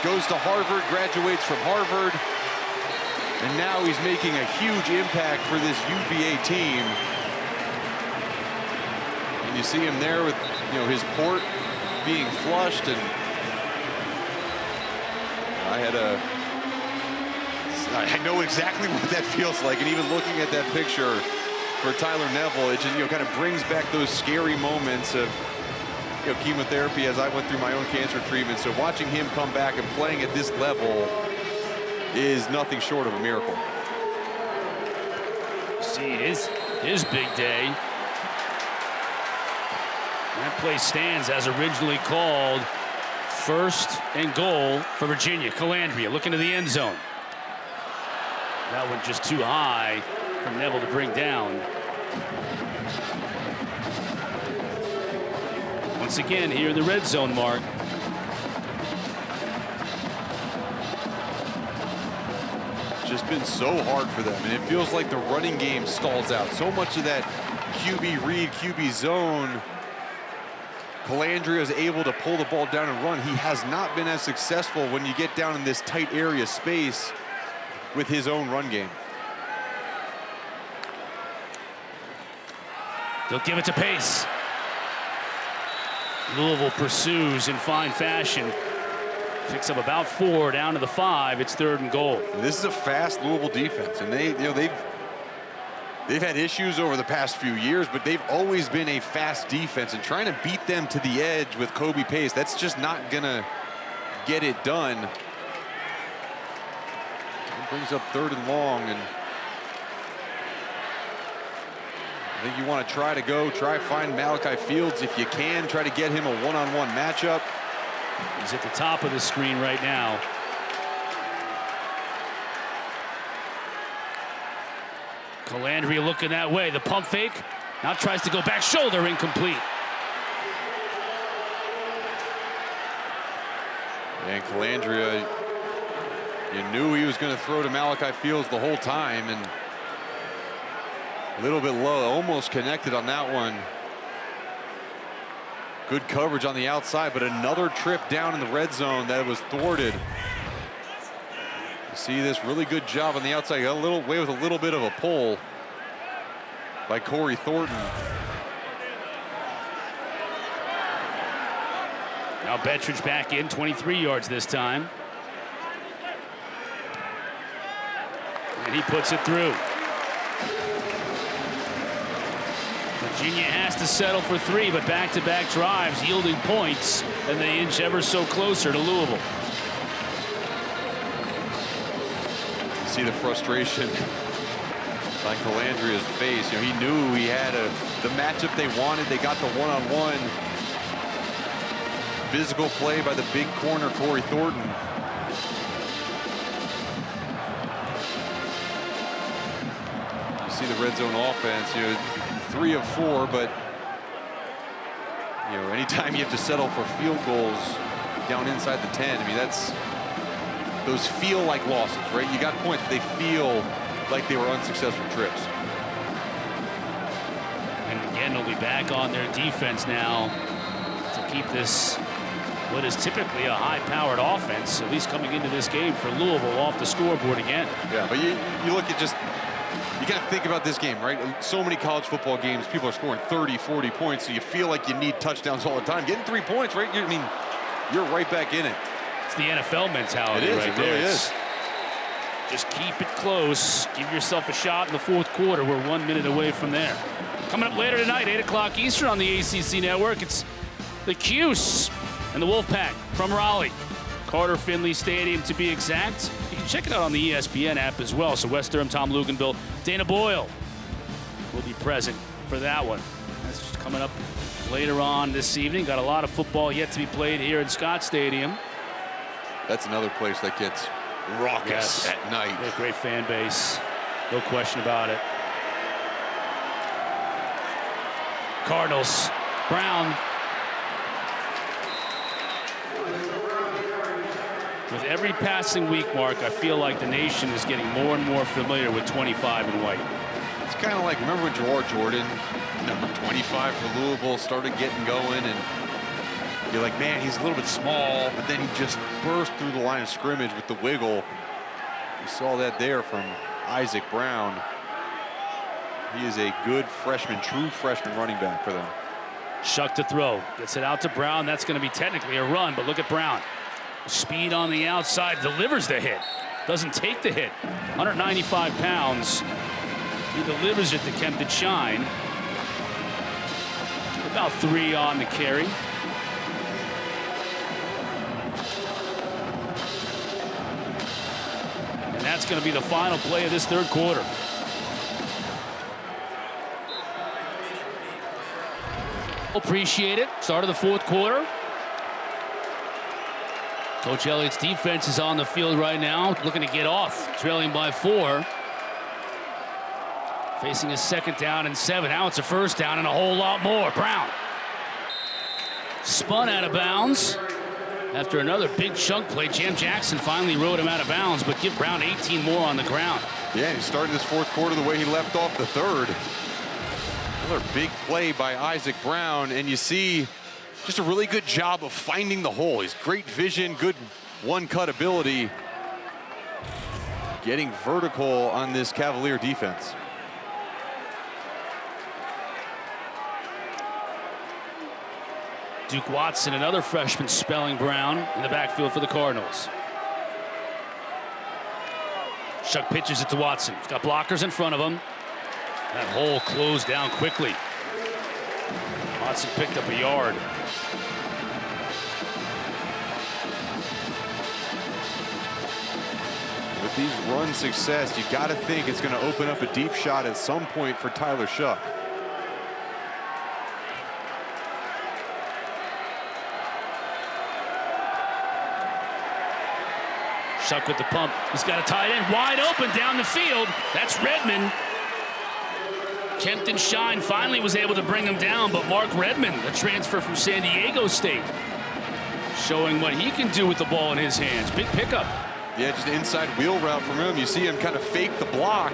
goes to Harvard, graduates from Harvard, and now he's making a huge impact for this UVA team. And you see him there with, his port being flushed, and I know exactly what that feels like, and even looking at that picture for Tyler Neville, it just kind of brings back those scary moments of chemotherapy as I went through my own cancer treatment. So watching him come back and playing at this level is nothing short of a miracle. See his big day. That play stands as originally called. First and goal for Virginia. Colandrea looking to the end zone. That one just too high for Neville to bring down. Once again here in the red zone, Mark. It's just been so hard for them, and it feels like the running game stalls out. So much of that QB read, QB zone, Colandrea is able to pull the ball down and run. He has not been as successful when you get down in this tight area space with his own run game. They'll give it to Pace. Louisville pursues in fine fashion. Picks up about 4 down to the 5. It's 3rd and goal. This is a fast Louisville defense, and they've had issues over the past few years, but they've always been a fast defense, and trying to beat them to the edge with Kobe Pace, that's just not gonna get it done. It brings up 3rd and long, and I think you want to try find Malachi Fields if you can, try to get him a one-on-one matchup. He's at the top of the screen right now. Colandrea looking that way. The pump fake. Now tries to go back shoulder, incomplete. And Colandrea, you knew he was going to throw to Malachi Fields the whole time, and a little bit low, almost connected on that one. Good coverage on the outside, but another trip down in the red zone that was thwarted. You see this really good job on the outside. Got a little way with a little bit of a pull by Corey Thornton. Now Bettridge back in, 23 yards this time. And he puts it through. Virginia has to settle for 3, but back-to-back drives yielding points, and they inch ever so closer to Louisville. See the frustration on Colandrea's face. You know, he knew he had the matchup they wanted. They got the one-on-one. Physical play by the big corner, Corey Thornton. You see the red zone offense, you know, 3 of 4, but you know, anytime you have to settle for field goals down inside the 10, I mean, those feel like losses, right? You got points, but they feel like they were unsuccessful trips. And again, they'll be back on their defense now to keep this, what is typically a high-powered offense, at least coming into this game for Louisville, off the scoreboard again. Yeah, but you look at just, you got to think about this game, right? So many college football games, people are scoring 30, 40 points, so you feel like you need touchdowns all the time. Getting 3 points, right? I mean, you're right back in it. It's the NFL mentality right there. It really is. Just keep it close. Give yourself a shot in the 4th quarter. We're 1 minute away from there. Coming up later tonight, 8 o'clock Eastern on the ACC Network, it's the Cuse and the Wolfpack from Raleigh. Carter Finley Stadium, to be exact. You can check it out on the ESPN app as well. So Wes Durham, Tom Luganville, Dana Boyle will be present for that one. That's just coming up later on this evening. Got a lot of football yet to be played here at Scott Stadium. That's another place that gets raucous at night. A great fan base, no question about it. Cardinals, Brown. With every passing week, Mark, I feel like the nation is getting more and more familiar with 25 in white. It's kind of like, remember when Jamari Jordan, number 25 for Louisville, started getting going, and you're like, man, he's a little bit small, but then he just burst through the line of scrimmage with the wiggle. You saw that there from Isaac Brown. He is a good freshman, true freshman running back for them. Shough to throw, gets it out to Brown. That's going to be technically a run, but look at Brown. Speed on the outside, delivers the hit. Doesn't take the hit. 195 pounds. He delivers it to Kempton Shine. About 3 on the carry. And that's going to be the final play of this 3rd quarter. Appreciate it. Start of the 4th quarter. Coach Elliott's defense is on the field right now, looking to get off, trailing by 4. Facing a 2nd down and 7. Now it's a 1st down and a whole lot more. Brown spun out of bounds after another big chunk play. Jam Jackson finally rode him out of bounds, but give Brown 18 more on the ground. Yeah, he started this 4th quarter the way he left off the 3rd. Another big play by Isaac Brown, and you see just a really good job of finding the hole. He's great vision, good one-cut ability. Getting vertical on this Cavalier defense. Duke Watson, another freshman, spelling Brown in the backfield for the Cardinals. Shough pitches it to Watson. He's got blockers in front of him. That hole closed down quickly. Watson picked up a yard. With these run success, you got to think it's going to open up a deep shot at some point for Tyler Shough. Shough with the pump. He's got a tight end wide open down the field. That's Redmond. Kempton Shine finally was able to bring him down, but Mark Redmond, the transfer from San Diego State, showing what he can do with the ball in his hands. Big pickup. Yeah, just an inside wheel route from him. You see him kind of fake the block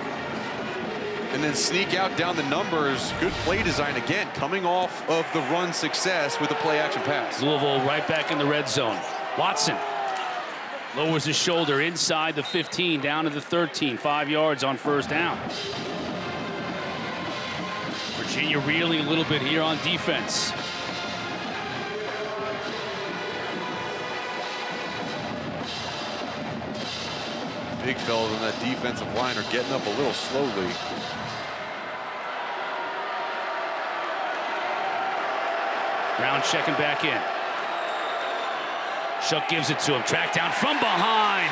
and then sneak out down the numbers. Good play design again, coming off of the run success with a play action pass. Louisville right back in the red zone. Watson lowers his shoulder inside the 15, down to the 13, 5 yards on 1st down. Virginia reeling a little bit here on defense. Big fellas on that defensive line are getting up a little slowly. Brown checking back in. Shough gives it to him. Track down from behind.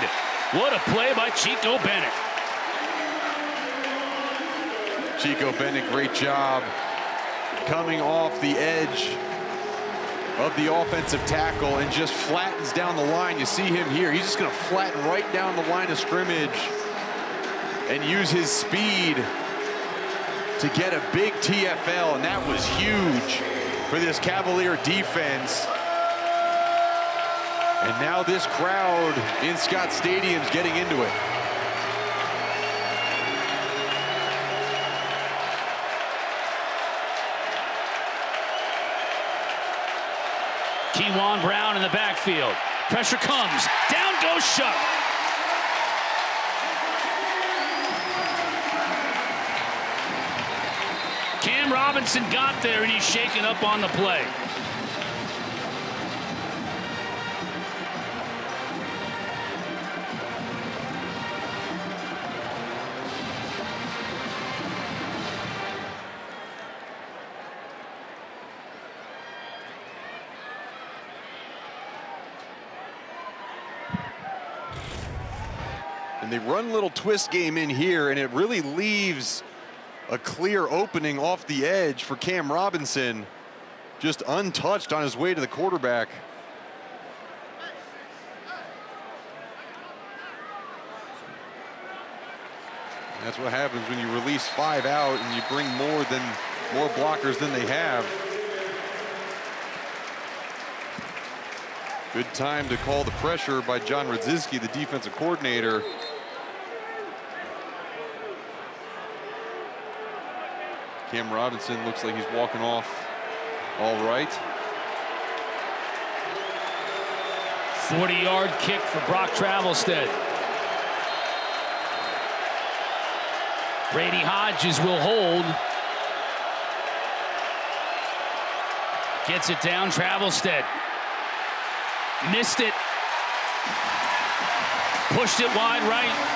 What a play by Chico Bennett. Chico Bennett, great job coming off the edge of the offensive tackle and just flattens down the line. You see him here. He's just going to flatten right down the line of scrimmage and use his speed to get a big TFL, and that was huge for this Cavalier defense. And now this crowd in Scott Stadium's getting into it. Kewan Brown in the backfield. Pressure comes. Down goes Shough. Cam Robinson got there, and he's shaken up on the play. And they run a little twist game in here, and it really leaves a clear opening off the edge for Cam Robinson, just untouched on his way to the quarterback. And that's what happens when you release 5 out and you bring more blockers than they have. Good time to call the pressure by John Radzinski, the defensive coordinator. Cam Robinson looks like he's walking off all right. 40-yard kick for Brock Travelstead. Brady Hodges will hold. Gets it down, Travelstead. Missed it. Pushed it wide right.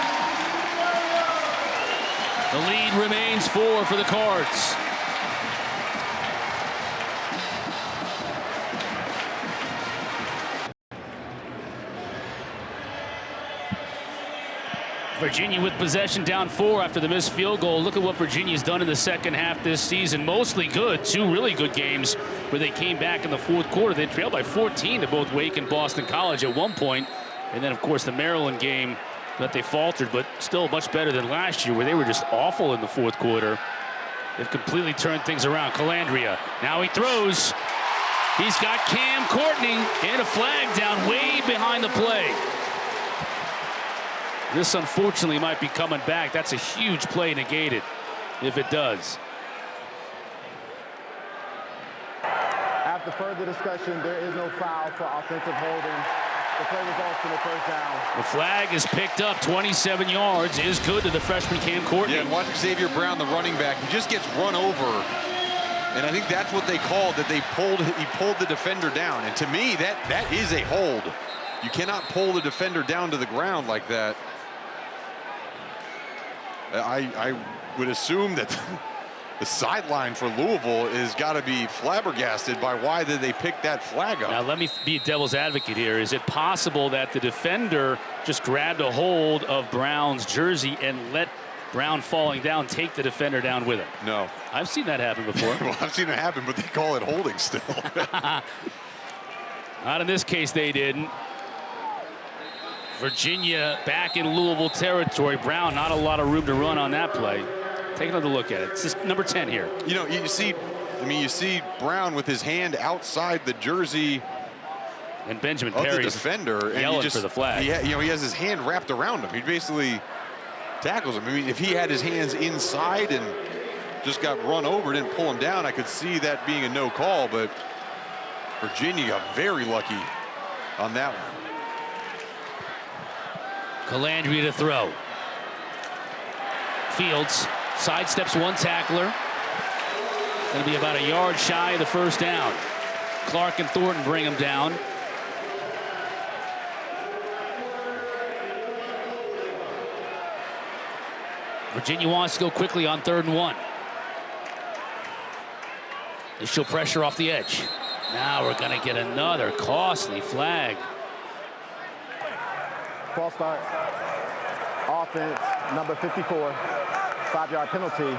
The lead remains 4 for the Cards. Virginia with possession down 4 after the missed field goal. Look at what Virginia's done in the second half this season. Mostly good. 2 really good games where they came back in the fourth quarter. They trailed by 14 to both Wake and Boston College at one point. And then, of course, the Maryland game that they faltered, but still much better than last year where they were just awful in the fourth quarter. They've completely turned things around. Colandrea, now he throws. He's got Cam Courtney and a flag down way behind the play. This, unfortunately, might be coming back. That's a huge play negated if it does. After further discussion, there is no foul for offensive holding. The play results in a first down. The flag is picked up. 27 yards is good to the freshman Cam Courtney. Yeah, and watch Xavier Brown, the running back. He just gets run over. And I think that's what they called, that he pulled the defender down. And to me, that is a hold. You cannot pull the defender down to the ground like that. I would assume that the sideline for Louisville has got to be flabbergasted by why did they pick that flag up. Now let me be a devil's advocate here. Is it possible that the defender just grabbed a hold of Brown's jersey and let Brown falling down take the defender down with him? No. I've seen that happen before. Well, I've seen it happen, but they call it holding still. Not in this case, they didn't. Virginia back in Louisville territory. Brown, not a lot of room to run on that play. Take another look at it. It's just number 10 here. You know, you see Brown with his hand outside the jersey and Benjamin of Perry's the defender, and yelling for the flag. He has his hand wrapped around him. He basically tackles him. I mean, if he had his hands inside and just got run over, didn't pull him down, I could see that being a no call, but Virginia got very lucky on that one. Colandrea to throw. Fields sidesteps one tackler. Going to be about a yard shy of the first down. Clark and Thornton bring him down. Virginia wants to go quickly on 3rd and 1. They show pressure off the edge. Now we're going to get another costly flag. False start. Offense, number 54. 5-yard penalty.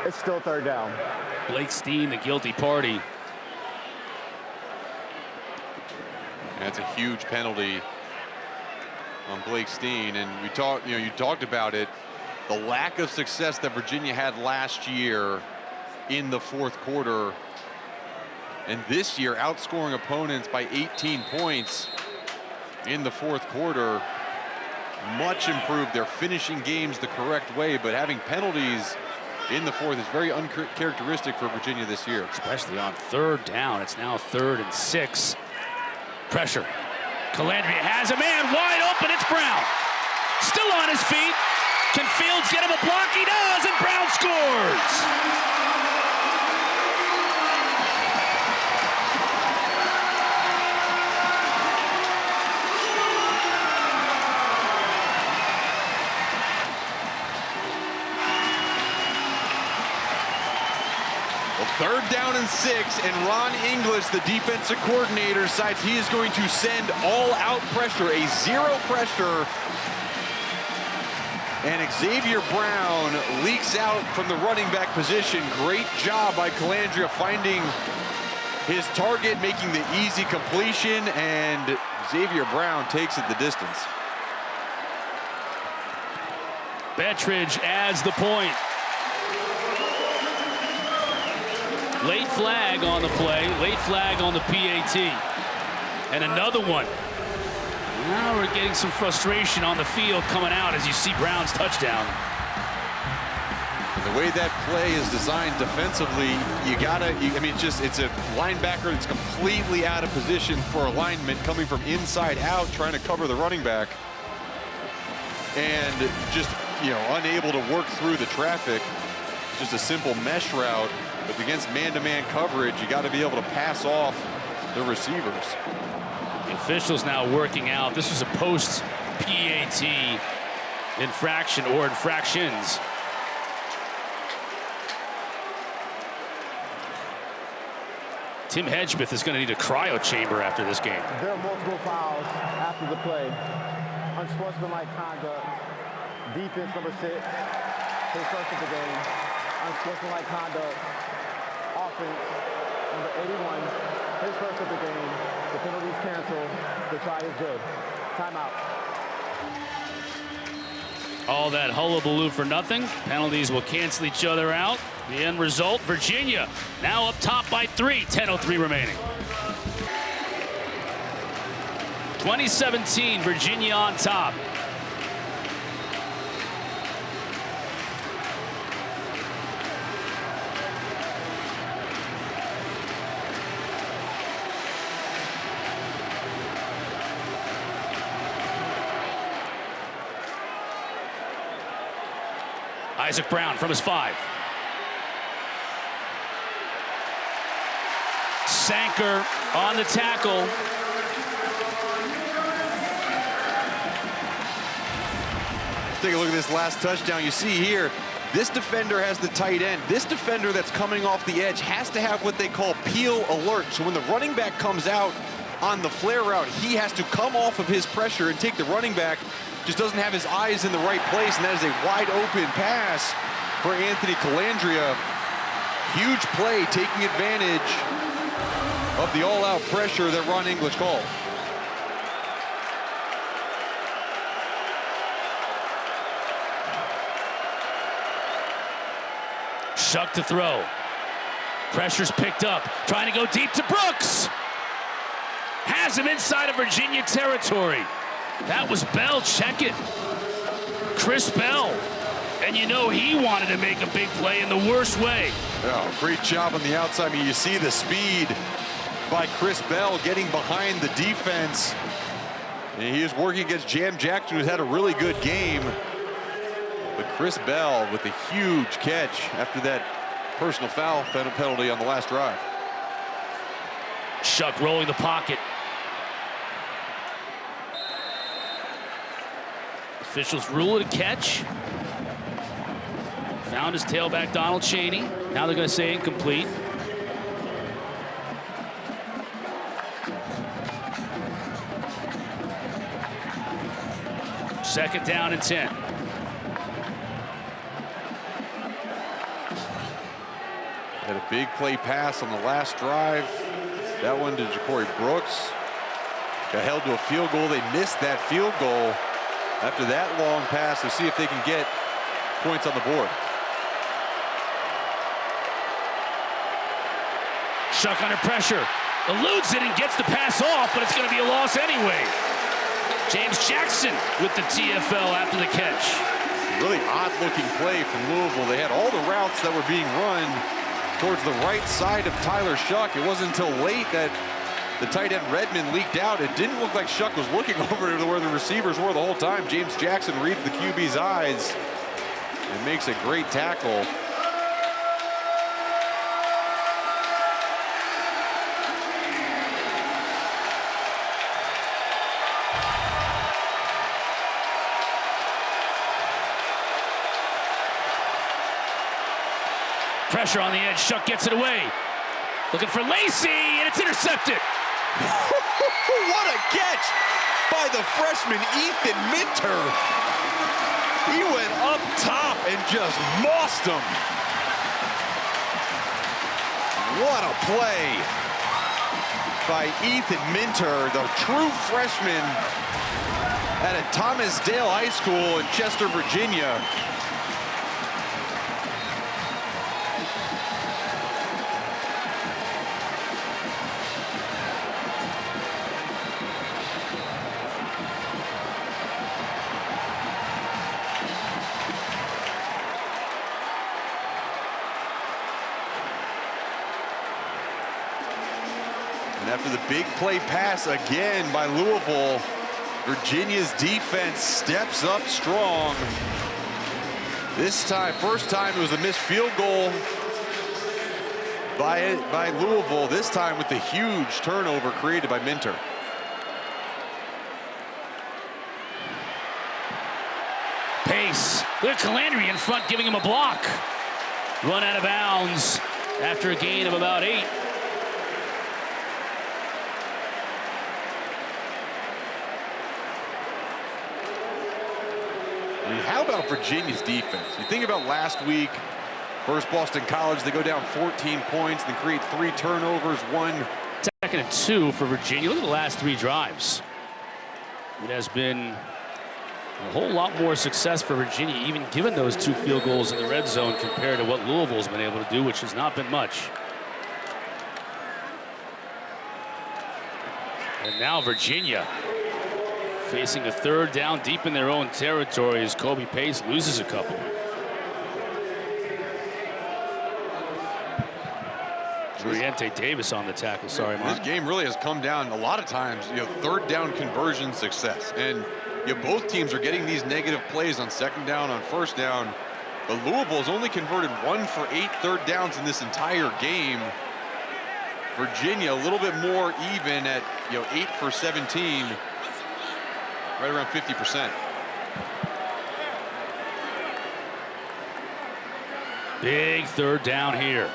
It's still third down. Blake Steen, the guilty party. That's a huge penalty on Blake Steen, and you talked about it, the lack of success that Virginia had last year in the fourth quarter, and this year outscoring opponents by 18 points in the fourth quarter. Much improved. They're finishing games the correct way, but having penalties in the fourth is very uncharacteristic for Virginia this year. Especially on third down. It's now 3rd and 6. Pressure. Colandrea has a man wide open. It's Brown. Still on his feet. Can Fields get him a block? He does, and Brown scores. Third down and 6, and Ron Inglis, the defensive coordinator, decides he is going to send all-out pressure, a zero pressure. And Xavier Brown leaks out from the running back position. Great job by Colandrea finding his target, making the easy completion, and Xavier Brown takes it the distance. Bettridge adds the point. Late flag on the play, late flag on the PAT. And another one. Now we're getting some frustration on the field coming out as you see Brown's touchdown. The way that play is designed defensively, it's a linebacker that's completely out of position for alignment, coming from inside out, trying to cover the running back. And just, unable to work through the traffic. Just a simple mesh route. But against man-to-man coverage, you got to be able to pass off the receivers. The officials now working out. This was a post-PAT infraction or infractions. Tim Hedgemouth is going to need a cryo chamber after this game. There are multiple fouls after the play. Unsportsmanlike conduct. Defense number 6. His first of the game. Unsportsmanlike conduct. Offense, number 81, his first of the game. The penalty's canceled. The try is good. Timeout. All that hullabaloo for nothing. Penalties will cancel each other out. The end result, Virginia now up top by 3. 10:03 remaining. 2017, Virginia on top. Isaac Brown from his 5. Sanker on the tackle. Take a look at this last touchdown. You see here, this defender has the tight end. This defender that's coming off the edge has to have what they call peel alert. So when the running back comes out on the flare route, he has to come off of his pressure and take the running back. Just doesn't have his eyes in the right place, and that is a wide open pass for Anthony Colandrea. Huge play, taking advantage of the all-out pressure that Ron English called. Shough to throw. Pressure's picked up. Trying to go deep to Brooks. Has him inside of Virginia territory. That was Bell. Check it. Chris Bell. And he wanted to make a big play in the worst way. Oh, great job on the outside. I mean, you see the speed by Chris Bell getting behind the defense. And he is working against Jam Jackson, who's had a really good game. But Chris Bell with a huge catch after that personal foul penalty on the last drive. Shough rolling the pocket. Officials rule it a catch. Found his tailback, Donald Chaney. Now they're going to say incomplete. 2nd down and 10. Had a big play pass on the last drive. That one to Ja'Cory Brooks. Got held to a field goal. They missed that field goal after that long pass to see if they can get points on the board. Shough under pressure. Eludes it and gets the pass off, but it's going to be a loss anyway. James Jackson with the TFL after the catch. Really odd-looking play from Louisville. They had all the routes that were being run towards the right side of Tyler Shough. It wasn't until late that the tight end Redmond leaked out. It didn't look like Shough was looking over to where the receivers were the whole time. James Jackson reads the QB's eyes and makes a great tackle. Pressure on the edge. Shough gets it away. Looking for Lacey, and it's intercepted. What a catch by the freshman Ethan Minter. He went up top and just mossed him. What a play by Ethan Minter, the true freshman at Thomas Dale High School in Chester, Virginia. After the big play pass again by Louisville, Virginia's defense steps up strong. This time, first time it was a missed field goal by Louisville. This time with the huge turnover created by Minter. Pace. Look at Colandrea in front giving him a block. Run out of bounds after a gain of about 8. I mean, how about Virginia's defense? You think about last week, versus Boston College, they go down 14 points, then create 3 turnovers, 1. 2nd and 2 for Virginia. Look at the last 3 drives. It has been a whole lot more success for Virginia, even given those 2 field goals in the red zone compared to what Louisville's been able to do, which has not been much. And now Virginia facing a 3rd down deep in their own territory as Kobe Pace loses a couple. Oriente Davis on the tackle. Sorry, Mark. This game really has come down a lot of times, 3rd down conversion success. And both teams are getting these negative plays on 2nd down, on 1st down. But Louisville has only converted 1 for 8 3rd downs in this entire game. Virginia a little bit more even at 8 for 17. Right around 50%. Big 3rd down here.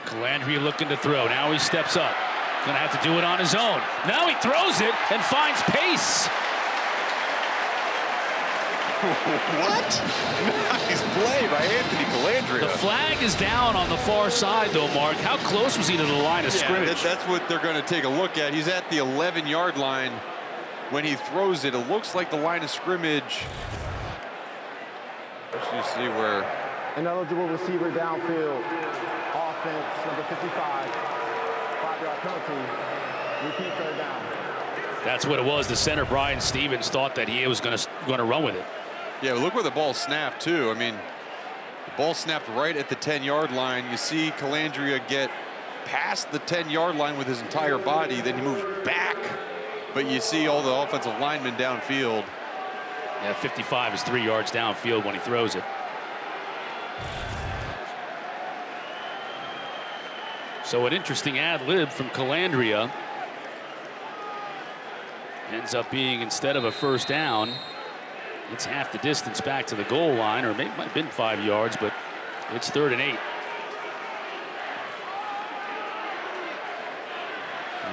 Colandrea looking to throw. Now he steps up. Gonna have to do it on his own. Now he throws it and finds Pace. What? Nice play by Anthony Colandrea. The flag is down on the far side, though, Mark. How close was he to the line of scrimmage? That's what they're going to take a look at. He's at the 11-yard line when he throws it. It looks like the line of scrimmage. Let's just see where. An eligible receiver downfield. Offense, number 55. 5-yard penalty. Repeat 3rd down. That's what it was. The center, Brian Stevens, thought that he was going to run with it. Yeah, look where the ball snapped, too. I mean, the ball snapped right at the 10-yard line. You see Colandrea get past the 10-yard line with his entire body. Then he moves back. But you see all the offensive linemen downfield. Yeah, 55 is 3 yards downfield when he throws it. So an interesting ad lib from Colandrea. Ends up being, instead of a 1st down, it's half the distance back to the goal line, or maybe it might have been 5 yards, but it's 3rd and 8.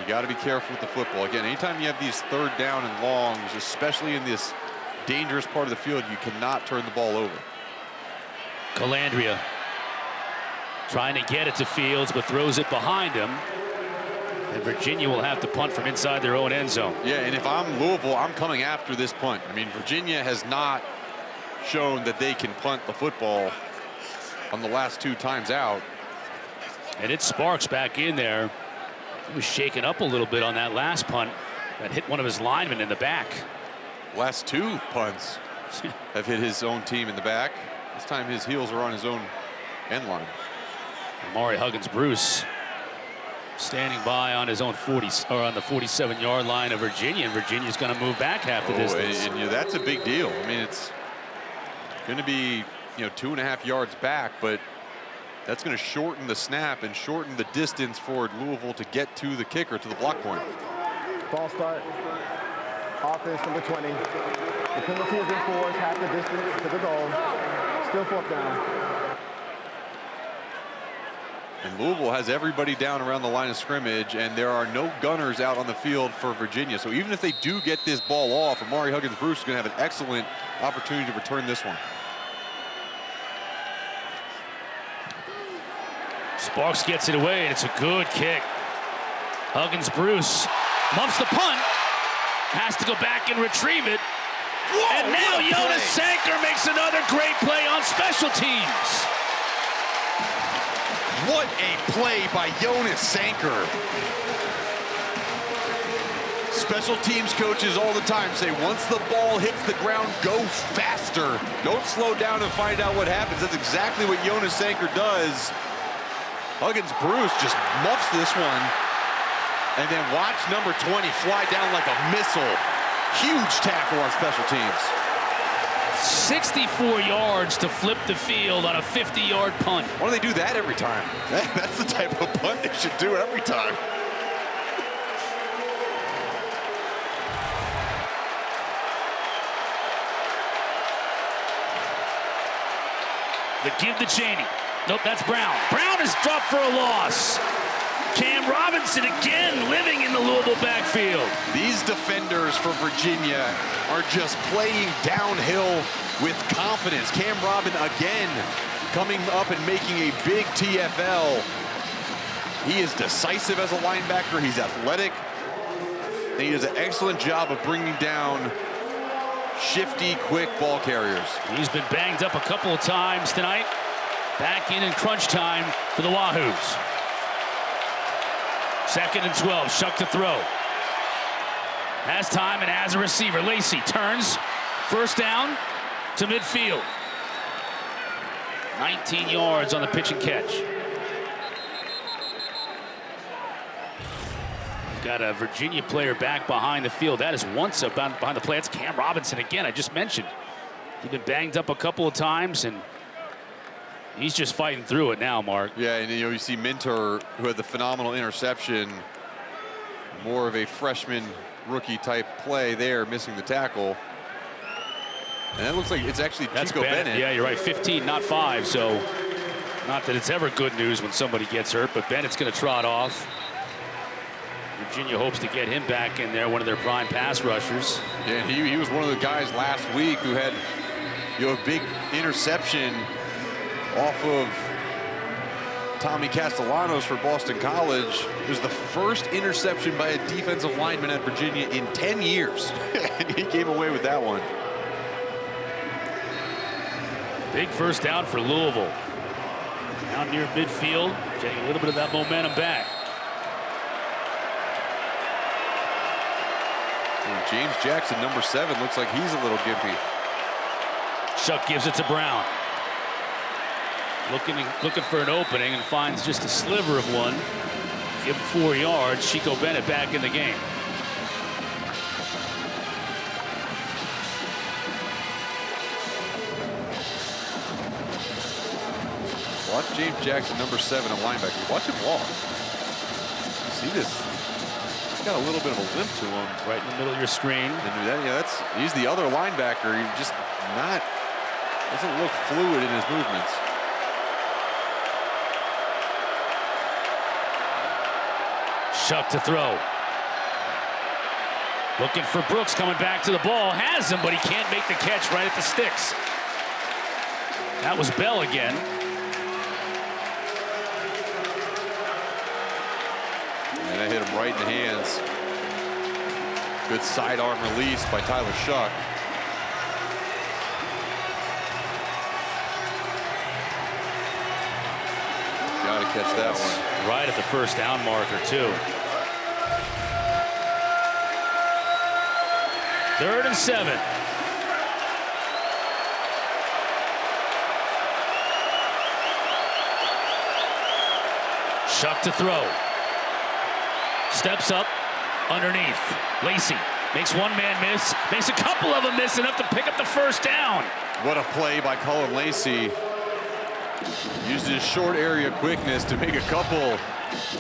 You got to be careful with the football. Again, anytime you have these third down and longs, especially in this dangerous part of the field, you cannot turn the ball over. Colandrea trying to get it to Fields, but throws it behind him. And Virginia will have to punt from inside their own end zone. Yeah, and if I'm Louisville, I'm coming after this punt. I mean, Virginia has not shown that they can punt the football on the last 2 times out. And it's Sparks back in there. He was shaken up a little bit on that last punt that hit one of his linemen in the back. Last 2 punts have hit his own team in the back. This time his heels are on his own end line. Amari Huggins-Bruce standing by on his own 40 or on the 47-yard line of Virginia, and Virginia's going to move back half the distance. And that's a big deal. I mean, it's going to be 2.5 yards back, but that's going to shorten the snap and shorten the distance for Louisville to get to the kicker, to the block point. False start. Offense number 20. The penalty is enforced, half the distance to the goal. Still 4th down. And Louisville has everybody down around the line of scrimmage, and there are no gunners out on the field for Virginia. So even if they do get this ball off, Amari Huggins-Bruce is going to have an excellent opportunity to return this one. Sparks gets it away, and it's a good kick. Huggins-Bruce muffs the punt, has to go back and retrieve it. Whoa, and now Jonas Sanker makes another great play on special teams. What a play by Jonas Sanker. Special teams coaches all the time say once the ball hits the ground, go faster. Don't slow down and find out what happens. That's exactly what Jonas Sanker does. Huggins-Bruce just muffs this one. And then watch number 20 fly down like a missile. Huge tackle on special teams. 64 yards to flip the field on a 50-yard punt. Why do they do that every time? That's the type of punt they should do every time. The give to Cheney. Nope, that's Brown. Brown is dropped for a loss. Cam Robinson again living in the Louisville backfield. These defenders for Virginia are just playing downhill with confidence. Cam Robinson again coming up and making a big TFL. He is decisive as a linebacker. He's athletic. And he does an excellent job of bringing down shifty, quick ball carriers. He's been banged up a couple of times tonight. Back in crunch time for the Wahoos. 2nd and 12, Shough to throw. Has time and has a receiver. Lacey turns, 1st down to midfield. 19 yards on the pitch and catch. We've got a Virginia player back behind the field. That is once about behind the play. That's Cam Robinson again, I just mentioned. He's been banged up a couple of times, and he's just fighting through it now, Mark. Yeah, and you see Minter, who had the phenomenal interception, more of a freshman rookie type play there, missing the tackle. And that looks like it's actually Chico Bennett. Yeah, you're right, 15, not 5, so not that it's ever good news when somebody gets hurt, but Bennett's going to trot off. Virginia hopes to get him back in there, one of their prime pass rushers. Yeah, and he was one of the guys last week who had a big interception off of Tommy Castellanos for Boston College. It was the first interception by a defensive lineman at Virginia in 10 years. And he came away with that one. Big 1st down for Louisville. Down near midfield, getting a little bit of that momentum back. And James Jackson, number 7, looks like he's a little gimpy. Shough gives it to Brown. Looking for an opening and finds just a sliver of one. Give him 4 yards. Chico Bennett back in the game. Watch James Jackson, number 7, a linebacker. Watch him walk. See this? He's got a little bit of a limp to him. Right in the middle of your screen. And he's the other linebacker. He just doesn't look fluid in his movements. Shough to throw. Looking for Brooks, coming back to the ball. Has him, but he can't make the catch right at the sticks. That was Bell again. And that hit him right in the hands. Good sidearm release by Tyler Shough. Gotta catch that one. Right at the first down marker, too. 3rd and 7. Shough to throw. Steps up underneath. Lacey makes one man miss, makes a couple of them miss enough to pick up the first down. What a play by Cullen Lacey. Used his short area quickness to make a couple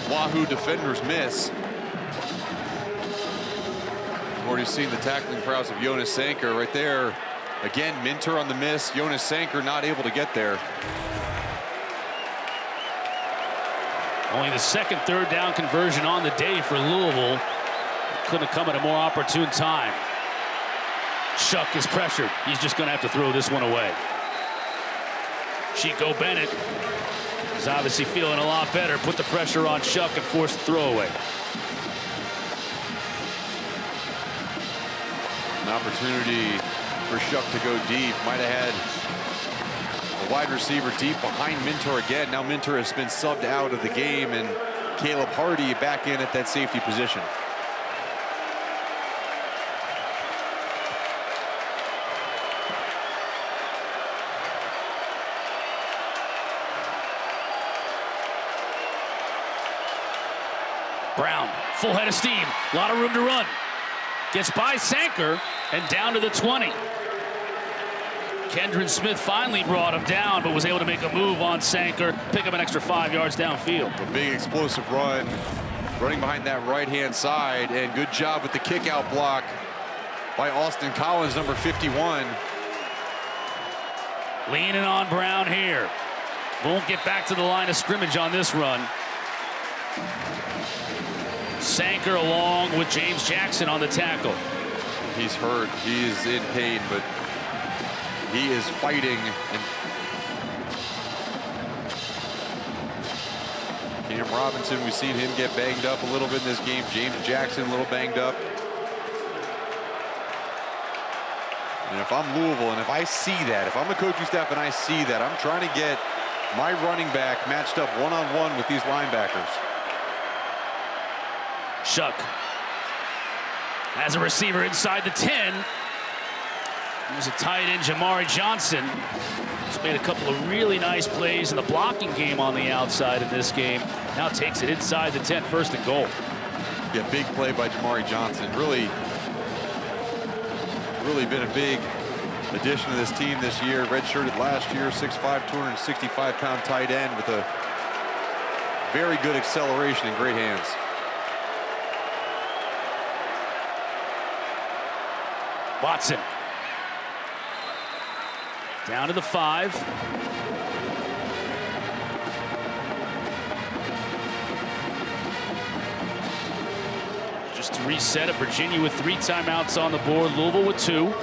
Wahoo defenders miss. Already seen the tackling prowess of Jonas Sanker right there. Again, Minter on the miss. Jonas Sanker not able to get there. Only the second 3rd down conversion on the day for Louisville. Couldn't have come at a more opportune time. Shough is pressured. He's just going to have to throw this one away. Chico Bennett is obviously feeling a lot better. Put the pressure on Shough and forced the throwaway. An opportunity for Shough to go deep. Might have had a wide receiver deep behind Minter again. Now Minter has been subbed out of the game, and Caleb Hardy back in at that safety position. Brown, full head of steam, a lot of room to run. Gets by Sanker and down to the 20. Kendron Smith finally brought him down, but was able to make a move on Sanker, pick up an extra 5 yards downfield. A big explosive run, running behind that right-hand side, and good job with the kick-out block by Austin Collins, number 51. Leaning on Brown here. Won't get back to the line of scrimmage on this run. Sanker along with James Jackson on the tackle. He's hurt. He is in pain, but he is fighting. And Cam Robinson, we've seen him get banged up a little bit in this game. James Jackson a little banged up. And if I'm Louisville and if I see that, if I'm the coaching staff and I see that, I'm trying to get my running back matched up one-on-one with these linebackers. Shough has a receiver inside the 10. There's a tight end, Jamari Johnson. He's made a couple of really nice plays in the blocking game on the outside in this game. Now takes it inside the 10, 1st and goal. Yeah, big play by Jamari Johnson. Really been a big addition to this team this year. Redshirted last year, 6'5", 265-pound tight end with a very good acceleration and great hands. Watson. Down to the 5. Just to reset it, Virginia with 3 timeouts on the board. Louisville with 2. We'll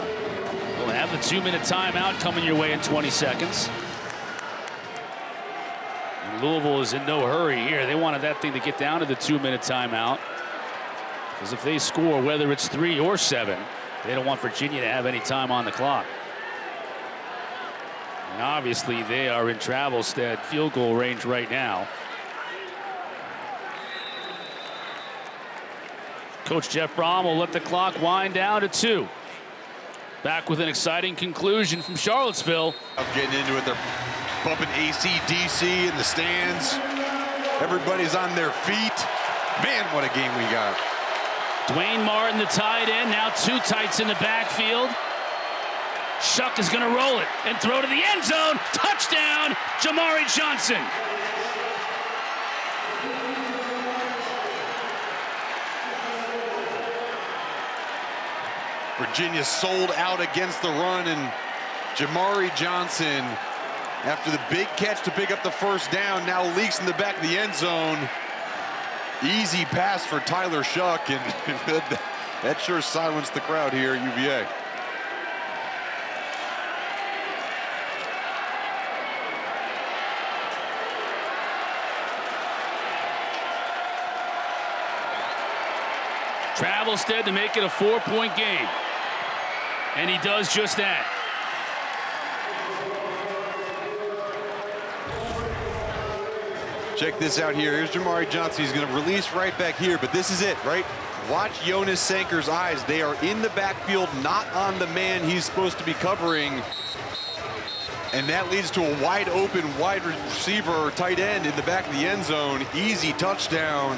have the 2-minute timeout coming your way in 20 seconds. And Louisville is in no hurry here. They wanted that thing to get down to the 2-minute timeout. Because if they score, whether it's 3 or 7, they don't want Virginia to have any time on the clock. And obviously they are in Travelstead field goal range right now. Coach Jeff Brom will let the clock wind down to 2. Back with an exciting conclusion from Charlottesville. I'm getting into it. They're bumping AC/DC in the stands. Everybody's on their feet. Man, what a game we got. Dwayne Martin, the tight end, now 2 tights in the backfield. Shough is going to roll it and throw to the end zone. Touchdown, Jamari Johnson. Virginia sold out against the run, and Jamari Johnson, after the big catch to pick up the first down, now leaks in the back of the end zone. Easy pass for Tyler Shough, and That sure silenced the crowd here at UVA. Travelstead to make it a 4-point game. And he does just that. Check this out here. Here's Jamari Johnson. He's going to release right back here, but this is it, right? Watch Jonas Sanker's eyes. They are in the backfield, not on the man he's supposed to be covering. And that leads to a wide open wide receiver or tight end in the back of the end zone. Easy touchdown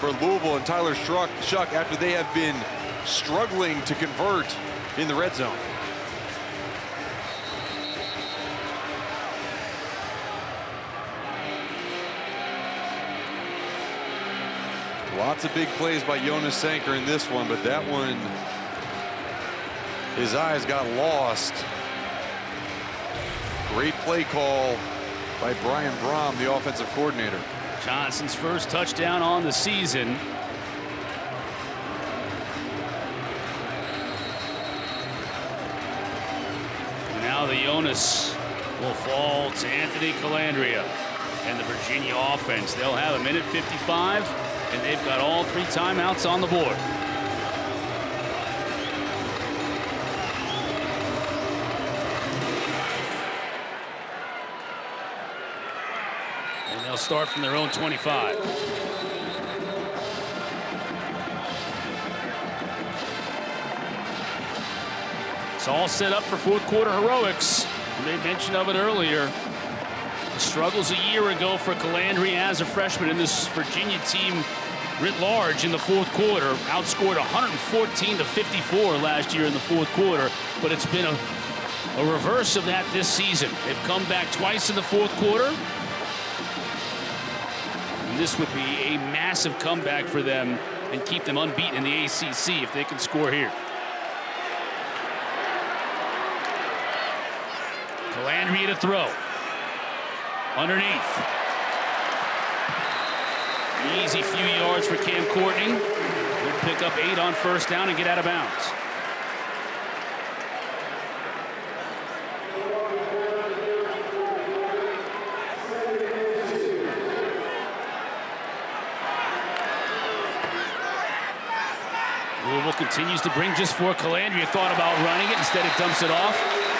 for Louisville and Tyler Shough after they have been struggling to convert in the red zone. Lots of big plays by Jonas Sanker in this one, but that one, his eyes got lost. Great play call by Brian Brom, the offensive coordinator. Johnson's first touchdown on the season. Now the Jonas will fall to Anthony Colandrea and the Virginia offense. They'll have a minute 55, and they've got all 3 timeouts on the board. And they'll start from their own 25. It's all set up for fourth quarter heroics. I made mention of it earlier. The struggles a year ago for Colandrea as a freshman, and this Virginia team writ large in the fourth quarter outscored 114-54 last year in the fourth quarter, but it's been a reverse of that this season. They've come back twice in the fourth quarter, and this would be a massive comeback for them and keep them unbeaten in the ACC if they can score here. Colandrea to throw. Underneath. Easy few yards for Cam Courtney. He'll pick up 8 on first down and get out of bounds. Louisville continues to bring just 4. Colandrea thought about running it. Instead, it dumps it off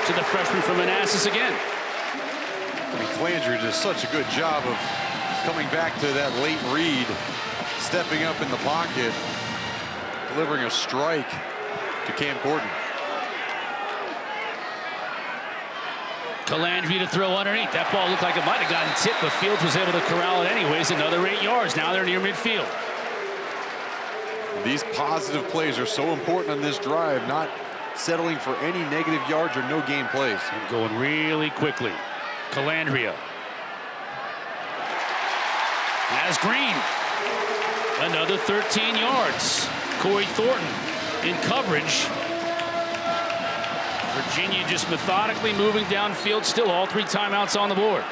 to the freshman from Manassas again. I mean, Colandrea does such a good job of coming back to that late read, stepping up in the pocket, delivering a strike to Cam Courtney. Colandrea to throw underneath. That ball looked like it might have gotten tipped, but Fields was able to corral it anyways. Another 8 yards. Now they're near midfield. These positive plays are so important on this drive, not settling for any negative yards or no gain plays. And going really quickly. Colandrea. Has Green. Another 13 yards. Corey Thornton in coverage. Virginia just methodically moving downfield. Still all 3 timeouts on the board.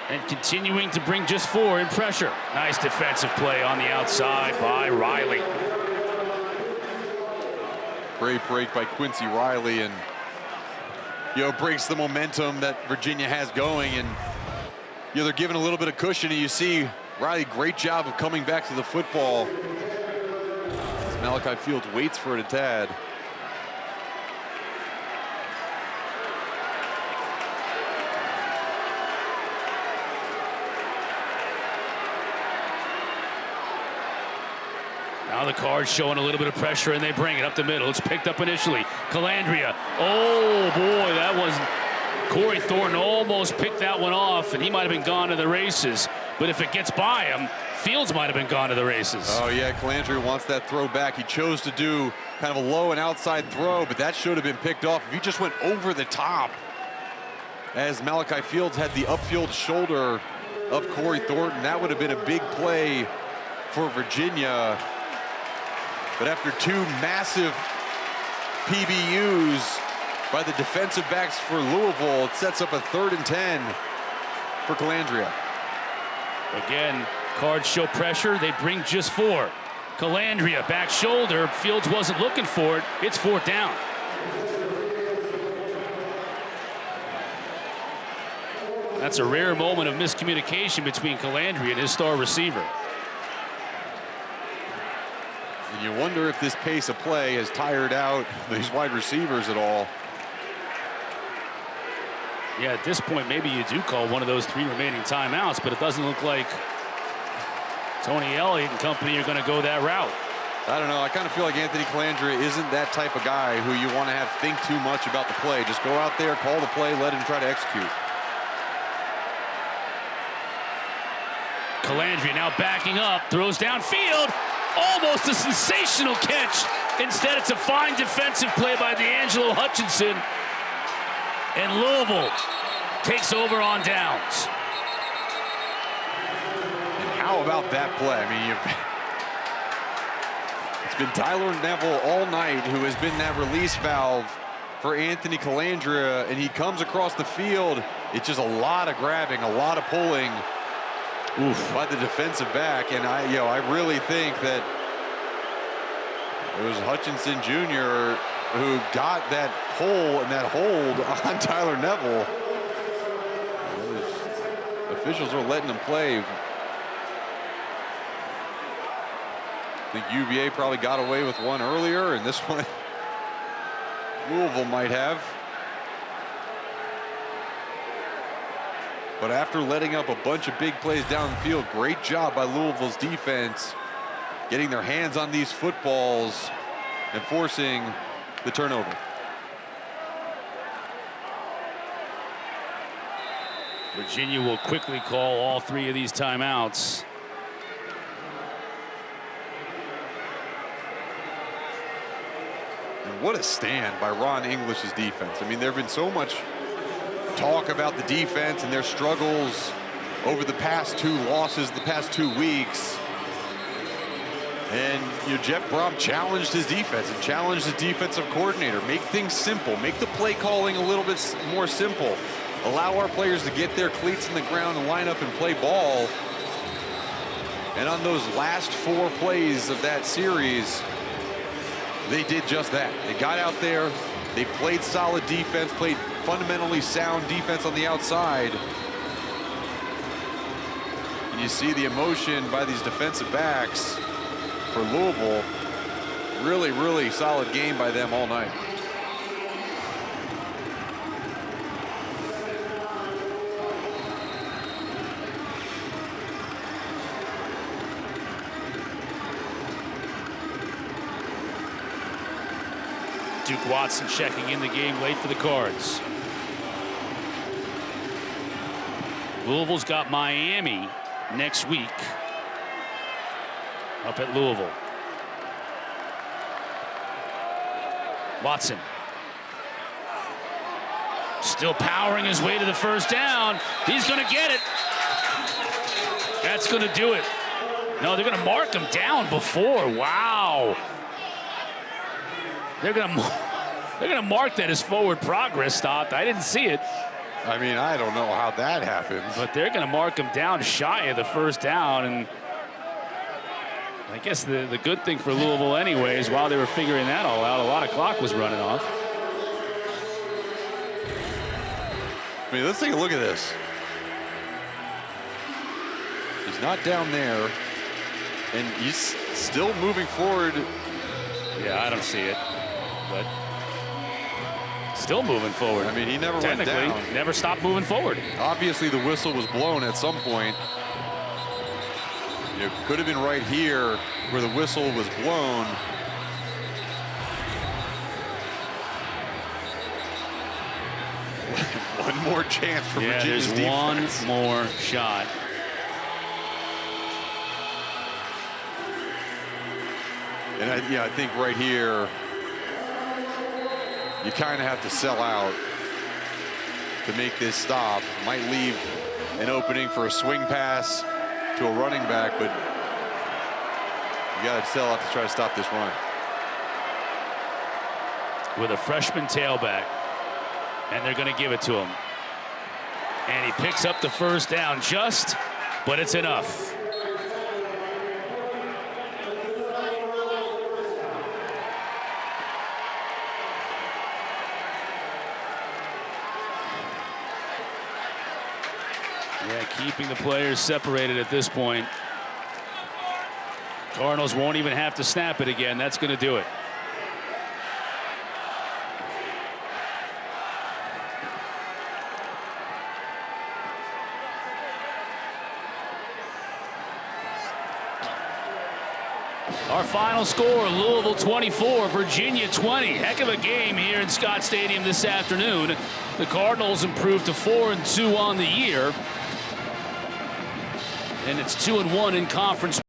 And continuing to bring just 4 in pressure. Nice defensive play on the outside by Riley. Great break by Quincy Riley, and breaks the momentum that Virginia has going, and they're giving a little bit of cushion, and you see Riley, great job of coming back to the football as Malachi Fields waits for it a tad. Now the Cards showing a little bit of pressure, and they bring it up the middle. It's picked up initially. Colandrea. Oh, boy, that was... Corey Thornton almost picked that one off, and he might have been gone to the races. But if it gets by him, Fields might have been gone to the races. Oh, yeah, Colandrea wants that throw back. He chose to do kind of a low and outside throw, but that should have been picked off. If he just went over the top, as Malachi Fields had the upfield shoulder of Corey Thornton, that would have been a big play for Virginia. But after 2 massive PBUs by the defensive backs for Louisville, it sets up a 3rd and 10 for Colandrea. Again, Cards show pressure. They bring just 4. Colandrea, back shoulder. Fields wasn't looking for it. It's 4th down. That's a rare moment of miscommunication between Colandrea and his star receiver. And you wonder if this pace of play has tired out these wide receivers at all. Yeah, at this point, maybe you do call one of those 3 remaining timeouts, but it doesn't look like Tony Elliott and company are going to go that route. I don't know. I kind of feel like Anthony Colandrea isn't that type of guy who you want to have think too much about the play. Just go out there, call the play, let him try to execute. Colandrea now backing up, throws downfield. Almost a sensational catch. Instead, it's a fine defensive play by D'Angelo Hutchinson. And Louisville takes over on downs. And how about that play? I mean, it's been Tyler Neville all night who has been that release valve for Anthony Colandrea, and he comes across the field. It's just a lot of grabbing, a lot of pulling by the defensive back. And I really think that it was Hutchinson Jr. who got that pull and that hold on Tyler Neville. Officials are letting him play. I think UVA probably got away with one earlier, and this one Louisville might have. But after letting up a bunch of big plays down the field, great job by Louisville's defense getting their hands on these footballs and forcing the turnover. Virginia will quickly call all 3 of these timeouts. And what a stand by Ron English's defense. I mean, there have been so much talk about the defense and their struggles over the past 2 losses, the past 2 weeks. And Jeff Brom challenged his defense and challenged his defensive coordinator. Make things simple. Make the play calling a little bit more simple. Allow our players to get their cleats in the ground and line up and play ball. And on those last 4 plays of that series, they did just that. They got out there. They played solid defense, played fundamentally sound defense on the outside. And you see the emotion by these defensive backs for Louisville. Really, really solid game by them all night. Duke Watson checking in the game late for the Cards. Louisville's got Miami next week up at Louisville. Watson still powering his way to the first down. He's going to get it. That's going to do it. No, they're going to mark him down before. Wow. They're going to mark that as forward progress stopped. I didn't see it. I mean, I don't know how that happens. But they're going to mark him down shy of the first down. And I guess the good thing for Louisville anyway is while they were figuring that all out, a lot of clock was running off. I mean, let's take a look at this. He's not down there, and he's still moving forward. Yeah, I don't see it, but still moving forward. I mean, he never went down. Never stopped moving forward. Obviously, the whistle was blown at some point. It could have been right here where the whistle was blown. One more chance for Virginia's defense. There's one more shot. And I think right here, you kind of have to sell out to make this stop. Might leave an opening for a swing pass to a running back, but you got to sell out to try to stop this run. With a freshman tailback, and they're going to give it to him. And he picks up the first down but it's enough. Yeah, keeping the players separated at this point. Cardinals won't even have to snap it again. That's going to do it. Our final score, Louisville 24, Virginia 20. Heck of a game here in Scott Stadium this afternoon. The Cardinals improved to 4-2 on the year. And it's 2-1 in conference